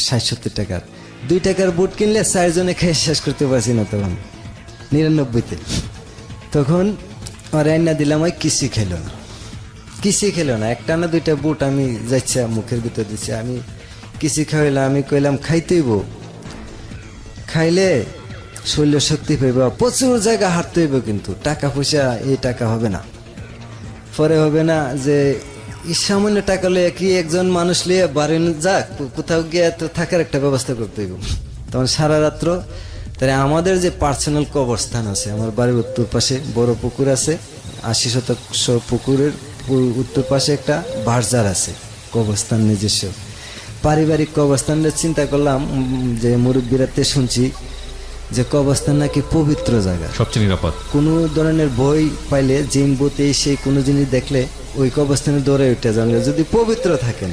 60-70 টাকার। 2 টাকার বুট কিনলে 4 জনে খেয়ে শেষ করতে পারছি না তখন 99-তে। তখন রান্না দিলাম, ওই কিছুই খেলো না, একটা না 2টা বুট আমি যাচ্ছে মুখের ভিতর দিচ্ছে, আমি কিছু খাইলাম। আমি কইলাম খাইতেইব, খাইলে শরীর শক্তি পাইব, প্রচুর জায়গা হাঁটতে হইব, কিন্তু টাকা পয়সা এই টাকা হবে না, পরে হবে না, যে সামান্য টাকা লইয়া কি একজন মানুষ লইয়া বাড়ি যাক, কোথাও গিয়ে তো থাকার একটা ব্যবস্থা করতে হইব। তখন সারা রাত্র, তাই আমাদের যে পার্সোনাল কবরস্থান আছে, আমার বাড়ির উত্তর পাশে বড় পুকুর আছে, 80 শতাংশ পুকুরের উত্তর পাশে একটা বারজার আছে, কবরস্থান নিজস্ব পারিবারিক কবরস্থানের চিন্তা করলাম, যে মুরব্বীরাতে শুনছি যে কবরস্থান নাকি পবিত্র জায়গা, সবচেয়ে নিরাপদ। কোনো ধরনের বই পাইলে, জিন বইতে সেই কোনো জিনিস দেখলে ওই কবরস্থানে দৌড়ে উঠে যান, যদি পবিত্র থাকেন।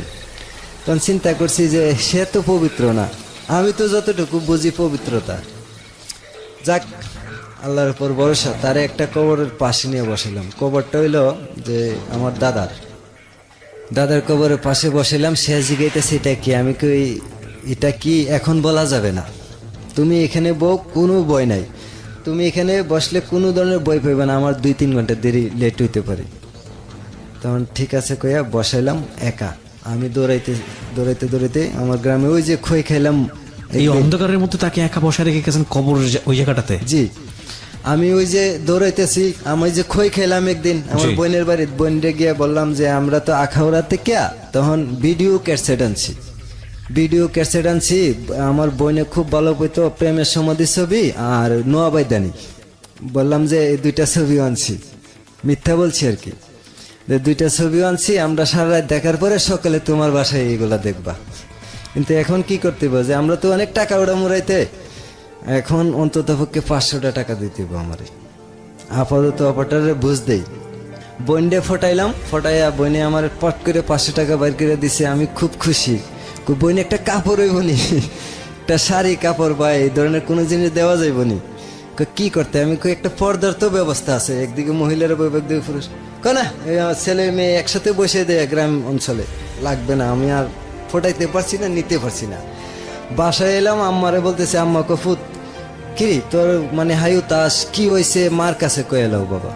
তখন চিন্তা করছি যে সে তো পবিত্র না, আমি তো যতটুকু বুঝি পবিত্রতা, যাক আল্লাহর উপর ভরসা। তারে একটা কবরের পাশে নিয়ে বসালাম, কবরটা হইলো যে আমার দাদার কবরের পাশে বসালাম। সে জিগাইতেছে এটা কি? আমি কই এটা কি এখন বলা যাবে না, তুমি এখানে বউ, কোনো বই নাই, তুমি এখানে বসলে কোনো ধরনের বই পাইবে না, আমার 2-3 ঘন্টা দেরি লেট হইতে পারে। তখন ঠিক আছে কইয়া বসাইলাম একা। আমি দৌড়াইতে দৌড়াইতে দৌড়াইতে আমার গ্রামে ওই যে খই খাইলাম, এই অন্ধকারের মধ্যে তাকে একা বসা রেখে গেছেন কবর ওই জায়গাটাতে? জি, আমি ওই যে দৌড়াইতেছি, আমি যে খই খেলাম একদিন আমার বোনের বাড়িতে, বোনরে গিয়ে বললাম যে আমরা তো আখাউড়া থেকে, তখন ভিডিও ক্যাসেট আনছি, ভিডিও ক্যাসেট আনছি, আমার বোনে খুব ভালো পেতো প্রেমের সমাধি ছবি আর নোয়া বাইদানি, বললাম যে এই 2টা ছবিও আনছি, মিথ্যা বলছি আর কি, 2টা ছবিও আনছি, আমরা সারা রাত দেখার পরে সকালে তোমার বাসায় এইগুলা দেখবা। কিন্তু এখন কি করতে হবে যে আমরা তো অনেক টাকা ওড়া মুড়াইতে, এখন অন্তত পক্ষে 500 টাকা দিতে হবে আমার, আপাতত অপারেটরে বুঝ দেই। বইনডে ফটাইলাম, ফটাইয়া বইনে আমার পট করে 500 টাকা বাইর করে দিছে, আমি খুব খুশি। বইনে একটা কাপড় হইব নি, একটা শাড়ি কাপড় বা এই ধরনের কোনো জিনিস দেওয়া যাইব নি, কি করতে? আমি একটা পর্দার তো ব্যবস্থা আছে, একদিকে মহিলারা বইবে একদিকে পুরুষ, না ছেলে মেয়ে একসাথে বসে দেয় গ্রাম অঞ্চলে, লাগবে না, আমি আর ফটাইতে পারছি না, নিতে পারছি না। বাসায় এলাম, আম্মারে বলতেছে, আম্মা কফুত কি তোর মানে হায়ু তাস কি হয়েছে, মার কাছে কয়ে এলাও বাবা,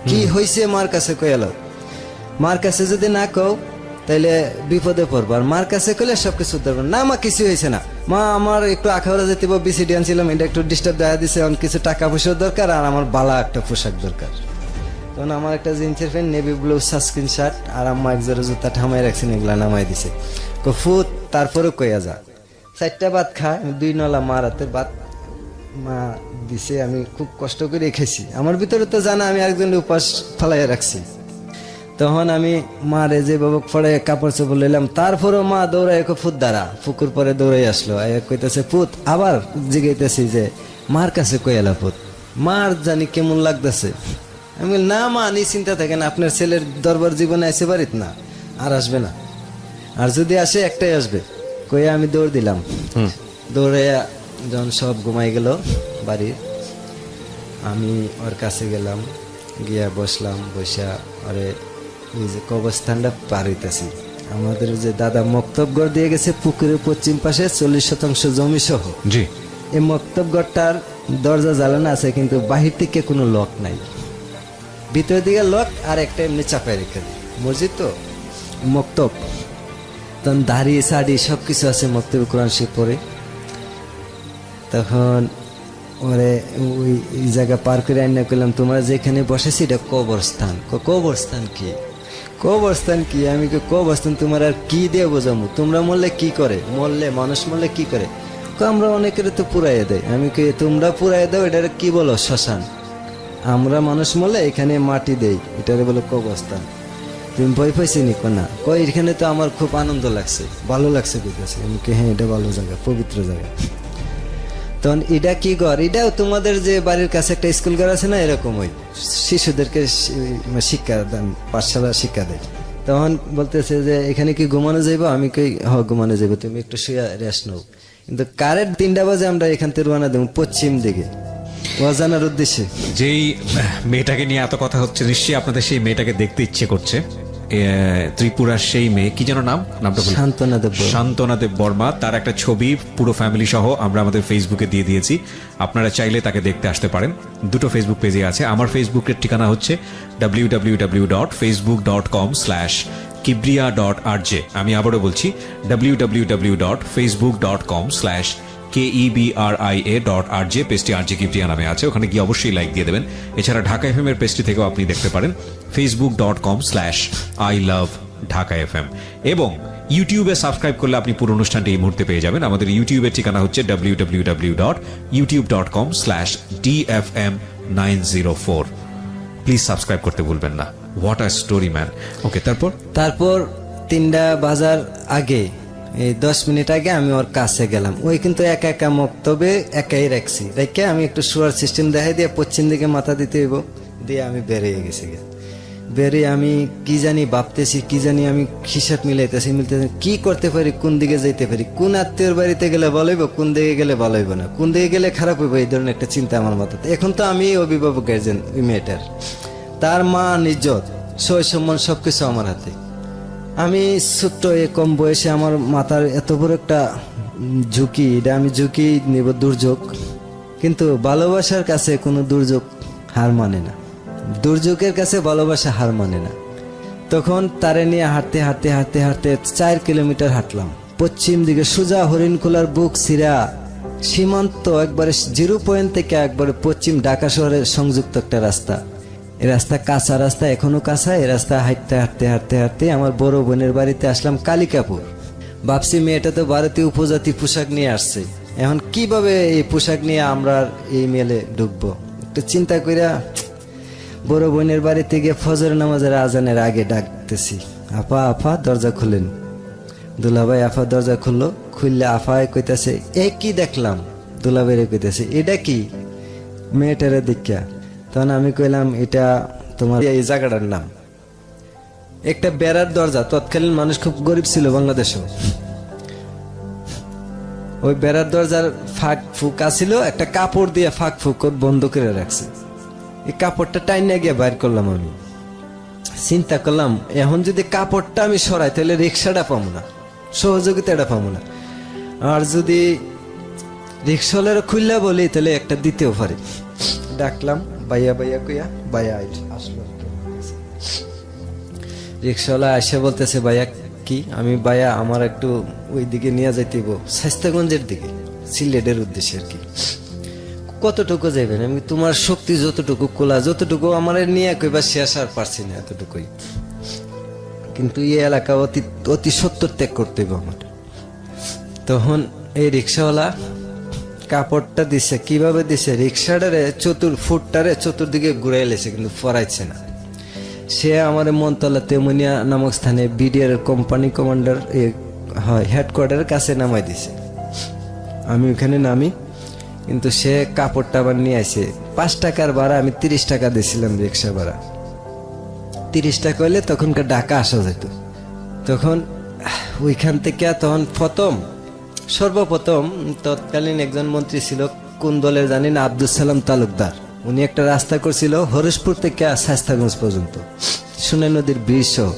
কি হয়েছে মার কাছে কয়ে এলাও, মার কাছে যদি না কও তাইলে বিপদে পড়বো, আর মার কাছে কইলে সবকিছু ধরবো না। মা কিছু হয়েছে না, মা আমার একটু আখাউড়া যেতে বিসিডি আনছিলাম, এটা একটু ডিস্টার্ব দেখা দিছে, কিছু টাকা পয়সার দরকার, আর আমার বালা একটা পোশাক দরকার। তখন আমার একটা জিন্সের pant, navy blue sunscreen shirt, আর আম্মা এক জোড়া জুতা ঠামাই রাখছেন, এগুলা নামাই দিছে। ফুত তারপরে কইয়া যা, 4টা ভাত খা, 2 নলা মার হাতের ভাত মা দিছে, আমি খুব কষ্ট করে খেয়েছি, আমার ভিতরে তো জানা আমি একজনের উপাস ফালাইয়া রাখছি। তখন আমি মারে যে বাবু পরে কাপড় চোপড় লইলাম, তারপরেও মা দৌড়াই ফুত দ্বারা পুকুর পরে দৌড়াই আসলো, কইতেছে পুত, আবার জিগাইতেছি যে মার কাছে কই এলা পুত, মার জানি কেমন লাগতেছে। আমি না মা নিশ্চিন্তা থাকেন, আপনার ছেলের দরবার জীবনে আসে বাড়িত না, আর আসবে না, আর যদি আসে একটাই আসবে কইয়া আমি দৌড় দিলাম। দৌড়ে যখন সব ঘুমাই গেল বাড়ির, আমি ওর কাছে গেলাম, গিয়া বসলাম, বসা আরে ওই যে কবরস্থানটা পার হইতেছি, আমাদের যে দাদা মক্তবগড় দিয়ে গেছে পুকুরের পশ্চিম পাশে 40% জমি সহ। জি, এই মক্তবগড়টার দরজা জ্বালানো আছে, কিন্তু বাহির থেকে কোনো লক নাই, ভিতরের দিকে লক, আর একটা এমনি চাপাই রেখে দিই, মসজিদ তো মক্তব, তখন দাড়ি শাড়ি সবকিছু আছে, মক্তবে কোরআন শরীফ পড়ে। তখন ওরে ওই জায়গা পার করে আইনা করলাম, তোমরা যেখানে বসেছি এটা কবরস্থান। কবরস্থান কি? কবরস্থান কি? আমি কবরস্থান তোমার আর কি দিয়ে বোঝাবো, তোমরা মরলে কি করে, মরলে মানুষ মরলে কি করে, আমরা অনেকের তো পুরাইয়া দেয়। আমি কে তোমরা পুরাইয়া দাও, এটা কি বলো শ্মশান, আমরা মানুষ মরলে এখানে মাটি দেই, এটারে বলো কবরস্থান। তুমি ভয় পাইছি নি? না, কই এখানে তো আমার খুব আনন্দ লাগছে, ভালো লাগছে বুঝতেছি। আমি কে হ্যাঁ, এটা ভালো জায়গা, পবিত্র জায়গা। তখন এটা কি ঘর? এটাও তোমাদের যে বাড়ির কাছে একটা স্কুল ঘর আছে না, এরকম ওই শিশুদেরকে শিক্ষা দেন, পাঠশালা শিক্ষা দেয়। তখন বলতেছে যে এখানে কি ঘুমানো যাইবো? আমি কই হ ঘুমানো যাইবো, তুমি একটু শুয়ে রেস্ট নাও। কিন্তু কারেন্ট 3টা বাজে আমরা এখান থেকে রওনা দেবো পশ্চিম দিকে অজানার উদ্দেশ্যে। যেই মেয়েটাকে নিয়ে এত কথা হচ্ছে, নিশ্চয়ই আপনাদের সেই মেয়েটাকে দেখতে ইচ্ছে করছে। ত্রিপুরার সেই মেয়ে, কি যেন নামটা শান্তনা দেব, শান্তনা দেব বর্মা। তার একটা ছবি পুরো ফ্যামিলি সহ আমরা আমাদের ফেসবুকে দিয়ে দিয়েছি, আপনারা চাইলে তাকে দেখতে আসতে পারেন। 2টো ফেসবুক পেজে আছে। আমার ফেসবুকের ঠিকানা হচ্ছে www.facebook.com/kibriya.rj। আমি আবারও বলছি www.facebook.com/KEBRIA.RJ। পেজটি RJ কিবরিয়া নামে আছে, ওখানে গিয়ে অবশ্যই লাইক দিয়ে দেবেন। এছাড়া ঢাকা এফএম এর পেজটি থেকেও আপনি দেখতে পারেন facebook.com/ILoveDhakaFM। এবং ইউটিউবে সাবস্ক্রাইব করলে আপনি পুরো অনুষ্ঠানটি এই মুহূর্তে পেয়ে যাবেন। আমাদের ইউটিউবের ঠিকানা হচ্ছে www.youtube.com/DFM904। প্লিজ সাবস্ক্রাইব করতে ভুলবেন না। What a story man. Okay, তারপর 3টা বাজার আগে, এই 10 মিনিট আগে আমি ওর কাছে গেলাম। ওই কিন্তু একা একা মক্তবে একাই রাখছি, রেখে আমি একটু শোয়ার সিস্টেম দেখাই দিয়ে পশ্চিম দিকে মাথা দিতে হইব, দিয়ে আমি বেরিয়ে গেছি। বেরিয়ে আমি কি জানি ভাবতেছি, কি জানি আমি হিসাব মিলাইতেছি, কি করতে পারি, কোন দিকে যাইতে পারি, কোন আত্মীয়র বাড়িতে গেলে ভালো হইব, কোন দিকে গেলে ভালো হইব না, কোন দিকে গেলে খারাপ হইব, এই ধরনের একটা চিন্তা আমার মাথাতে। এখন তো আমি অভিভাবক গার্জেন, ওই মেয়েটার, তার মা ইজ্জত সই সম্মান সবকিছু আমার হাতে। আমি ছোট্ট কম বয়সে আমার মাথার এত বড় একটা ঝুঁকি, এটা আমি ঝুঁকি নিব, দুর্যোগ। কিন্তু ভালোবাসার কাছে কোনো দুর্যোগ হার মানে না, দুর্যোগের কাছে ভালোবাসা হার মানে না। তখন তারে নিয়ে হাঁটতে হাঁটতে হাঁটতে হাঁটতে 4 কিলোমিটার হাঁটলাম পশ্চিম দিকে, সোজা হরিণখোলার বুক ছিঁড়া সীমান্ত, একবারে 0 পয়েন্ট থেকে একবারে পশ্চিম ঢাকা শহরের সংযুক্ত একটা রাস্তা। এই রাস্তা কাঁচা রাস্তা, এখনো কাঁচা। এই রাস্তা হাঁটতে হাঁটতে হাঁটতে হাঁটতে আমার বড় বোনের বাড়িতে আসলাম কালিকাপুর। ভাবছি মেয়েটা তো ভারতীয় উপজাতি পোশাক নিয়ে আসছে, এখন কিভাবে এই পোশাক নিয়ে আমরা এই মেলে ঢুকবো। একটু চিন্তা কইরা বড় বোনের বাড়িতে গিয়ে ফজর নামাজের আজানের আগে ডাকতেছি, আপা আপা দরজা খুলেন। দুলাভাই আফা দরজা খুললো, খুললে আফায় কইতাছে, এ কি দেখলাম? দুলাভাইরে কইতাছে, এটা কি? মেয়েটারে দেখা। তখন আমি কইলাম, এটা তোমার এই জায়গাটার নাম। একটা বেড়ার দরজা, তৎকালীন মানুষ খুব গরিব ছিল বাংলাদেশেও। ওই বেড়ার দরজার ফাঁক ফুক আছিল, একটা কাপড় দিয়ে ফাঁক ফুক বন্ধ করে রাখছে। এই কাপড়টা টাইনে গিয়ে বাইর করলাম। আমি চিন্তা করলাম, এখন যদি কাপড়টা আমি সরাই তাহলে রিক্সাটা পাবো না, সহযোগিতাটা পাবো না। আর যদি রিক্সাওয়ালার খুললা বলি তাহলে একটা দিতেও পারি। ডাকলাম, বাইয়া বাইয়া কইয়া বাইয়া আসলো। রিক্সাওয়ালা এসে বলতেছে, ভাইয়া কি? আমি, ভাইয়া আমার একটু ওই দিকে নিয়ে যাইতেইব, স্বাস্থ্যগঞ্জের দিকে, সিলেটের উদ্দেশ্যে আর কি। কতটুকু যাইবেন? আমি, তোমার শক্তি যতটুকু, কোলা যতটুকু আমার নিয়ে কইবা শেষ আর পারছি না, এতটুকুই। কিন্তু এই এলাকা অতি সত্তর ত্যাগ করতে হইব আমার। তখন এই রিক্সাওয়ালা কাপড়টা দিছে, কিভাবে দিছে? রিক্সাটারে ফুটটারে চতুর্দিকে ঘুরাই লেছে, কিন্তু ফরাইছে না। সে আমার মনতলা তেমনিয়া নামক স্থানে বিডিআর কোম্পানি কমান্ডার হেডকোয়ার্টারের কাছে নামাই দিছে। আমি ওখানে নামি, কিন্তু সে কাপড়টা আবার নিয়ে আসে। 5 টাকার ভাড়া, আমি 30 টাকা দিয়েছিলাম রিক্সা ভাড়া। 30 টাকা হইলে তখনকার ঢাকা আসা যেত। তখন ওইখান থেকে তখন সর্বপ্রথম তৎকালীন একজন মন্ত্রী ছিল, কোন দলের জানি না, আব্দুল সালাম তালুকদার। উনি একটা রাস্তা করছিল হরিশপুর থেকে স্বাস্থ্যগঞ্জ পর্যন্ত, সুনাই নদীর ব্রিজ সহ।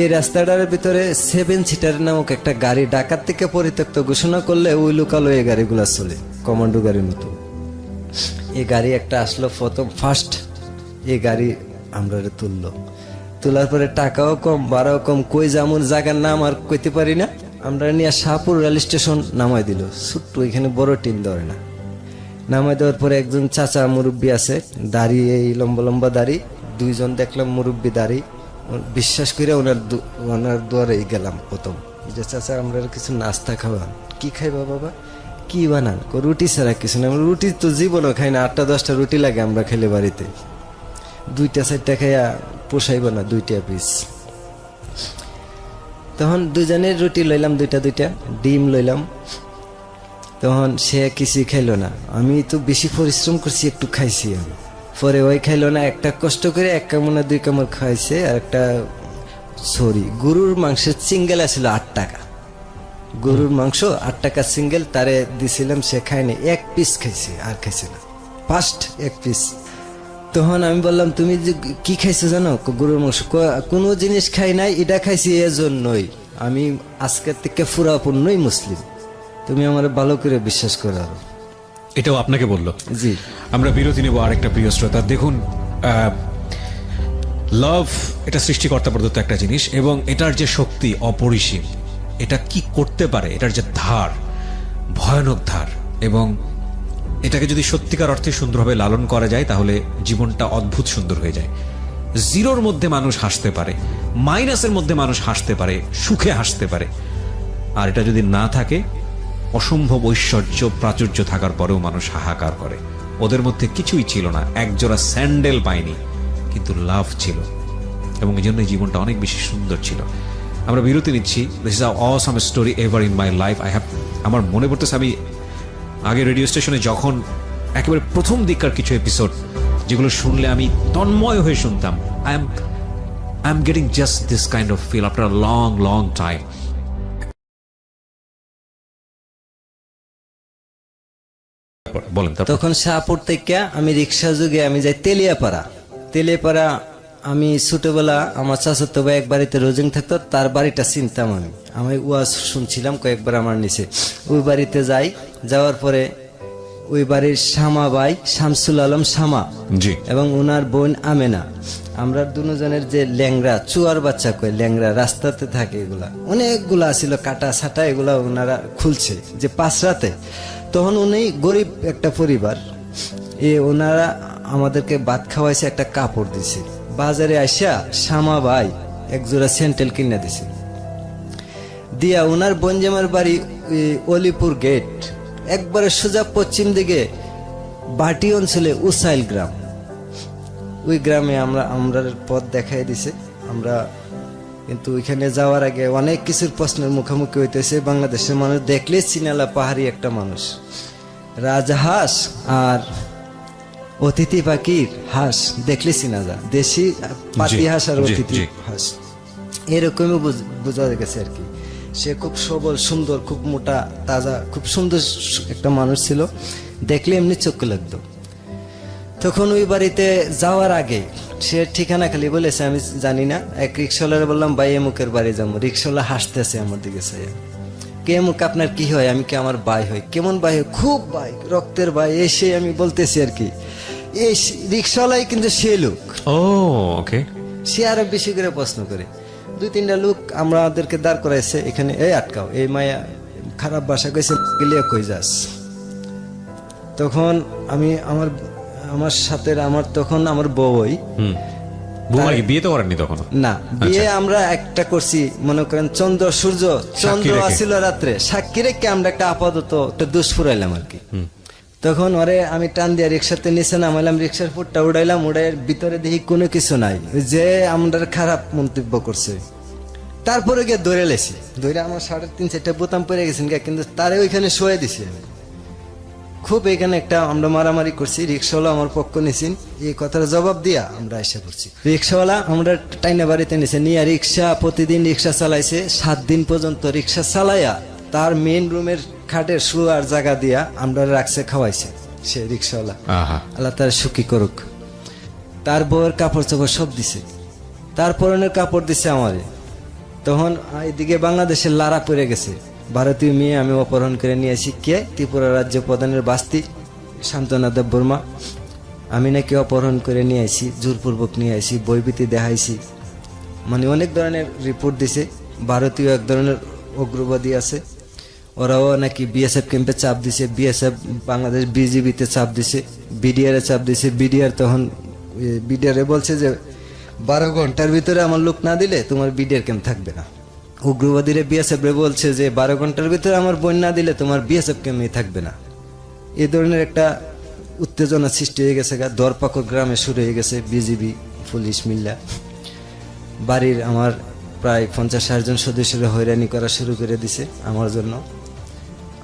এই রাস্তাটার ভিতরে 7 সিটার নামক একটা গাড়ি ঢাকার থেকে পরিত্যক্ত ঘোষণা করলে ওই লোকালয় এই গাড়িগুলা চলে, কমান্ডো গাড়ির মতো। এই গাড়ি একটা আসলো ফার্স্ট, এই গাড়ি আমরা তোলার পরে টাকাও কম, ভাড়াও কম, কই যেমন জায়গার নাম আর কইতে পারি না। আমরা নিয়ে শাহপুর রেল স্টেশন নামাই দিল, ছোট্ট, ওইখানে বড় টিন ধরে না। নামাই দেওয়ার পরে একজন চাচা মুরব্বী আছে, দাড়ি, এই লম্বা লম্বা দাড়ি, 2 জন দেখলাম মুরব্বী দাড়ি। বিশ্বাস করে ওনার দুয়ারে গেলাম প্রথম, যে চাচা আমরা কিছু নাস্তা খাওয়ান। কি খাইবা বাবা? কি বানান? রুটি ছাড়া কিছু না। রুটি তো জীবনও খাই না, 8টা-10টা রুটি লাগে আমরা খেলে বাড়িতে। 2টা-4টা খাইয়া পোষাইব না, 2টা পিস। তখন 2 জনের রুটি লইলাম, 2টা ডিম লইলাম। তখন সে কিছু খাইলো না। আমি তো বেশি পরিশ্রম করছি, একটু খাইছি আমি। পরে ওই খাইলো না, একটা কষ্ট করে 1 কামড় না 2 কামড় খাইছে। আর একটা গরুর মাংসের সিঙ্গেল আছিল 8 টাকা। গরুর মাংস 8 টাকা সিঙ্গেল, তারে দিছিলাম, সে খায়নি, 1 পিস খাইছে, আর খাইছে না, ফার্স্ট 1 পিস। তখন আমি বললাম, তুমি যে কি খাইছো জানো? গরুর মাংস। কোনো জিনিস খাই নাই, এটা খাইছি এজন্যই, আমি আজকের থেকে পুরাপূর্ণই মুসলিম, তুমি আমার ভালো করে বিশ্বাস করো। এটাও আপনাকে বললো? জি। আমরা বিরতি নেব। আরেকটা প্রিয় শ্রোতা, দেখুন, লাভ এটা সৃষ্টিকর্তা প্রদত্ত একটা জিনিস, এবং এটার যে শক্তি অপরিসীম, এটা কি করতে পারে, এটার যে ধার, ভয়ানক ধার, এবং এটাকে যদি সত্যিকার অর্থে সুন্দরভাবে লালন করা যায় তাহলে জীবনটা অদ্ভুত সুন্দর হয়ে যায়। 0-র মধ্যে মানুষ হাসতে পারে, মাইনাসের মধ্যে মানুষ হাসতে পারে, সুখে হাসতে পারে। আর এটা যদি না থাকে, অসম্ভব ঐশ্বর্য প্রাচুর্য থাকার পরেও মানুষ হাহাকার করে। ওদের মধ্যে কিছুই ছিল না, একজোড়া স্যান্ডেল পায়নি, কিন্তু লাভ ছিল, এবং এই জন্য জীবনটা অনেক বেশি সুন্দর ছিল। আমরা বিরতি নিচ্ছি। This is a awesome story ever in my life. আমার মনে পড়তেছে, আমি আগে রেডিও স্টেশনে যখন একেবারে প্রথম দিককার কিছু এপিসোড যেগুলো শুনলে আমি তন্ময় হয়ে শুনতাম, I am getting just this kind of feel after a long time. বলেন। তখন শাহপুর থেকে আমি রিক্সা যুগে আমি যাই তেলিয়াপাড়া আমি ছোটবেলা আমার চাচাতো ভাই এক বাড়িতে রোজিং থাকতো, তার বাড়িটা চিনতাম আমি ওয়াজ শুনছিলাম কয়েকবার আমার নিচে। ওই বাড়িতে যাই, যাওয়ার পরে ওই বাড়ির শামা ভাই শামসুল আলম শামা জি। এবং ওনার বোন আমেনা, আমরা দুজনের যে ল্যাংরা চুয়ার বাচ্চা কয় ল্যাংরা রাস্তাতে থাকে, এগুলা অনেকগুলা ছিল কাটা ছাটা, এগুলা ওনারা খুলছে যে 5 রাতে। তখন উনি গরিব একটা পরিবার, ওনারা আমাদেরকে ভাত খাওয়াইছে, একটা কাপড় দিছে। বাজারে আইসা শামা ভাই এক জোড়া স্যান্ডেল কিনে দিছে দিয়া, ওনার বনজামার বাড়ি অলিপুর গেট, একবারে সোজা পশ্চিম দিকে বাটি অঞ্চলে উসাইল গ্রাম। ওই গ্রামে আমরা পথ দেখাই দিছে। আমরা কিন্তু ওইখানে যাওয়ার আগে অনেক কিছুর প্রশ্নের মুখোমুখি হইতেছে। বাংলাদেশের মানুষ দেখলে চিনালা পাহাড়ি একটা মানুষ, রাজহাঁস আর অতিথি পাখির হাঁস দেখলে চিনা যা, দেশি পাতি হাঁস আর অতিথি হাঁস এরকমই বোঝা গেছে আর কি। সে খুব সবল সুন্দর, খুব মোটা তাজা, খুব সুন্দর একটা মানুষ ছিল, দেখলে এমনি চোখ লাগতো। তখন ওই বাড়িতে যাওয়ার আগে সে ঠিকানা খালি বলেছে, আমি জানি না। এক রিক্সাওয়ালার বললাম ভাই এমুকের বাড়ি যাবো। রিক্সাওয়ালা হাসতেছে আমার দিকে চাইয়া, কে এমুক আপনার কি হয়? আমি কি আমার ভাই হয়? কেমন ভাই হয়? খুব ভাই, রক্তের ভাই। এসে আমি বলতেছি আর কি, এই রিক্সাওয়ালাই কিন্তু সে লোক। ও ওকে। সে আরো বেশি করে প্রশ্ন করে। 2-3টা লোক আমাদেরকে দাঁড় করাইছে এখানে, এই আটকাও, এই মায়া খারাপ ভাষা কইছে, গেলিয়া কই যাস? তখন আমি আমার সাথে তখন আমার বউই, বিয়ে তো করেননি তখন? না, বিয়ে আমরা একটা করছি, মনে করেন চন্দ্র আসিল রাত্রে, সাক্ষী রেখে আমরা একটা আপাতত একটা দুষ ফুরাইলাম আর কি। তখন ওরে আমি টান দিয়া রিক্সাতে নিচে নামাইলাম, রিক্সার ফুটটা উড়াইলাম, উড়াই ভিতরে দেখি কোনো কিছু নাই, যে আমরা খারাপ মন্তব্য করছে। তারপরে গিয়ে ধরে লেছি, ধরে আমার 3.5-4টা বোতাম পরে গেছেন, কিন্তু তারে ওইখানে শোয়ে দিছি আমি। খুব এখানে একটা আমরা মারামারি করছি, রিক্সাওয়ালা আমার পক্ষ নিছেন, এই কথার জবাব দিয়া আমরা এসে করছি। রিক্সাওয়ালা আমরা টাইনা বাড়িতে নিছে নিয়ে রিক্সা, প্রতিদিন রিক্সা চালাইছে 7 দিন পর্যন্ত। রিক্সা চালাইয়া তার মেইন রুমের খাটের শুয়ার জায়গা দিয়া আমরা রাখছে, খাওয়াইছে সে রিক্সাওয়ালা, আল্লাহ তার সুখী করুক। তার বউয়ের কাপড় চোপড় সব দিছে, তার পরনের কাপড় দিছে আমারে। তখন এদিকে বাংলাদেশের লারা পড়ে গেছে, ভারতীয় মেয়ে আমি অপহরণ করে নিয়ে আসি, কে? ত্রিপুরা রাজ্য প্রধানের বাস্তি শান্তনা দেববর্মা। আমি নাকি অপহরণ করে নিয়ে আসি, জোরপূর্বক নিয়ে আসি, বইবিতি দেখাইছি, মানে অনেক ধরনের রিপোর্ট দিছে। ভারতীয় এক ধরনের উগ্রবাদী আছে, ওরাও নাকি বিএসএফ ক্যাম্পে চাপ দিছে, বিএসএফ বাংলাদেশ বিজিবিতে চাপ দিছে, বিডিআরে চাপ দিছে। বিডিআর তখন বিডিআরে বলছে যে 12 ঘন্টার ভিতরে আমার লোক না দিলে তোমার বিডিআর ক্যাম্প থাকবে না। উগ্রবাদীরা বিএসএফ বলছে যে 12 ঘন্টার ভিতরে আমার বোন না দিলে তোমার বিএসএফ ক্যাম্পে থাকবে না। এই ধরনের একটা উত্তেজনা সৃষ্টি হয়ে গেছে, দরপাকড় গ্রামে শুরু হয়ে গেছে, বিজিবি পুলিশ মিল্লা। বাড়ির আমার প্রায় 50-60 জন সদস্যরা হয়রানি করা শুরু করে দিছে আমার জন্য।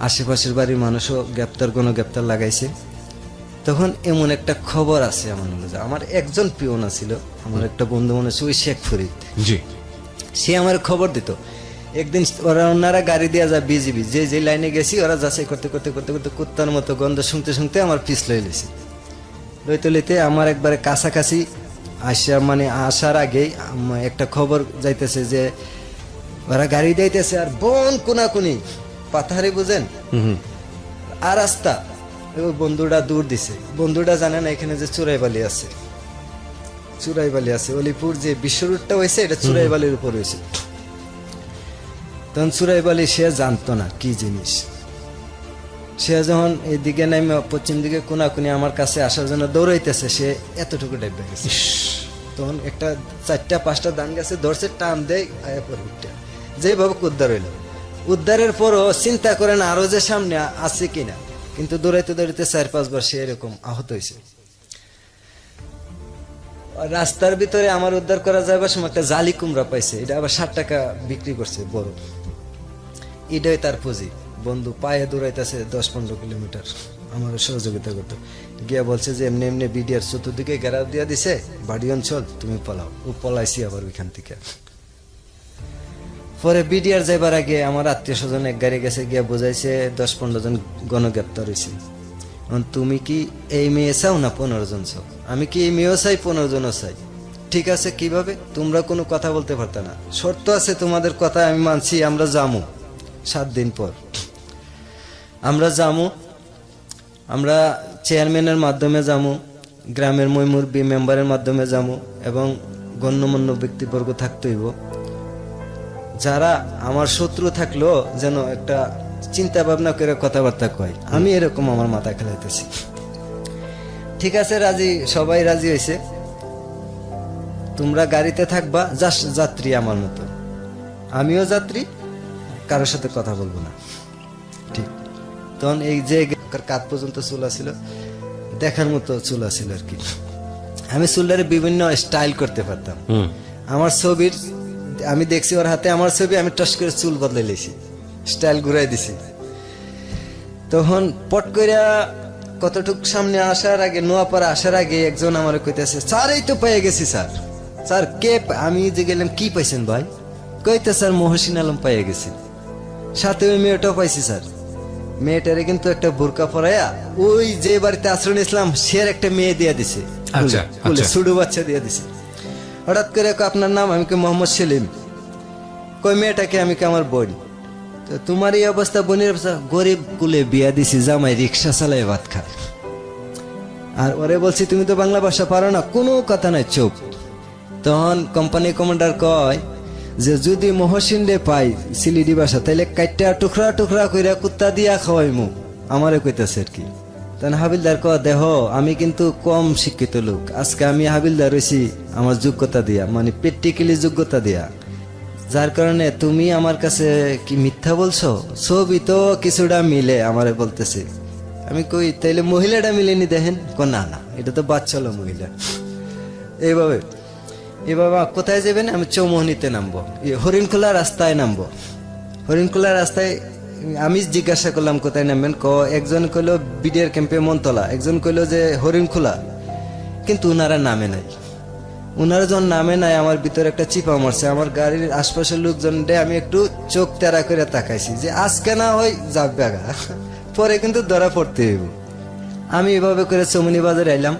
আশেপাশের বাড়ির মানুষও গণগ্রেপ্তার লাগাইছে। তখন এমন একটা খবর আছে আমার একজন পিওনা ছিল, আমার একটা বন্ধু মনে আছে, ওই শেখ ফরিদ, সে আমার খবর দিত। একদিন ওনারা গাড়ি দিয়ে যায় বিজিবি, যে লাইনে গেছি ওরা যাচাই করতে করতে করতে করতে কুত্তার মতো গন্ধ শুনতে শুনতে আমার পিছ লইতে লইতে আমার একবারে কাছাকাছি মানে আসার আগেই একটা খবর যাইতেছে যে ওরা গাড়ি যাইতেছে আর বন কোনাকুনি পাথারি বুঝেন আর রাস্তা। বন্ধুটা দূর দিছে, বন্ধুটা জানে না এখানে যে চুরাইবালি আছে, অলিপুর যে বিশ্ব রুটটা হয়েছে এটা চুরাইবালির উপর হয়েছে। তখন চুরাইবালি সে জানতো না কি জিনিস। সে যখন এইদিকে নামে পশ্চিম দিকে কোনাকুনি আমার কাছে আসার জন্য দৌড়াইতেছে, সে এতটুকু ডেবে গেছে। তখন একটা 4-5টা ধান গাছে ধরছে, টান দেয় আয়া পরে উঠে যেভাবে উদ্ধার হইল। উদ্ধারের পরও চিন্তা করেন আরো যে সামনে আছে কিনা, কিন্তু দৌড়াইতে দৌড়াইতে 4-5 বার সে এরকম আহত হয়েছে। রাস্তার ভিতরে আমার উদ্ধার করা যাবার সময় একটা জালি কুমড়া পাইছে, এটা আবার 60 টাকা বিক্রি করছে বড়। এটাই তার পুঁজি। বন্ধু পায়ে দৌড়াইতেছে 10-15 কিলোমিটার আমার সহযোগিতা করতো, গিয়া বলছে যে এমনি এমনি বিডিআর চতুর্দিকে ঘেরাও দিয়া দিছে, বাড়ি অঞ্চল, তুমি পলাও। ও পলাইছি আবার ওইখান থেকে। পরে বিডিআর যাইবার আগে আমার আত্মীয় স্বজন এক গাড়ি গেছে, গিয়া বোঝাইছে 10-15 জন গণগ্রেপ্তার হয়েছে। তুমি কি এই মেয়ে চাও না 15 জন চাও? আমি কি এই মেয়েও চাই 15 জনও চাই। ঠিক আছে কিভাবে? তোমরা কোনো কথা বলতে পারতে না, শর্ত আছে, তোমাদের কথা আমি মানছি, আমরা যামু 7 দিন পর। আমরা যামু, আমরা চেয়ারম্যানের মাধ্যমে যামু, গ্রামের মুরব্বী মেম্বারের মাধ্যমে যামু, এবং গণ্যমান্য ব্যক্তিবর্গ থাকতে হইব। যারা আমার শত্রু থাকলো যেন একটা চিন্তা ভাবনা করে কথাবার্তা কয়, আমি এরকম আমার মাথা খেলাইতেছি। ঠিক আছে, রাজি, সবাই রাজি হয়েছে। তোমরা গাড়িতে থাকবা, যাত্রী আমার মতো, আমিও যাত্রী, কারোর সাথে কথা বলবো না। ঠিক তখন এই যে কাত পর্যন্ত চুলা ছিল, দেখার মতো চুলা ছিল আর কি। আমি চুলার বিভিন্ন স্টাইল করতে পারতাম। আমার ছবির আমি দেখছি ওর হাতে আমার ছবি, আমি টস করে চুল বদলে লেছি, স্টাইল ঘুরাই দিছি। তখন পট করে কতটুক সামনে আসার আগে, নোয়াপাড়া আসার আগে একজন আমার কইতেছে, স্যার এই তো পেয়ে গেছি স্যার। স্যার কে? আমি যে গেলাম, কি পাইছেন ভাই? কইতে স্যার মহসিন আলম পেয়ে গেছি, সাথে ওই মেয়েটাও পাইছি স্যার। মেয়েটারে কিন্তু একটা বোরকা পরাইয়া ওই যে বাড়িতে আশ্রয় নিয়েছিলাম সে একটা মেয়ে দিয়ে দিছে, আচ্ছা, আচ্ছা। ছোট বাচ্চা দিয়ে দিছে। হঠাৎ করে আপনার নাম? আমি কে মোহাম্মদ সেলিম। কই মেয়েটাকে? আমি কে আমার বোন। তো তোমার এই অবস্থা, বোনের অবস্থা? গরিব কুলে বিয়া দিছি, জামাই রিক্সা চালায় ভাত খায়। আর ওরে বলছি তুমি তো বাংলা ভাষা পারো না, কোনো কথা নাই, চুপ। তখন কোম্পানি কমান্ডার কয় যে যদি মহসিন রে পাই সিলিডি ভাষা, তাইলে কাইটা টুকরা টুকরা কইরা কুত্তা দিয়া খাওয়াই মুখ, আমারে কইতাছে আর কি। তখন হাবিলদার কয়, দেহ আমি কিন্তু কম শিক্ষিত লোক, আজকে আমি হাবিলদার হইছি আমার যোগ্যতা দিয়া, মানে প্র্যাকটিক্যালি যোগ্যতা দিয়া, যার কারণে তুমি আমার কাছে কি মিথ্যা বলছো? ছবি তো কিছুটা মিলে, আমারে বলতেছে। আমি কই তাইলে মহিলাটা মিলেনি দেখেন? না না, এটা তো বাচ্চালো মহিলা। এইভাবে কোথায় যাবেন? আমি চৌমোহনীতে নামবো, হরিণখোলা রাস্তায় নামবো। হরিণখোলা রাস্তায় আমি জিজ্ঞাসা করলাম কোথায় নামবেন? একজন কইলো বিডিআর ক্যাম্পে মনতলা, একজন কইলো যে হরিণখোলা, কিন্তু উনারা নামে নাই। উনারা যখন নামে নাই, আমার ভিতরে একটা চিপা মারছে। আমার গাড়ির আশপাশের লোকজন আমি একটু চোখ তেরা করে তাকাইছি যে আজকে না হয় যাবে আগা, পরে কিন্তু ধরা পড়তে হইব। আমি এভাবে করে চৌমনি বাজারে এলাম।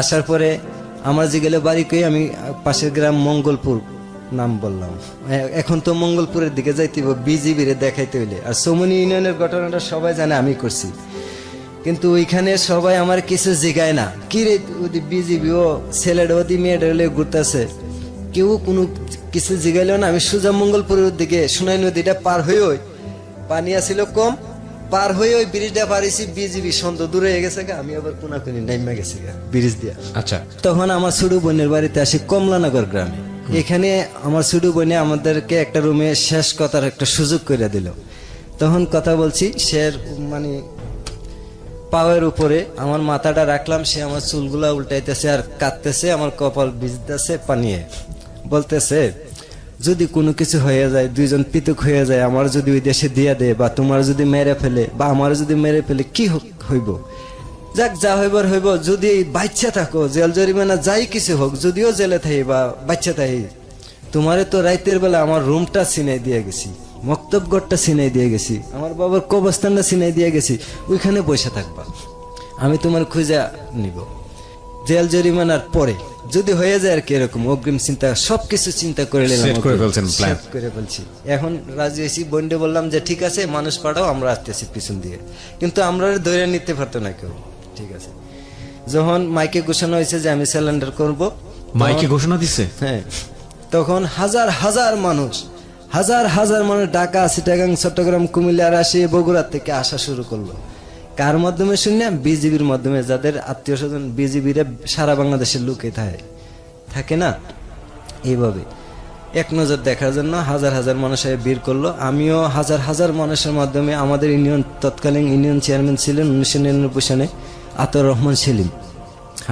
আসার পরে আমার যে গেলে বাড়ি কই, আমি পাশের গ্রাম মঙ্গলপুর নাম বললাম। এখন তো মঙ্গলপুরের দিকে যাইতে বিজিবির দেখাইতে হইলে, আর চৌমনি ইউনিয়নের ঘটনাটা সবাই জানে আমি করছি, কিন্তু ওইখানে সবাই আমার কিছু জিগায় না। কি রে বিজিবি ও ছেলেটা ওদি মেয়েটা ঘুরতেছে, কেউ কোনো কিছু জিগাইলেও না। আমি সোজা মঙ্গলপুরের দিকে সোনাই নদীটা পার হয়ে, ওই পানি আসিল কম, পার হয়ে ওই ব্রিজটা পারিছি, বিজিবি সন্ধ্যা দূরে হয়ে গেছে, আমি আবার কোনাকুনি নাইমা গেছি ব্রিজ দিয়া। আচ্ছা, তখন আমার ছোট বোনের বাড়িতে আসি কমলানগর গ্রামে। এখানে আমার ছোট বোনে আমাদেরকে একটা রুমে শেষ কথার একটা সুযোগ করে দিল। তখন কথা বলছি, সে মানে পাওয়ের উপরে আমার মাথাটা রাখলাম, সে আমার চুলগুলা উল্টাইতেছে আর কাঁদতেছে, আমার কপাল ভিজতেছে পানিয়ে। বলতেছে যদি কোনো কিছু হয়ে যায়, দুইজন পৃথক হয়ে যায়, আমার যদি ওই দেশে দিয়ে দেয়, বা তোমার যদি মেরে ফেলে, বা আমার যদি মেরে ফেলে, কি হইব? যাক, যা হইবার হইব। যদি বাচ্চা থাকো, জেল জরিমানা যাই কিছু হোক, যদিও জেলে থাকি বা বাচ্চা থাকি, তোমারে তো রাইতের বেলা আমার রুমটা ছিনাই দিয়ে গেছি, মক্তবগড়টা ছিনাই দিয়ে গেছি, আমার বাবার কবরস্থানটা ছিনাই দিয়ে গেছি, ওইখানে বসে থাকবা, আমি তোমার খুঁজে নিব। জেল জরিমানার পরে যদি হয়ে যায় আর কি, এরকম অগ্রিম চিন্তা সবকিছু চিন্তা করে নিলাম, করে ফেলছি। এখন রাজি হয়েছি, বন্ডে বললাম যে ঠিক আছে মানুষ পাঠাও, আমরা আসতেছি পিছন দিয়ে, কিন্তু আমরা ধরে নিতে পারতো না কেউ। ঠিক আছে, যখন মাইকে ঘোষণা হয়েছে যে আমি স্যালেন্ডার করব, মাইকে ঘোষণা দিছে, হ্যাঁ, তখন হাজার হাজার মানুষ ঢাকা, চিটাগাং, চট্টগ্রাম, কুমিল্লা, রাজশাহী, বগুড়া থেকে আসা শুরু করলো। কার মাধ্যমে শুনলাম? বিজিবির মাধ্যমে, যাদের আত্মীয় স্বজন বিজিবির সারা বাংলাদেশের লোকে থাকে না, এইভাবে এক নজর দেখার জন্য হাজার হাজার মানুষ ভিড় করলো। আমিও হাজার হাজার মানুষের মাধ্যমে, আমাদের তৎকালীন ইউনিয়ন চেয়ারম্যান ছিলেন 1999 সালে আতর রহমান সেলিম,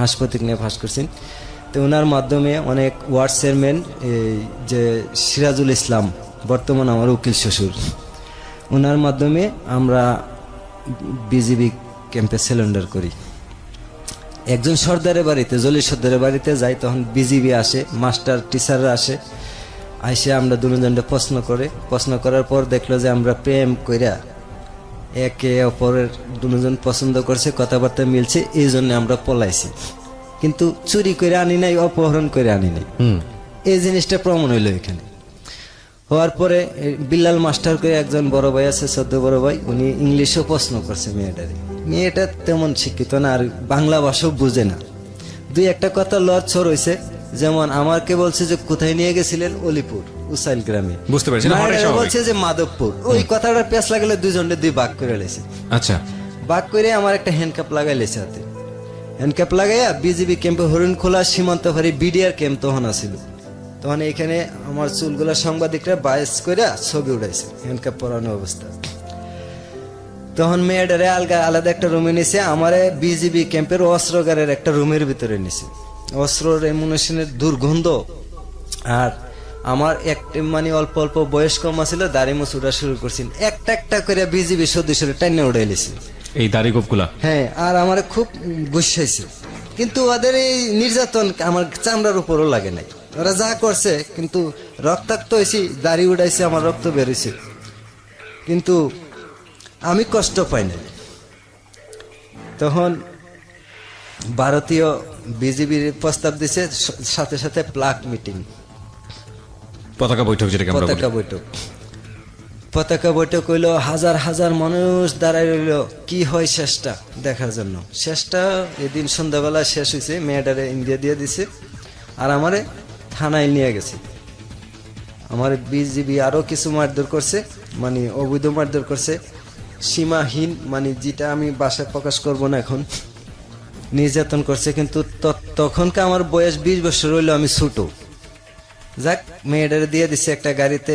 হাসপাতাল নিয়ে ফাঁস করছেন, তো ওনার মাধ্যমে অনেক ওয়ার্ড চেয়ারম্যান, এই যে সিরাজুল ইসলাম বর্তমান আমার উকিল শ্বশুর, ওনার মাধ্যমে আমরা বিজিবি ক্যাম্পে সিলিন্ডার করি। একজন সর্দারের বাড়িতে, জলির সর্দারের বাড়িতে যাই, তখন বিজিবি আসে, মাস্টার টিচাররা আসে, আইসে আমরা দুজনটা প্রশ্ন করার পর দেখলো যে আমরা প্রেম কইরা একে অপরের দুজন পছন্দ করছে, কথাবার্তা মিলছে, এই জন্য আমরা পলাইছি। কিন্তু চুরি করে আনি নাই, অপহরণ করে আনি নাই। এই জিনিসটা প্রমাণ হইলো এখানে। হওয়ার পরে বিল্লাল মাস্টার করে একজন বড় ভাই আছে, সদ্য বড় ভাই, উনি ইংলিশও প্রশ্ন করছে মেয়েটারে। মেয়েটা তেমন শিক্ষিত না, আর বাংলা ভাষাও বুঝে না। দুই একটা কথা লড়ছড় হয়েছে, যেমন আমাকে বলছে যে কোথায় নিয়ে গেছিলেন, অলিপুর উসাইল গ্রামে। বুঝতে পেরেছি, না, হওয়াটাই মায়েরা স্বাভাবিক। বলছে যে মাধবপুর। ওই কথাটা পেঁচ লাগালে দুজনে দুই ভাগ করে লেছে। আচ্ছা, ভাগ করে আমার একটা হ্যান্ডকাপ লাগাই লেছে হাতে। হ্যান্ডকাপ লাগাইয়া বিজিবি ক্যাম্পে হরিণখোলা সীমান্ত ফাঁড়ি বিডিআর ক্যাম্প তখন আসিল। তখন এখানে আমার চুলগুলা সাংবাদিকরা বাইস করে ছবি উঠাইছে হ্যান্ডকাপ পরানো অবস্থা। তখন মেয়েটারে আলাদা একটা রুমে নিছে, আমারে বিজিবি ক্যাম্পের অস্ত্রগারের একটা রুমের ভিতরে নিছে। অস্ত্রর এমুনেশনের দুর্গন্ধ, আর আমার একটা মানে অল্প অল্প বয়স কম ছিল, দাড়ি মুছ উঠা শুরু করছেন। একটা একটা করে বিজিবি সদস্যরা টাইনে উঠাইলেছে এই দাড়ি গোপগুলা। হ্যাঁ, আর আমার খুব গুসাইছে। কিন্তু ওদের এই নির্যাতন আমার চামড়ার উপরও লাগে নাই। ওরা যা করছে, কিন্তু রক্তাক্ত হয়েছি, দাড়ি উড়াইছে, আমার রক্ত বেরোইছে, কিন্তু আমি কষ্ট পাই নাই। তখন ভারতীয় বিজিবির প্রস্তাব দিছে, সাথে সাথে প্লাক মিটিং, পতাকা বৈঠক, যেটাকে আমরা বলি। পতাকা বৈঠক হইলো, হাজার হাজার মানুষ দাঁড়াই রইল কি হয় শেষটা দেখার জন্য। শেষটা এদিন সন্ধ্যাবেলা শেষ হয়েছে, মেয়েটারে ইন্ডিয়া দিয়ে দিছে, আর আমারে থানায় নিয়ে গেছে। আমার বিজিবি আরো কিছু মারধর করছে, মানে অবৈধ মারধর করছে, সীমাহীন, মানে যেটা আমি বাসায় প্রকাশ করব না এখন, নির্যাতন করছে। কিন্তু তখনকে আমার বয়স 20 বছর হইলো, আমি ছোট। যাক, মেয়েটারে দিয়ে দিছে একটা গাড়িতে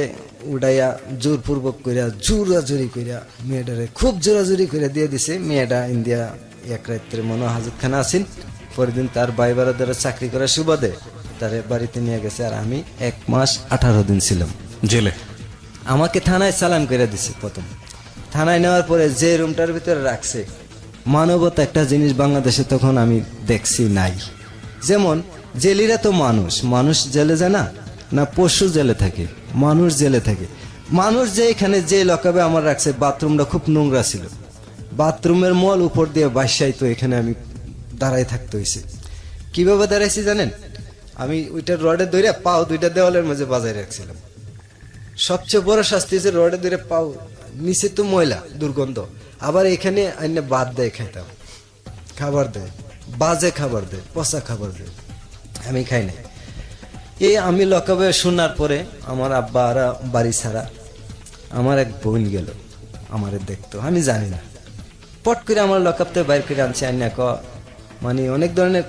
উড়াইয়া, জোরপূর্বক করিয়া, জোরাজুরি করিয়া মেয়েটারে খুব জোরাজুরি করে দিয়ে দিছে। মেয়েটা ইন্ডিয়া এক রাত্রে মনে হাজতখানা আছেন। পরের দিন তার ভাই বারাদারে চাকরি করার সুবাদে তার বাড়িতে নিয়ে গেছে, আর আমি 1 মাস 18 দিন ছিলাম জেলে। আমাকে থানায় চালান করে দিছে। প্রথম থানায় নেওয়ার পরে যে রুমটার ভিতরে রাখছে, মানবতা একটা জিনিস বাংলাদেশে তখন আমি দেখছি নাই। যেমন জেলিরা তো মানুষ, মানুষ জেলে যায় না, না পশু জেলে থাকে, মানুষ জেলে থাকে। মানুষ যে এখানে যে লকাবে আমার রাখছে, বাথরুমটা খুব নোংরা ছিল, বাথরুমের মল উপর দিয়ে বাসায়, তো এখানে আমি দাঁড়াই থাকতে হয়েছে। কিভাবে দাঁড়াইছি জানেন? আমি ওইটা রডে ধরে পাও দুইটা দেওয়ালের মাঝে বাজায় রাখছিলাম। সবচেয়ে বড় শাস্তি হচ্ছে রডে ধরে পাও, নিচে তো ময়লা, দুর্গন্ধ, আবার এখানে আইনে বাদ দেয়, খাইতাম, খাবার দেয়, বাজে খাবার দেয়, পচা খাবার দেয়, আমি খাই নাই। এই আমি লকাবে শোনার পরে আমার আব্বা আর বাড়ি ছাড়া, আমার এক বোন গেল আমারে দেখতো, আমি জানি না, পট করে আমার লকাপতে বাইর করে আনছে, আইনা ক মানে অনেক ধরনের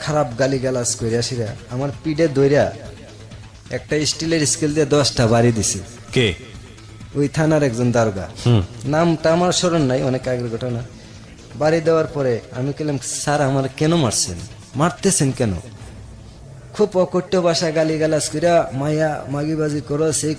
খারাপ গালি গালাজ করে আসিরা আমার পিঠে দইরা একটা স্টিলের স্কেল দিয়ে 10টা বাড়ি দিছে। কে? ওই থানার একজন দারোগা, নামটা আমার স্মরণ নাই, অনেক আগের ঘটনা। বাড়ি দেওয়ার পরে আমি বললাম, স্যার আমার কেন মারছেন, মারতেছেন কেন? খুব অকট্য ভাষা গালি গালাজ কইরা, মায়া মাগিবাজি করো, সেই